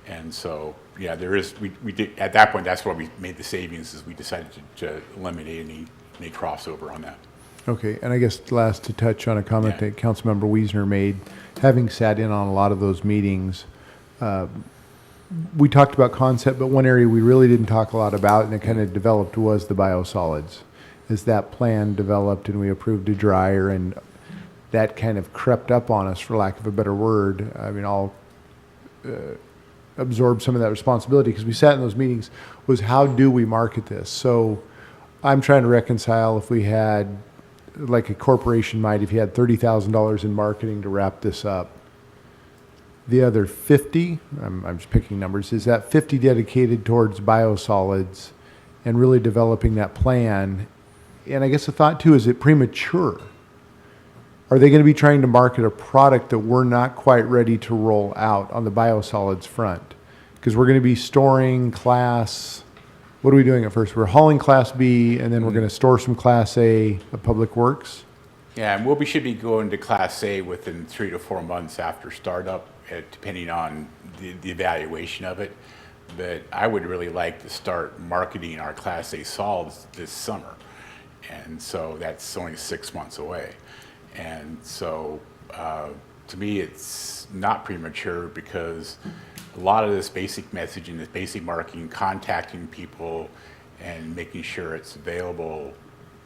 and so yeah, there is, we did at that point, that's why we made the savings, is we decided to eliminate any crossover on that. Okay, and I guess last to touch on a comment Yeah. that Councilmember Wiesner made, having sat in on a lot of those meetings, we talked about concept, but one area we really didn't talk a lot about, and it kind of developed, was the biosolids. As that plan developed and we approved a dryer, and that kind of crept up on us, for lack of a better word. I mean, I'll absorb some of that responsibility, because we sat in those meetings, was how do we market this? So I'm trying to reconcile, if we had, like a corporation might, if you had $30,000 in marketing to wrap this up, the other 50, I'm just picking numbers, is that 50 dedicated towards biosolids and really developing that plan? And I guess the thought too, is it premature? Are they going to be trying to market a product that we're not quite ready to roll out on the biosolids front? Because we're going to be storing class, what are we doing at first? We're hauling Class B, and then we're going to store some Class A of Public Works? Yeah, and we should be going to Class A within 3 to 4 months after startup, depending on the evaluation of it. But I would really like to start marketing our Class A solids this summer. And so that's only 6 months away. And so to me, it's not premature, because a lot of this basic messaging, this basic marketing, contacting people and making sure it's available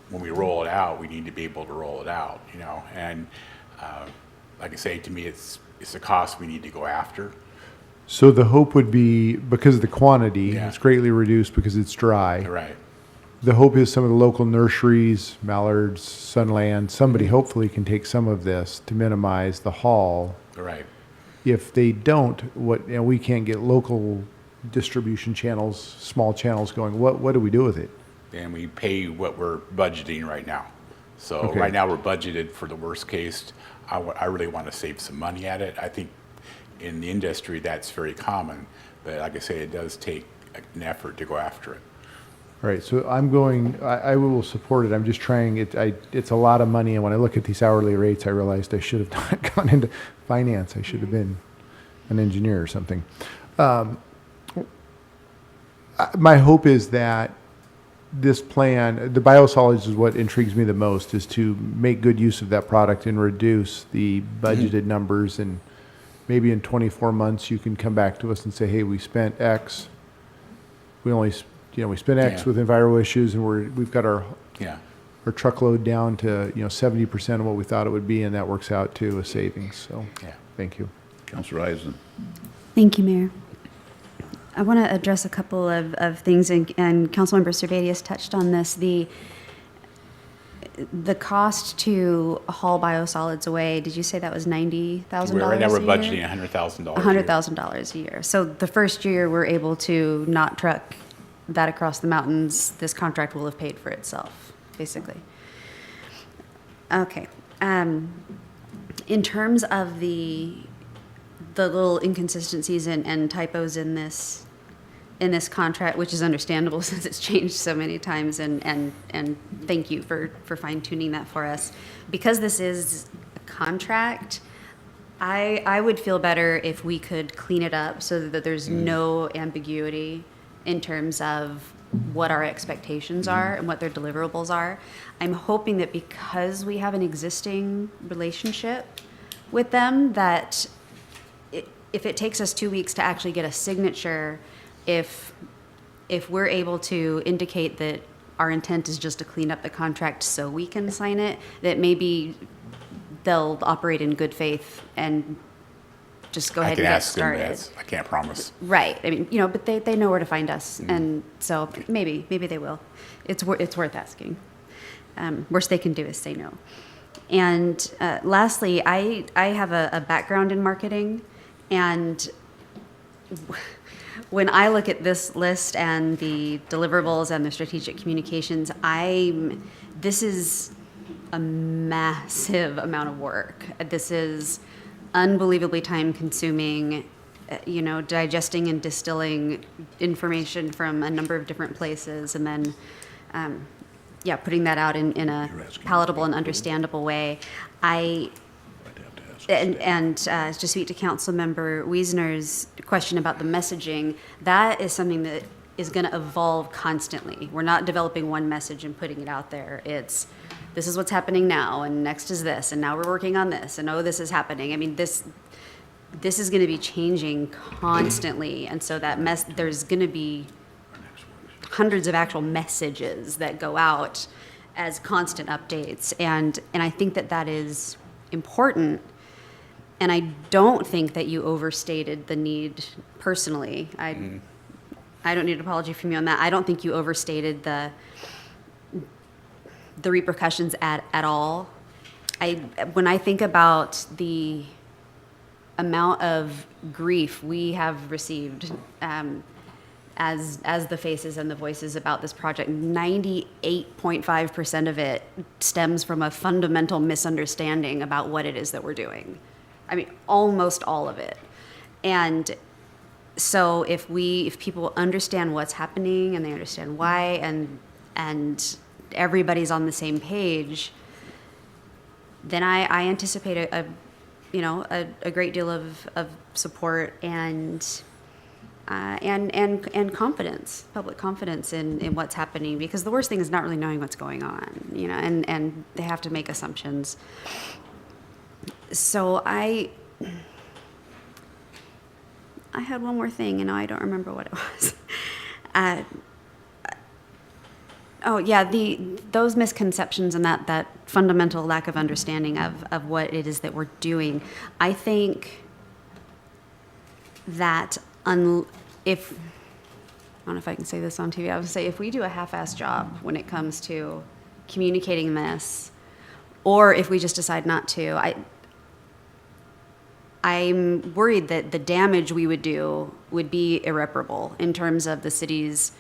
when we roll it out, we need to be able to roll it out, and like I say, to me, it's a cost we need to go after. So the hope would be, because of the quantity, Yeah. it's greatly reduced because it's dry. Right. The hope is some of the local nurseries, Mallards, Sunland, somebody hopefully can take some of this to minimize the haul. Right. If they don't, we can't get local distribution channels, small channels going, what do we do with it? And we pay what we're budgeting right now. So Okay. right now, we're budgeted for the worst case. I really want to save some money at it. I think in the industry, that's very common, but like I say, it does take an effort to go after it. All right, so I will support it. I'm just trying, it's a lot of money, and when I look at these hourly rates, I realized I should have not gone into finance. I should have been an engineer or something. My hope is that this plan, the biosolids is what intrigues me the most, is to make good use of that product and reduce the budgeted numbers, and maybe in 24 months, you can come back to us and say, hey, we spent X. We spent X Yeah. with EnviroIssues, and we've got our Yeah. truckload down to 70% of what we thought it would be, and that works out to a savings. So, Yeah. thank you. Councilor Eisen. Thank you, Mayor. I want to address a couple of things, and Councilmember Servatius touched on this. The cost to haul biosolids away, did you say that was $90,000 Right now, we're a year? budgeting $100,000. $100,000 a year. So the first year we're able to not truck that across the mountains, this contract will have paid for itself, basically. Okay. In terms of the little inconsistencies and typos in this contract, which is understandable since it's changed so many times, and thank you for fine-tuning that for us. Because this is a contract, I would feel better if we could clean it up so that there's no ambiguity in terms of what our expectations are and what their deliverables are. I'm hoping that because we have an existing relationship with them, that if it takes us 2 weeks to actually get a signature, if we're able to indicate that our intent is just to clean up the contract so we can sign it, that maybe they'll operate in good faith and just go ahead and get started. I can't promise. Right. I mean, but they know where to find us, and so maybe they will. It's worth asking. Worst they can do is say no. And lastly, I have a background in marketing, and when I look at this list and the deliverables and the strategic communications, this is a massive amount of work. This is unbelievably time-consuming, digesting and distilling information from a number of different places, and then, putting that out in a palatable and understandable way. To speak to Councilmember Wiesner's question about the messaging, that is something that is going to evolve constantly. We're not developing one message and putting it out there. It's, this is what's happening now, and next is this, and now we're working on this, and this is happening. I mean, this is going to be changing constantly, and so there's going to be hundreds of actual messages that go out as constant updates, and I think that is important. And I don't think that you overstated the need personally. I don't need an apology from you on that. I don't think you overstated the repercussions at all. When I think about the amount of grief we have received as the faces and the voices about this project, 98.5% of it stems from a fundamental misunderstanding about what it is that we're doing. I mean, almost all of it. And so if people understand what's happening and they understand why, and everybody's on the same page, then I anticipate a great deal of support and confidence, public confidence in what's happening, because the worst thing is not really knowing what's going on, and they have to make assumptions. So I had one more thing, and now I don't remember what it was. Those misconceptions and that fundamental lack of understanding of what it is that we're doing. I think that I don't know if I can say this on TV. I would say if we do a half-assed job when it comes to communicating this, or if we just decide not to, I'm worried that the damage we would do would be irreparable in terms of the city's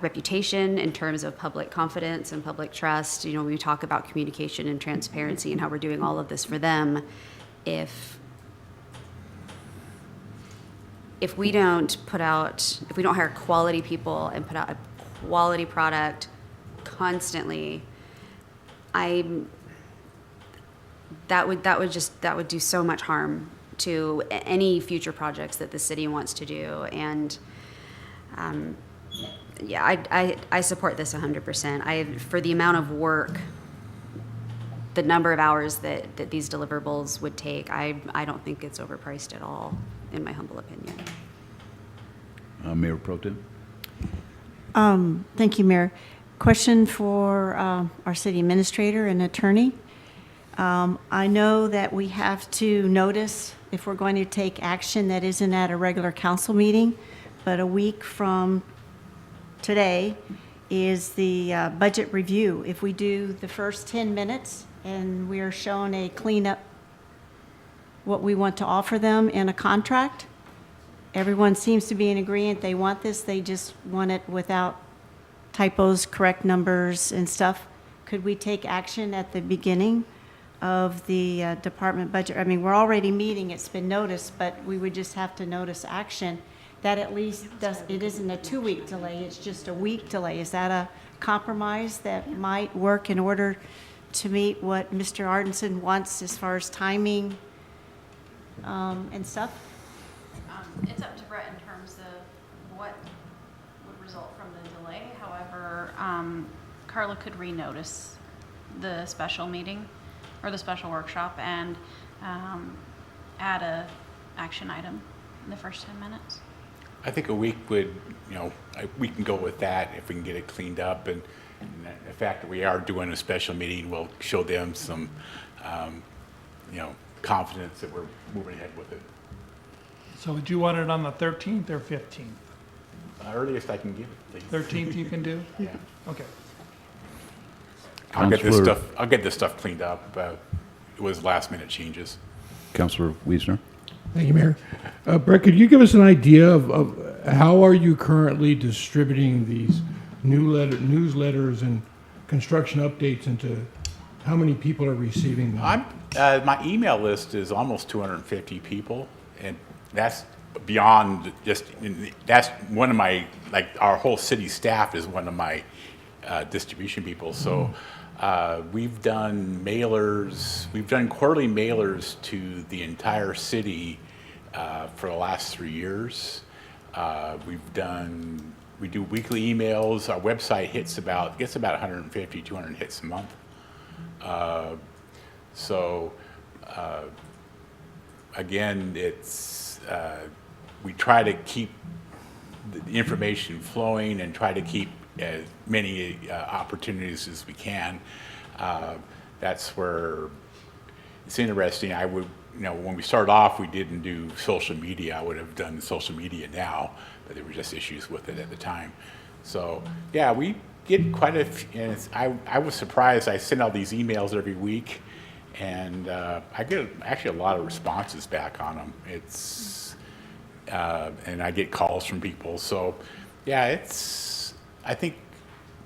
reputation, in terms of public confidence and public trust. You know, we talk about communication and transparency and how we're doing all of this for them. If we don't hire quality people and put out a quality product constantly, that would do so much harm to any future projects that the city wants to do. And I support this 100%. For the amount of work, the number of hours that these deliverables would take, I don't think it's overpriced at all, in my humble opinion. Mayor Pro Tem? Thank you, Mayor. Question for our city administrator and attorney. I know that we have to notice if we're going to take action that isn't at a regular council meeting, but a week from today is the budget review. If we do the first 10 minutes and we are shown a cleanup, what we want to offer them in a contract, everyone seems to be in agreement. They want this. They just want it without typos, correct numbers and stuff. Could we take action at the beginning of the department budget? I mean, we're already meeting. It's been noticed, but we would just have to notice action. That at least it isn't a 2-week delay. It's just a week delay. Is that a compromise that might work in order to meet what Mr. Ardenson wants as far as timing and stuff? It's up to Brett in terms of what would result from the delay. However, Carla could renotice the special meeting or the special workshop and add a action item in the first 10 minutes. I think a week would, we can go with that if we can get it cleaned up. And the fact that we are doing a special meeting will show them some, confidence that we're moving ahead with it. So would you want it on the 13th or 15th? Earliest I can give it, please. 13th you can do? Yeah. Okay. I'll get this stuff cleaned up. It was last minute changes. Councilor Wiesner? Thank you, Mayor. Brett, could you give us an idea of how are you currently distributing these newsletters and construction updates into how many people are receiving them? My email list is almost 250 people, and that's beyond that's one of my, our whole city staff is one of my distribution people. So we've done mailers, we've done quarterly mailers to the entire city for the last 3 years. We do weekly emails. Our website gets about 150, 200 hits a month. Again, we try to keep the information flowing and try to keep as many opportunities as we can. That's where it's interesting. When we started off, we didn't do social media. I would have done social media now, but there were just issues with it at the time. So yeah, we get quite a few, and I was surprised. I send out these emails every week, and I get actually a lot of responses back on them. And I get calls from people. So yeah, I think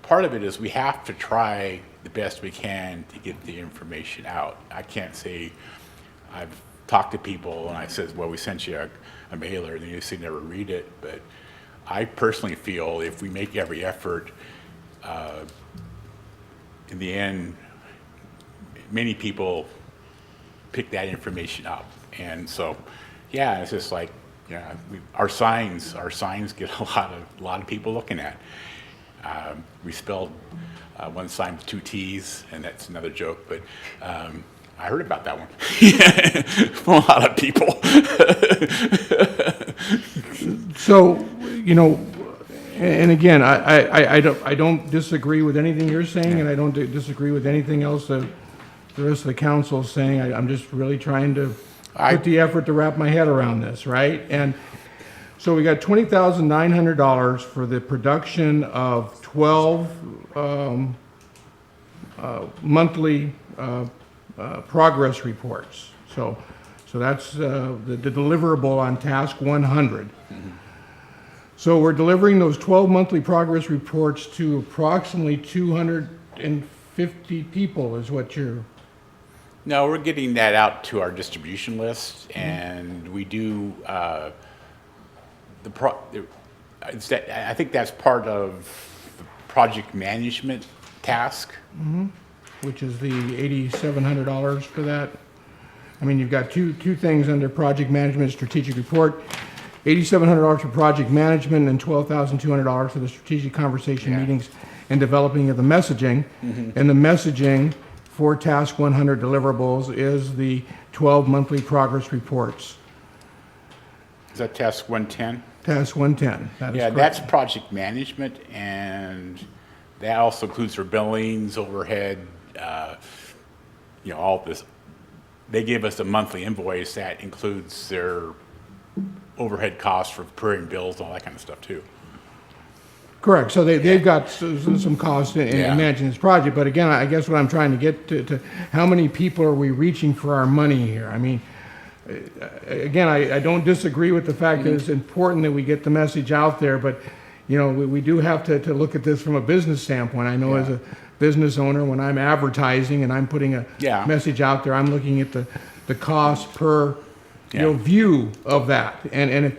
part of it is we have to try the best we can to get the information out. I can't say I've talked to people and I said, well, we sent you a mailer, and you say never read it. But I personally feel if we make every effort, in the end, many people pick that information up. And so, yeah, it's just like, our signs get a lot of people looking at. We spelled one sign with 2 T's, and that's another joke, but I heard about that one from a lot of people. So, and again, I don't disagree with anything you're saying, and I don't disagree with anything else that the rest of the council is saying. I'm just really trying to put the effort to wrap my head around this, right? And so we got $20,900 for the production of 12 monthly progress reports. So that's the deliverable on task 100. So we're delivering those 12 monthly progress reports to approximately 250 people is what you're, No, we're getting that out to our distribution list, and we do, I think that's part of the project management task. which is the $8,700 for that. I mean, you've got two things under project management strategic report. $8,700 for project management and $12,200 for the strategic conversation meetings and developing of the messaging. And the messaging for Task 100 deliverables is the 12 monthly progress reports. Is that task 110? Task 110, that is Yeah, correct. that's project management, and that also includes their billings, overhead, all this. They give us a monthly invoice that includes their overhead costs for preparing bills and all that kind of stuff too. Correct, so they've got some cost in Yeah. managing this project, but again, I guess what I'm trying to get to, how many people are we reaching for our money here? I mean, again, I don't disagree with the fact that it's important that we get the message out there, but, we do have to look at this from a business standpoint. I know as a business owner, when I'm advertising and I'm putting a message out there, I'm looking at the cost per, view of that. And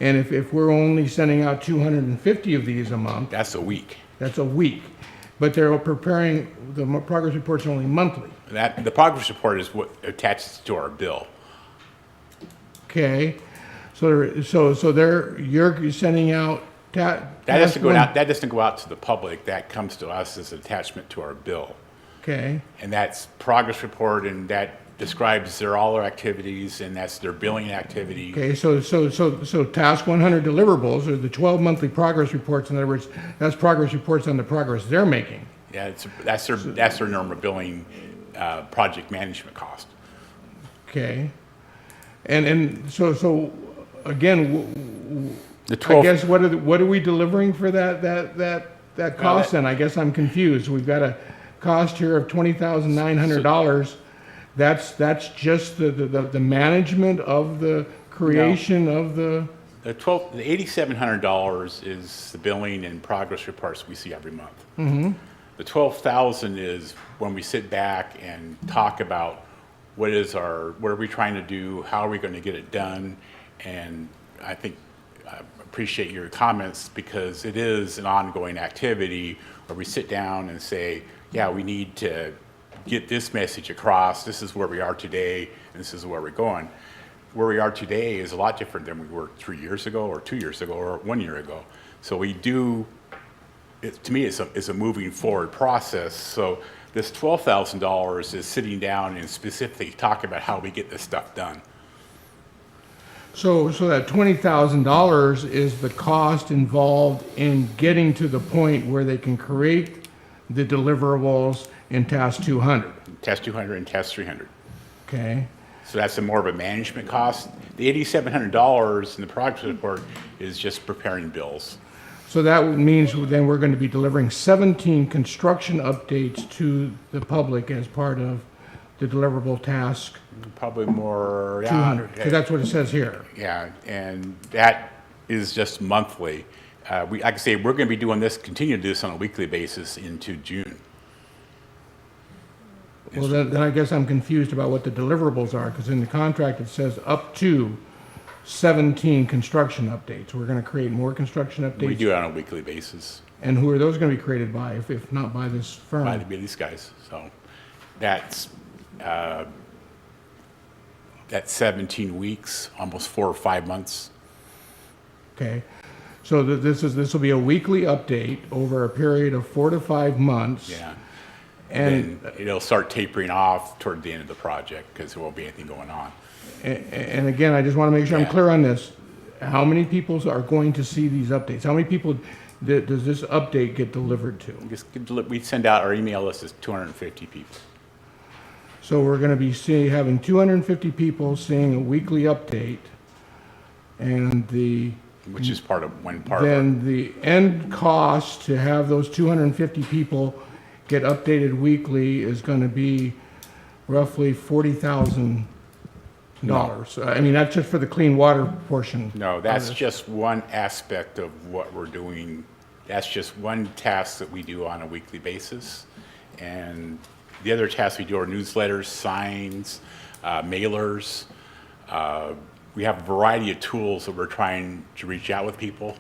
if we're only sending out 250 of these a month, That's a week. that's a week. But they're preparing, the progress report's only monthly. The progress report is what attaches to our bill. Okay, you're sending out That doesn't go out. That doesn't go out to the public. That comes to us as an attachment to our bill, Okay, and that's progress report, and that describes all their activities, and that's their billing activity. okay, so Task 100 deliverables are the 12 monthly progress reports. In other words, that's progress reports on the progress they're making. Yeah, that's their normal billing, project management cost. Okay, and so again, The I 12. guess what are we delivering for that cost? Then I guess I'm confused. We've got a cost here of $20,900. That's just the management of the creation of the. The $8,700 is the billing and progress reports we see every month. The $12,000 is when we sit back and talk about what are we trying to do, how are we going to get it done, and I think I appreciate your comments because it is an ongoing activity where we sit down and say, yeah, we need to get this message across. This is where we are today, and this is where we're going. Where we are today is a lot different than we were 3 years ago, or 2 years ago, or 1 year ago. So we do. To me, it's a moving forward process. So this $12,000 is sitting down and specifically talking about how we get this stuff done. So that $20,000 is the cost involved in getting to the point where they can create the deliverables in Task 200. Task 200 and Task 300. Okay. So that's more of a management cost. The $8,700 in the progress report is just preparing bills. So that means then we're going to be delivering 17 construction updates to the public as part of the deliverable task Probably more. 200, because that's what it says here. Yeah, and that is just monthly. Like I say, we're going to be doing this, continue to do this on a weekly basis into June. Well, then I guess I'm confused about what the deliverables are, because in the contract it says up to 17 construction updates. We're going to create more construction updates. We do it on a weekly basis And who are those going to be created by, if not by this firm? by these guys. So that's 17 weeks, almost 4 or 5 months. Okay, so this will be a weekly update over a period of 4 to 5 months. Yeah. And then it'll start tapering off toward the end of the project because there won't be anything going on. and again, I just want to make sure I'm Yeah. clear on this. How many people are going to see these updates? How many people does this update get delivered to? We send out our email list is 250 people. So we're going to be having 250 people seeing a weekly update, and Which is part of one part of then the end cost to have those 250 people get updated weekly is going to be roughly $40,000. I mean, that's just for the clean water portion. No, that's just one aspect of what we're doing. That's just one task that we do on a weekly basis. And the other tasks we do are newsletters, signs, mailers. We have a variety of tools that we're trying to reach out with people.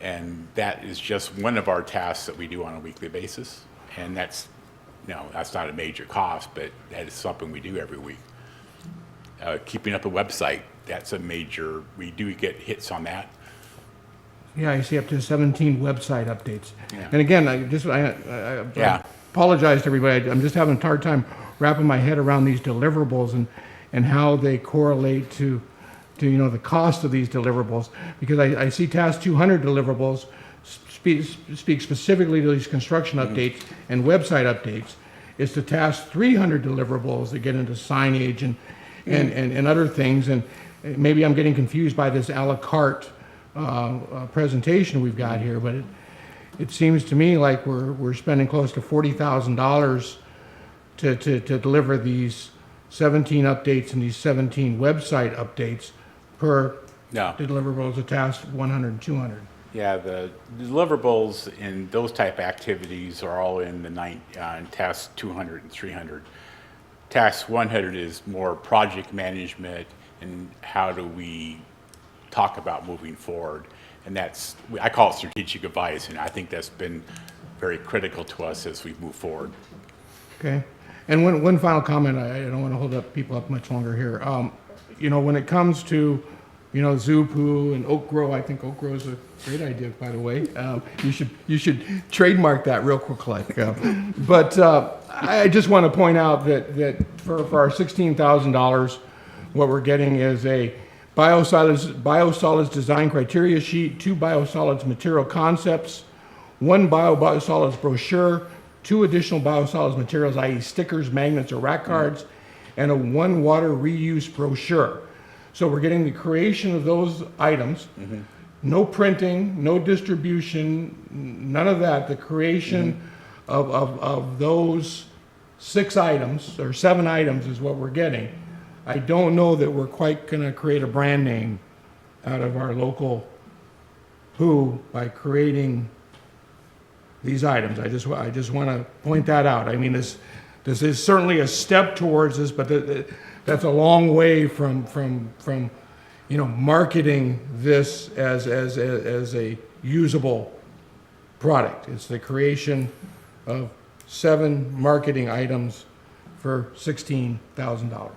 And that is just one of our tasks that we do on a weekly basis. And that's, that's not a major cost, but that is something we do every week. Keeping up a website, that's a major, we do get hits on that. Yeah, I see up to 17 website updates. Yeah. And again, I Yeah. apologize to everybody. I'm just having a hard time wrapping my head around these deliverables and how they correlate to the cost of these deliverables. Because I see task 200 deliverables speak specifically to these construction updates and website updates. It's the task 300 deliverables that get into signage and other things. And maybe I'm getting confused by this a la carte presentation we've got here, but it seems to me like we're spending close to $40,000 to deliver these 17 updates and these 17 website updates per deliverables of task 100 and 200. Yeah, the deliverables in those type activities are all in the task 200 and 300. Task 100 is more project management and how do we talk about moving forward. And I call it strategic advice, and I think that's been very critical to us as we move forward. Okay. And one final comment, I don't want to hold people up much longer here. When it comes to, Zupu and Oak Grove, I think Oak Grove is a great idea, by the way. You should trademark that real quick, but I just want to point out that for our $16,000, what we're getting is a biosolids design criteria sheet, 2 biosolids material concepts, 1 biosolids brochure, 2 additional biosolids materials, i.e. stickers, magnets, or rack cards, and a 1 water reuse brochure. So we're getting the creation of those items, no printing, no distribution, none of that. The creation of those 6 items or 7 items is what we're getting. I don't know that we're quite going to create a brand name out of our local poo by creating these items. I just want to point that out. I mean, this is certainly a step towards this, but that's a long way from marketing this as a usable product. It's the creation of 7 marketing items for $16,000.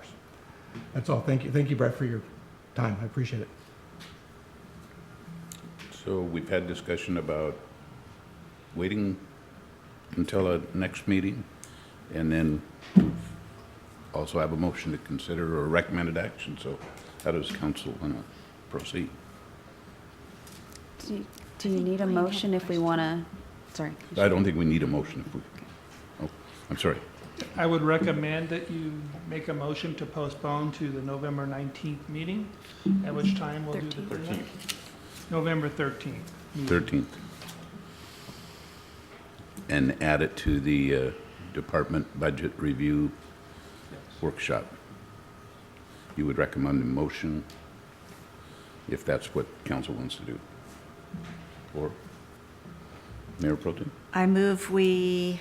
That's all. Thank you, Brett, for your time. I appreciate it. So we've had discussion about waiting until the next meeting, and then also have a motion to consider or recommended action. So how does council want to proceed? Do you need a motion if we want to, sorry. I don't think we need a motion. Oh, I'm sorry. I would recommend that you make a motion to postpone to the November 19th meeting, at which time we'll do the 13th. November 13th. 13th. And add it to the department budget review workshop. You would recommend a motion if that's what council wants to do. Or Mayor Pro Tem? I move we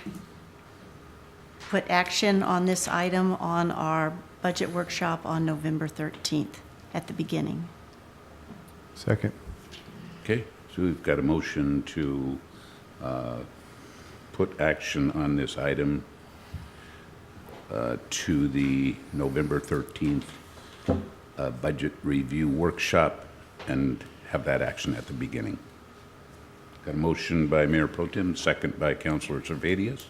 put action on this item on our budget workshop on November 13th at the beginning. Second. Okay, so we've got a motion to put action on this item to the November 13th budget review workshop and have that action at the beginning. Got a motion by Mayor Pro Tem, second by Councilor Servadius.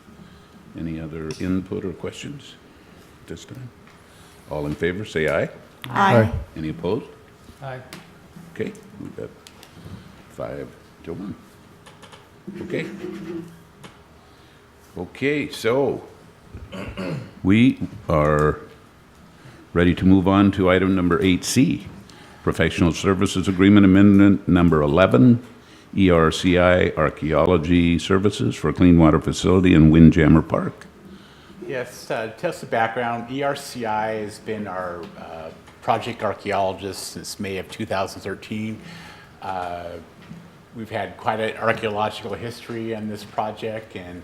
Any other input or questions at this time? All in favor, say aye. Aye. Any opposed? Aye. Okay, we've got 5 to 1. Okay. Okay, so we are ready to move on to item number 8C, Professional Services Agreement Amendment number 11, ERCI Archaeology Services for Clean Water Facility in Windjammer Park. Yes, to test the background, ERCI has been our project archaeologist since May of 2013. We've had quite an archaeological history on this project, and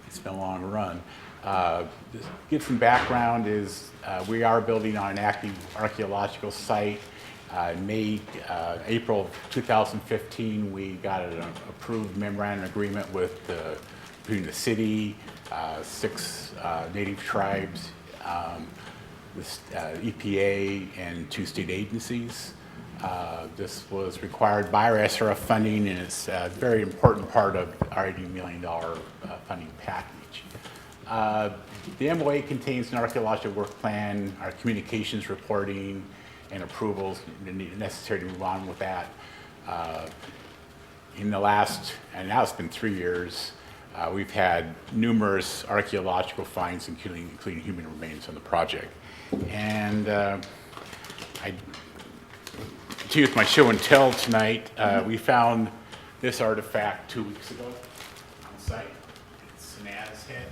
it's been a long run. Just to give some background is we are building on an active archaeological site. April of 2015, we got an approved memorandum agreement between the city, 6 native tribes, the EPA, and 2 state agencies. This was required by our SRF funding, and it's a very important part of our $80 million funding package. The MOA contains an archaeological work plan, our communications reporting, and approvals necessary to move on with that. In the last, and now it's been 3 years, we've had numerous archaeological finds, including human remains on the project. And I continue with my show and tell tonight. We found this artifact 2 weeks ago on site. It's Sanaz's head.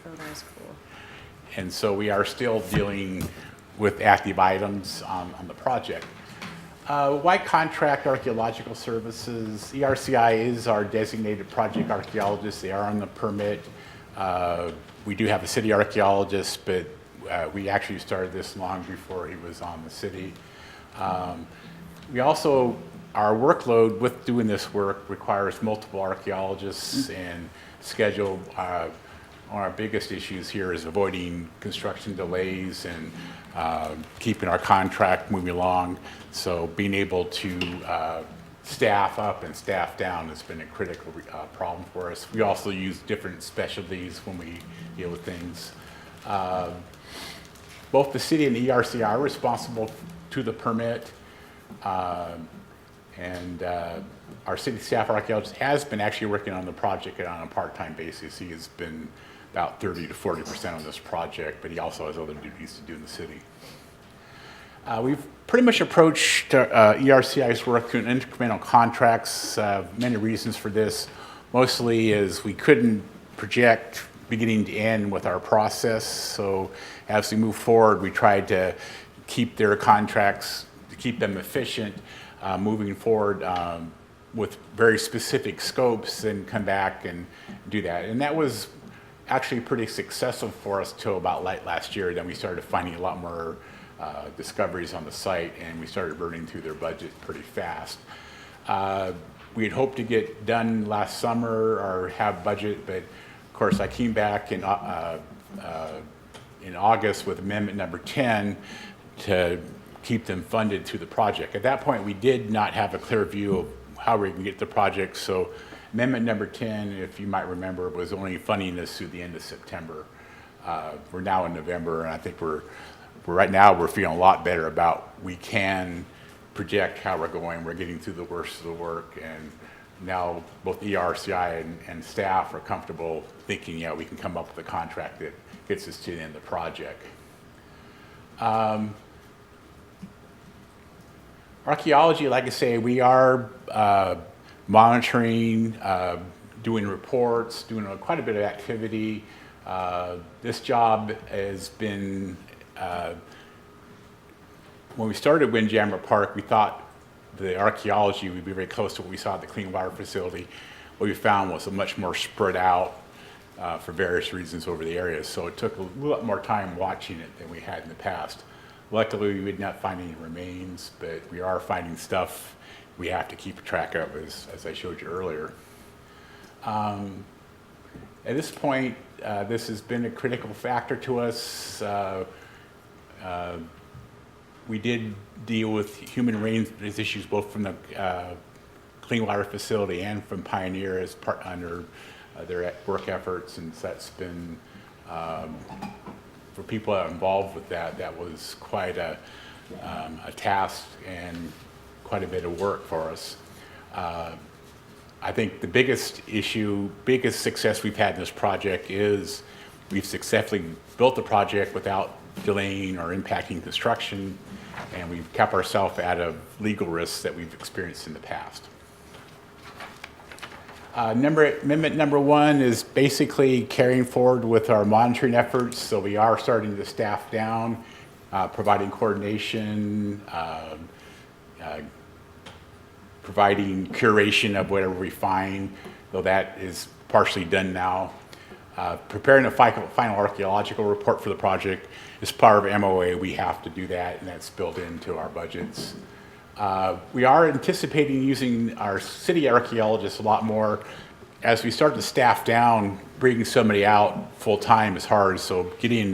Oh, that was cool. And so we are still dealing with active items on the project. Why contract archaeological services? ERCI is our designated project archaeologist. They are on the permit. We do have a city archaeologist, but we actually started this long before he was on the city. We also, our workload with doing this work requires multiple archaeologists and schedule. One of our biggest issues here is avoiding construction delays and keeping our contract moving along. So being able to staff up and staff down has been a critical problem for us. We also use different specialties when we deal with things. Both the city and the ERCI are responsible to the permit. And our city staff archaeologist has been actually working on the project on a part-time basis. He has been about 30 to 40% on this project, but he also has other duties to do in the city. We've pretty much approached ERCI's work through incremental contracts. Many reasons for this. Mostly is we couldn't project beginning to end with our process. So as we move forward, we tried to keep their contracts, to keep them efficient, moving forward with very specific scopes and come back and do that. And that was actually pretty successful for us till about late last year. Then we started finding a lot more discoveries on the site, and we started burning through their budget pretty fast. We had hoped to get done last summer or have budget, but of course I came back in August with amendment number 10 to keep them funded through the project. At that point, we did not have a clear view of how we can get the project, so amendment number 10, if you might remember, was only funding us through the end of September. We're now in November, and I think right now we're feeling a lot better about we can project how we're going. We're getting through the worst of the work, and now both ERCI and staff are comfortable thinking, yeah, we can come up with a contract that gets us to the end of the project. Archaeology, like I say, we are monitoring, doing reports, doing quite a bit of activity. This job has been, when we started Windjammer Park, we thought the archaeology would be very close to what we saw at the clean water facility. What we found was a much more spread out for various reasons over the area. So it took a lot more time watching it than we had in the past. Luckily, we did not find any remains, but we are finding stuff we have to keep track of, as I showed you earlier. At this point, this has been a critical factor to us. We did deal with human remains issues both from the clean water facility and from Pioneer as part under their work efforts, and so that's been for people involved with that. That was quite a task and quite a bit of work for us. I think the biggest success we've had in this project is we've successfully built the project without delaying or impacting construction, and we've kept ourselves out of legal risks that we've experienced in the past. Amendment number 1 is basically carrying forward with our monitoring efforts, so we are starting to staff down providing coordination, providing curation of whatever we find, though that is partially done now. Preparing a final archaeological report for the project is part of MOA. We have to do that, and that's built into our budgets. We are anticipating using our city archaeologists a lot more. As we start to staff down, bringing somebody out full-time is hard, so Gideon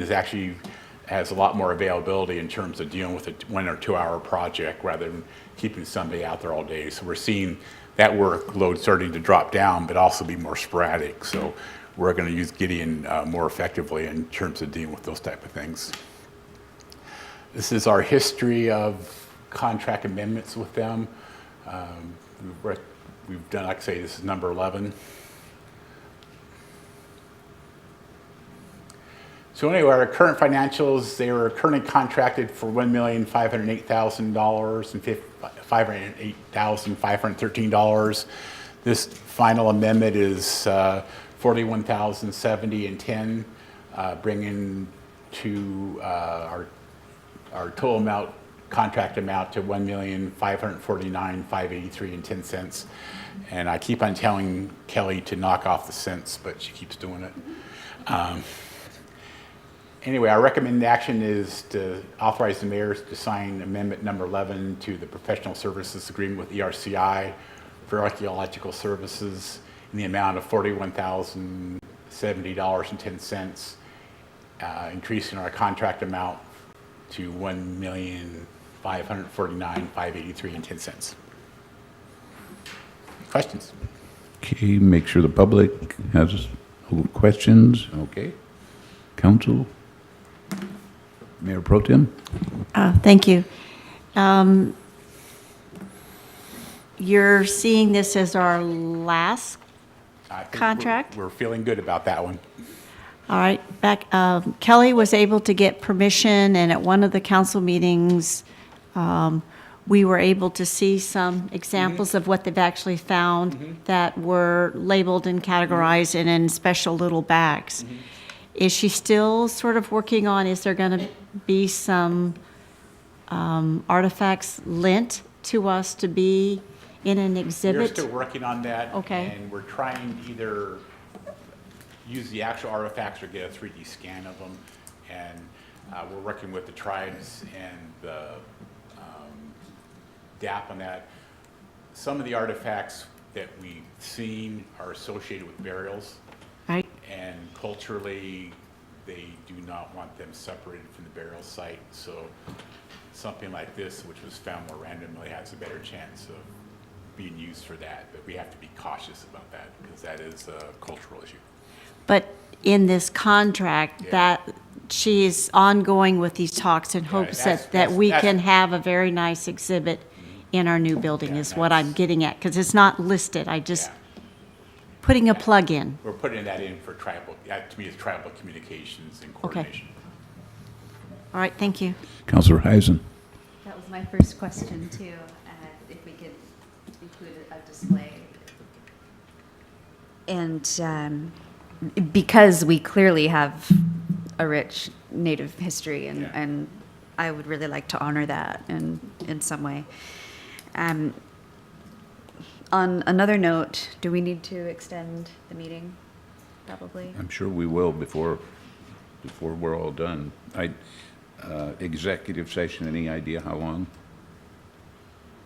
has a lot more availability in terms of dealing with a 1 or 2 hour project rather than keeping somebody out there all day. So we're seeing that workload starting to drop down, but also be more sporadic. So we're going to use Gideon more effectively in terms of dealing with those type of things. This is our history of contract amendments with them. We've done, like I say, this is number 11. So anyway, our current financials, they were currently contracted for $1,508,000 and $508,513. This final amendment is $41,070 and $10, bringing to our total amount, contract amount to $1,549,583 and 10 cents. And I keep on telling Kelly to knock off the cents, but she keeps doing it. Anyway, our recommended action is to authorize the mayor to sign amendment number 11 to the professional services agreement with ERCI for archaeological services in the amount of $41,070.10, increasing our contract amount to $1,549,583 and 10 cents. Questions? Okay, make sure the public has questions. Okay. Council? Mayor Pro Tem? Thank you. You're seeing this as our last I think contract? We're feeling good about that one. All right, Kelly was able to get permission, and at one of the council meetings, we were able to see some examples of what they've actually found that were labeled and categorized and in special little bags. Is she still sort of working on, is there going to be some artifacts lent to us to be in an We're exhibit? still working on that. Okay. And we're trying to either use the actual artifacts or get a 3D scan of them. And we're working with the tribes and the DAP on that. Some of the artifacts that we've seen are associated with burials. Right. And culturally, they do not want them separated from the burial site. So something like this, which was found more randomly, has a better chance of being used for that. But we have to be cautious about that because that is a cultural issue. But in this contract, that she is ongoing with these talks in hopes that we can have a very nice exhibit in our new building is what I'm getting at, because it's not listed. I just, putting a plug in. We're putting that in for tribal, to me, it's tribal communications and coordination. All right, thank you. Councilor Heisen? That was my first question too, if we could include a display. And because we clearly have a rich Native history, and I would really like to honor that in some way. On another note, do we need to extend the meeting? Probably. I'm sure we will before we're all done. Executive session, any idea how long?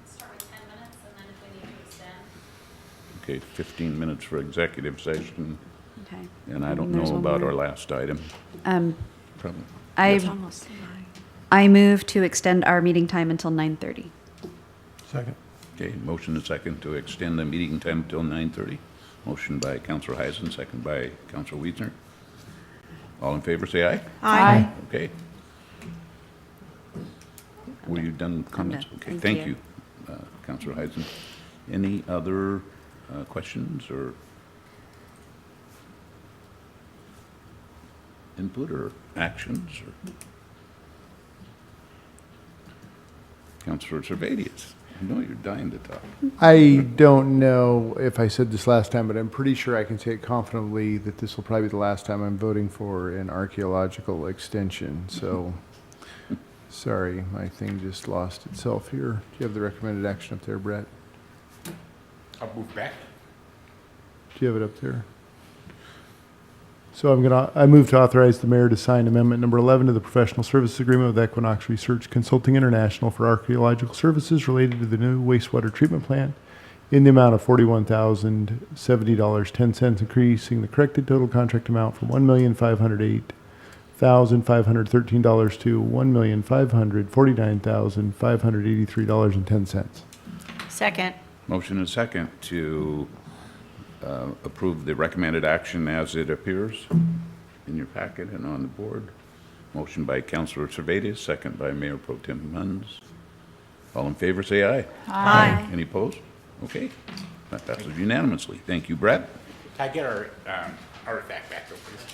Start with 10 minutes, and then if we need to extend. Okay, 15 minutes for executive session, Okay. and I don't there's know one about more. our last item. Probably. I move to extend our meeting time until 9:30. Second. Okay, motion and second to extend the meeting time till 9:30. Motion by Councilor Heisen, second by Councilor Wiesner. All in favor, say aye. Aye. Okay. Were you done with comments? done. Okay, Thank thank you, Councilor Heisen. Any other questions or input or actions? Or Councilor Servadius, I know you're dying to talk. I don't know if I said this last time, but I'm pretty sure I can say it confidently that this will probably be the last time I'm voting for an archaeological extension. So Sorry, my thing just lost itself here. Do you have the recommended action up there, Brett? I'll move back. Do you have it up there? So I move to authorize the mayor to sign amendment number 11 to the professional services agreement with Equinox Research Consulting International for archaeological services related to the new wastewater treatment plant in the amount of $41,070.10, increasing the corrected total contract amount from $1,508,513 to $1,549,583.10. Second. Motion and second to approve the recommended action as it appears in your packet and on the board. Motion by Councilor Servatius, second by Mayor Pro Tem Munns. All in favor, say aye. Aye. Any opposed? Okay, that passes unanimously. Thank you, Brett. Can I get our artifact back though, please?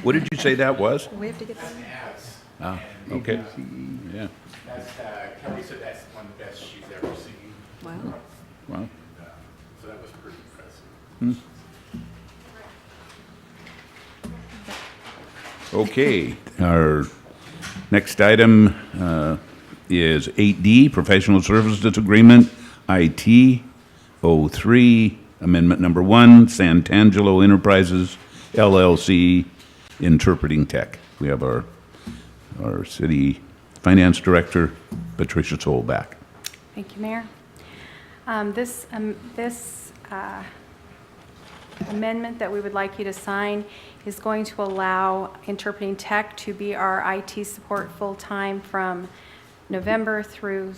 What did you say that was? We have to get that. Yes. Ah, okay, yeah, That's, Kelly said that's one of the best she's ever seen. Wow. wow. So that was pretty impressive. Okay, our next item is 8D, Professional Services Agreement, IT 03, Amendment Number 1, Santangelo Enterprises, LLC, Interpreting Tech. We have our City Finance Director, Patricia Soul, back. Thank you, Mayor. This amendment that we would like you to sign is going to allow Interpreting Tech to be our IT support full-time from November through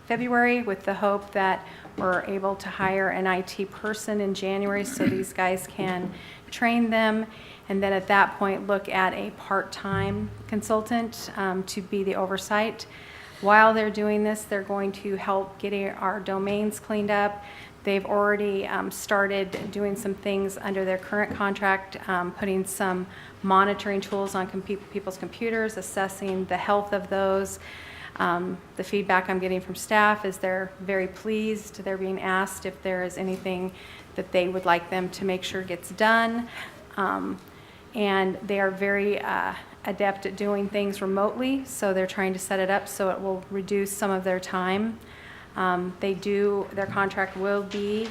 February, with the hope that we're able to hire an IT person in January so these guys can train them, and then at that point look at a part-time consultant to be the oversight. While they're doing this, they're going to help getting our domains cleaned up. They've already started doing some things under their current contract, putting some monitoring tools on people's computers, assessing the health of those. The feedback I'm getting from staff is they're very pleased. They're being asked if there is anything that they would like them to make sure gets done. And they are very adept at doing things remotely, so they're trying to set it up so it will reduce some of their time. Their contract will be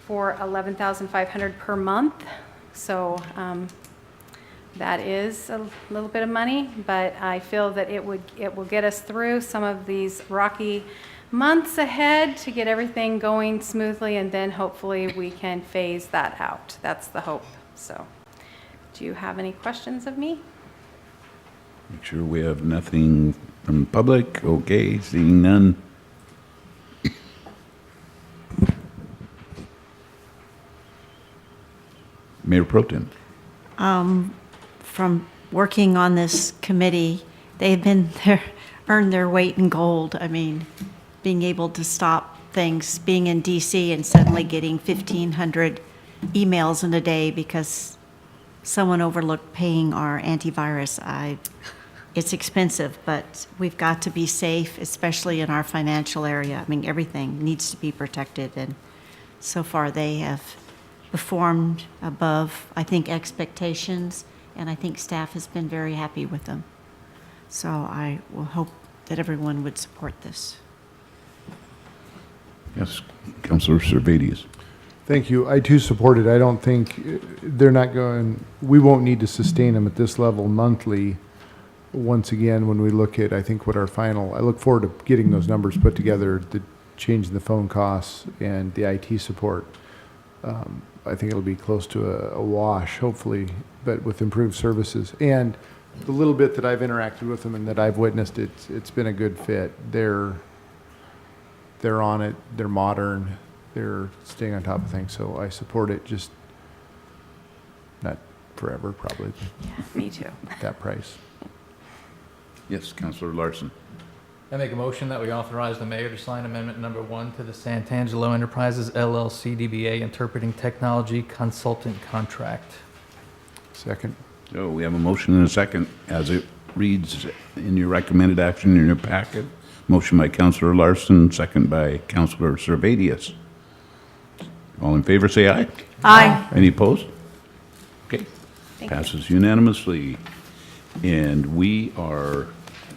for $11,500 per month, so that is a little bit of money, but I feel that it will get us through some of these rocky months ahead to get everything going smoothly, and then hopefully we can phase that out. That's the hope. So, do you have any questions of me? Make sure we have nothing from the public. Okay, seeing none. Mayor Pro Tem. From working on this committee, they've been earned their weight in gold. I mean, being able to stop things, being in DC and suddenly getting 1,500 emails in a day because someone overlooked paying our antivirus. It's expensive, but we've got to be safe, especially in our financial area. I mean, everything needs to be protected, and so far they have performed above, I think, expectations, and I think staff has been very happy with them. So I will hope that everyone would support this. Yes, Councilor Servatius. Thank you. I too support it. I don't think we won't need to sustain them at this level monthly. Once again, when we look at, I think what I look forward to getting those numbers put together, the change in the phone costs and the IT support. I think it'll be close to a wash, hopefully, but with improved services. And the little bit that I've interacted with them and that I've witnessed, it's been a good fit. They're on it. They're modern. They're staying on top of things. So I support it. Just not forever, probably. Yeah, me too. At that price. Yes, Councilor Larson. I make a motion that we authorize the mayor to sign amendment number 1 to the Santangelo Enterprises LLC DBA Interpreting Technology Consultant Contract. Second. So we have a motion and a second as it reads in your recommended action in your packet. Motion by Councilor Larson, second by Councilor Servatius. All in favor, say aye. Aye. Any opposed? Okay. Thank you. Passes unanimously. And we are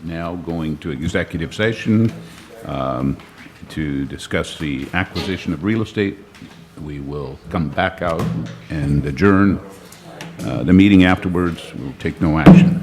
now going to executive session to discuss the acquisition of real estate. We will come back out and adjourn the meeting afterwards. We'll take no action.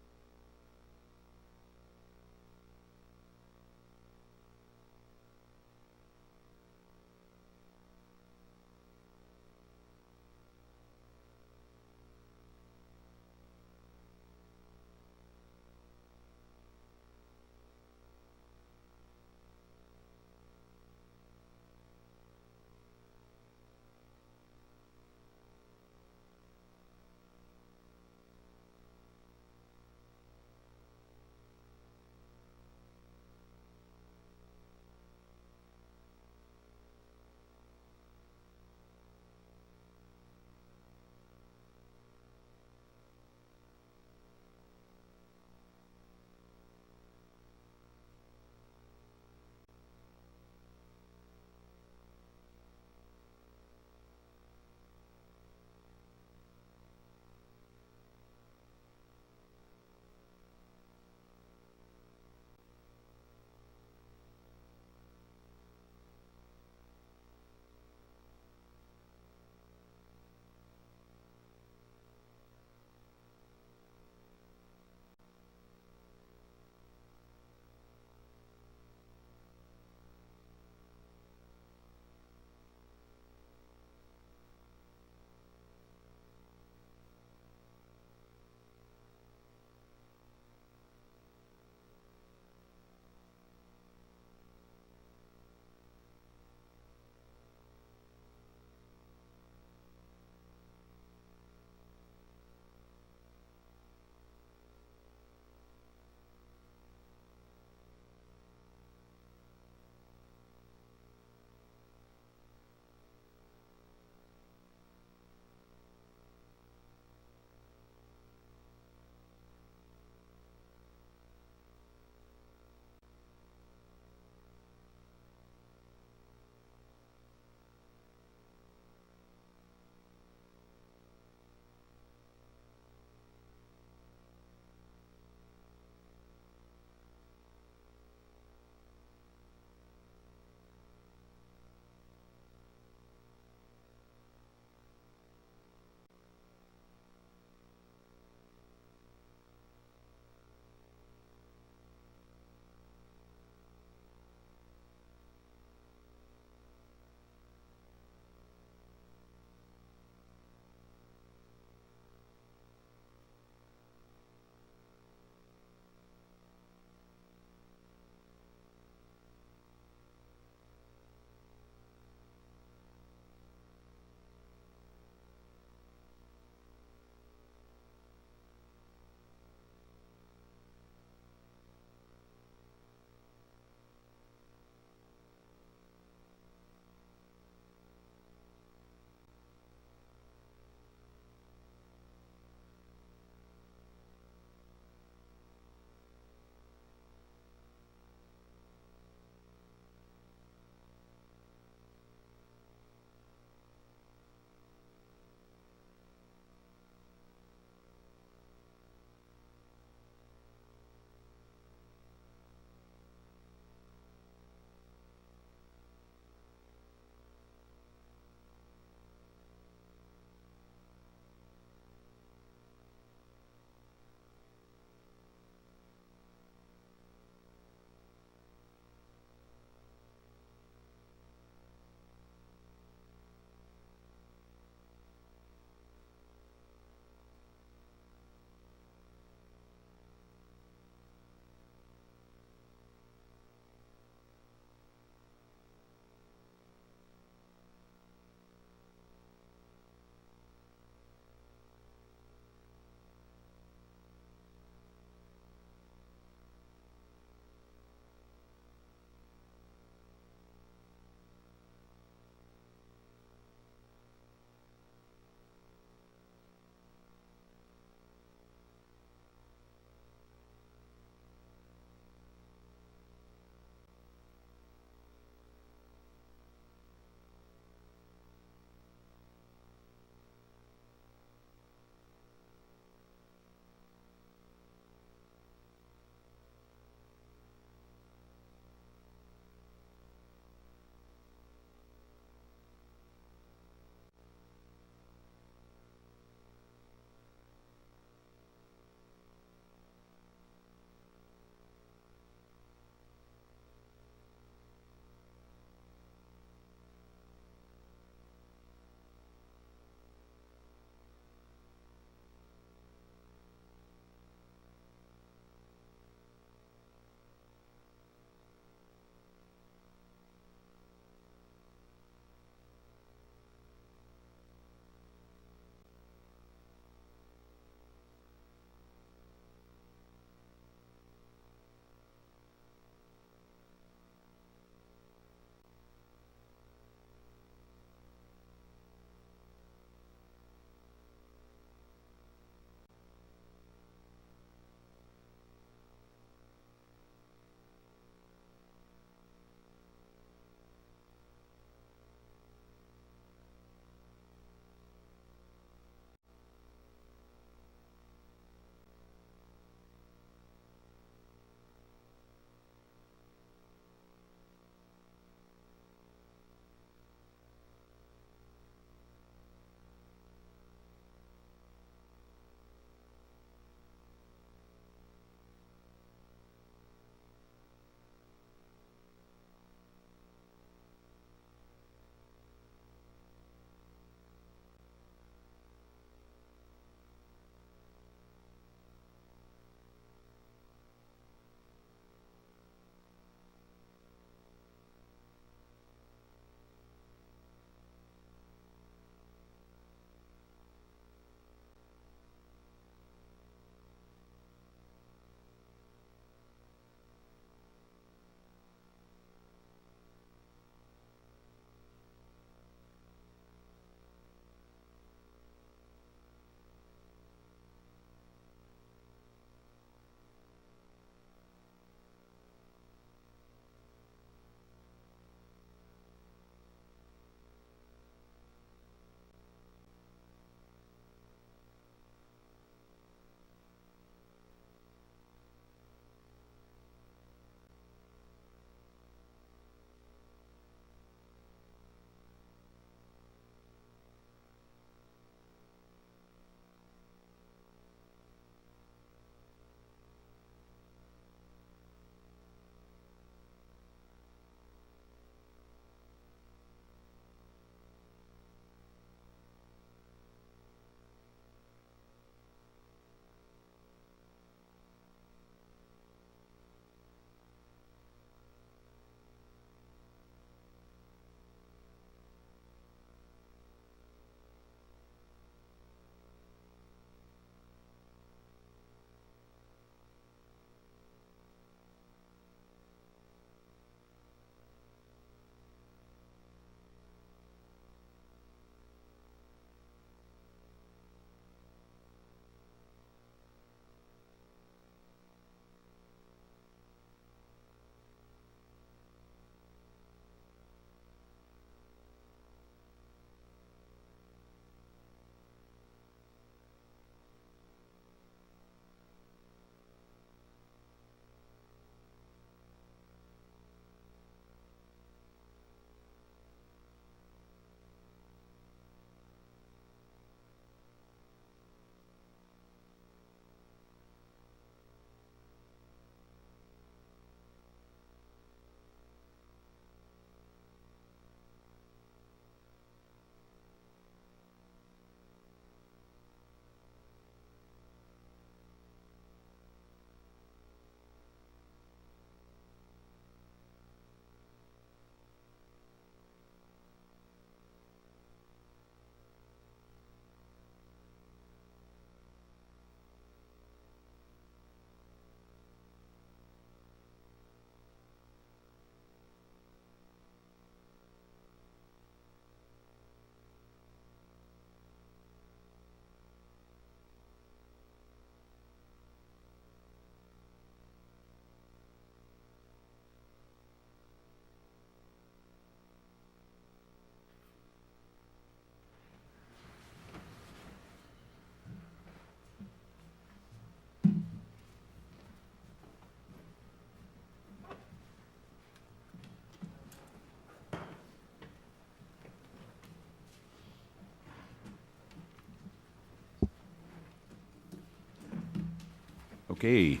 Okay.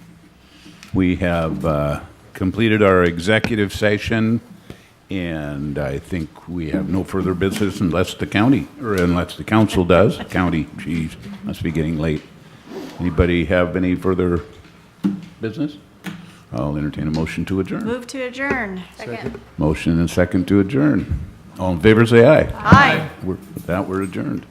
We have completed our executive session, and I think we have no further business unless the council does. County, geez, must be getting late. Anybody have any further business? I'll entertain a motion to adjourn. Move to adjourn. Motion and second to adjourn. All in favor, say aye. Aye. With that, we're adjourned.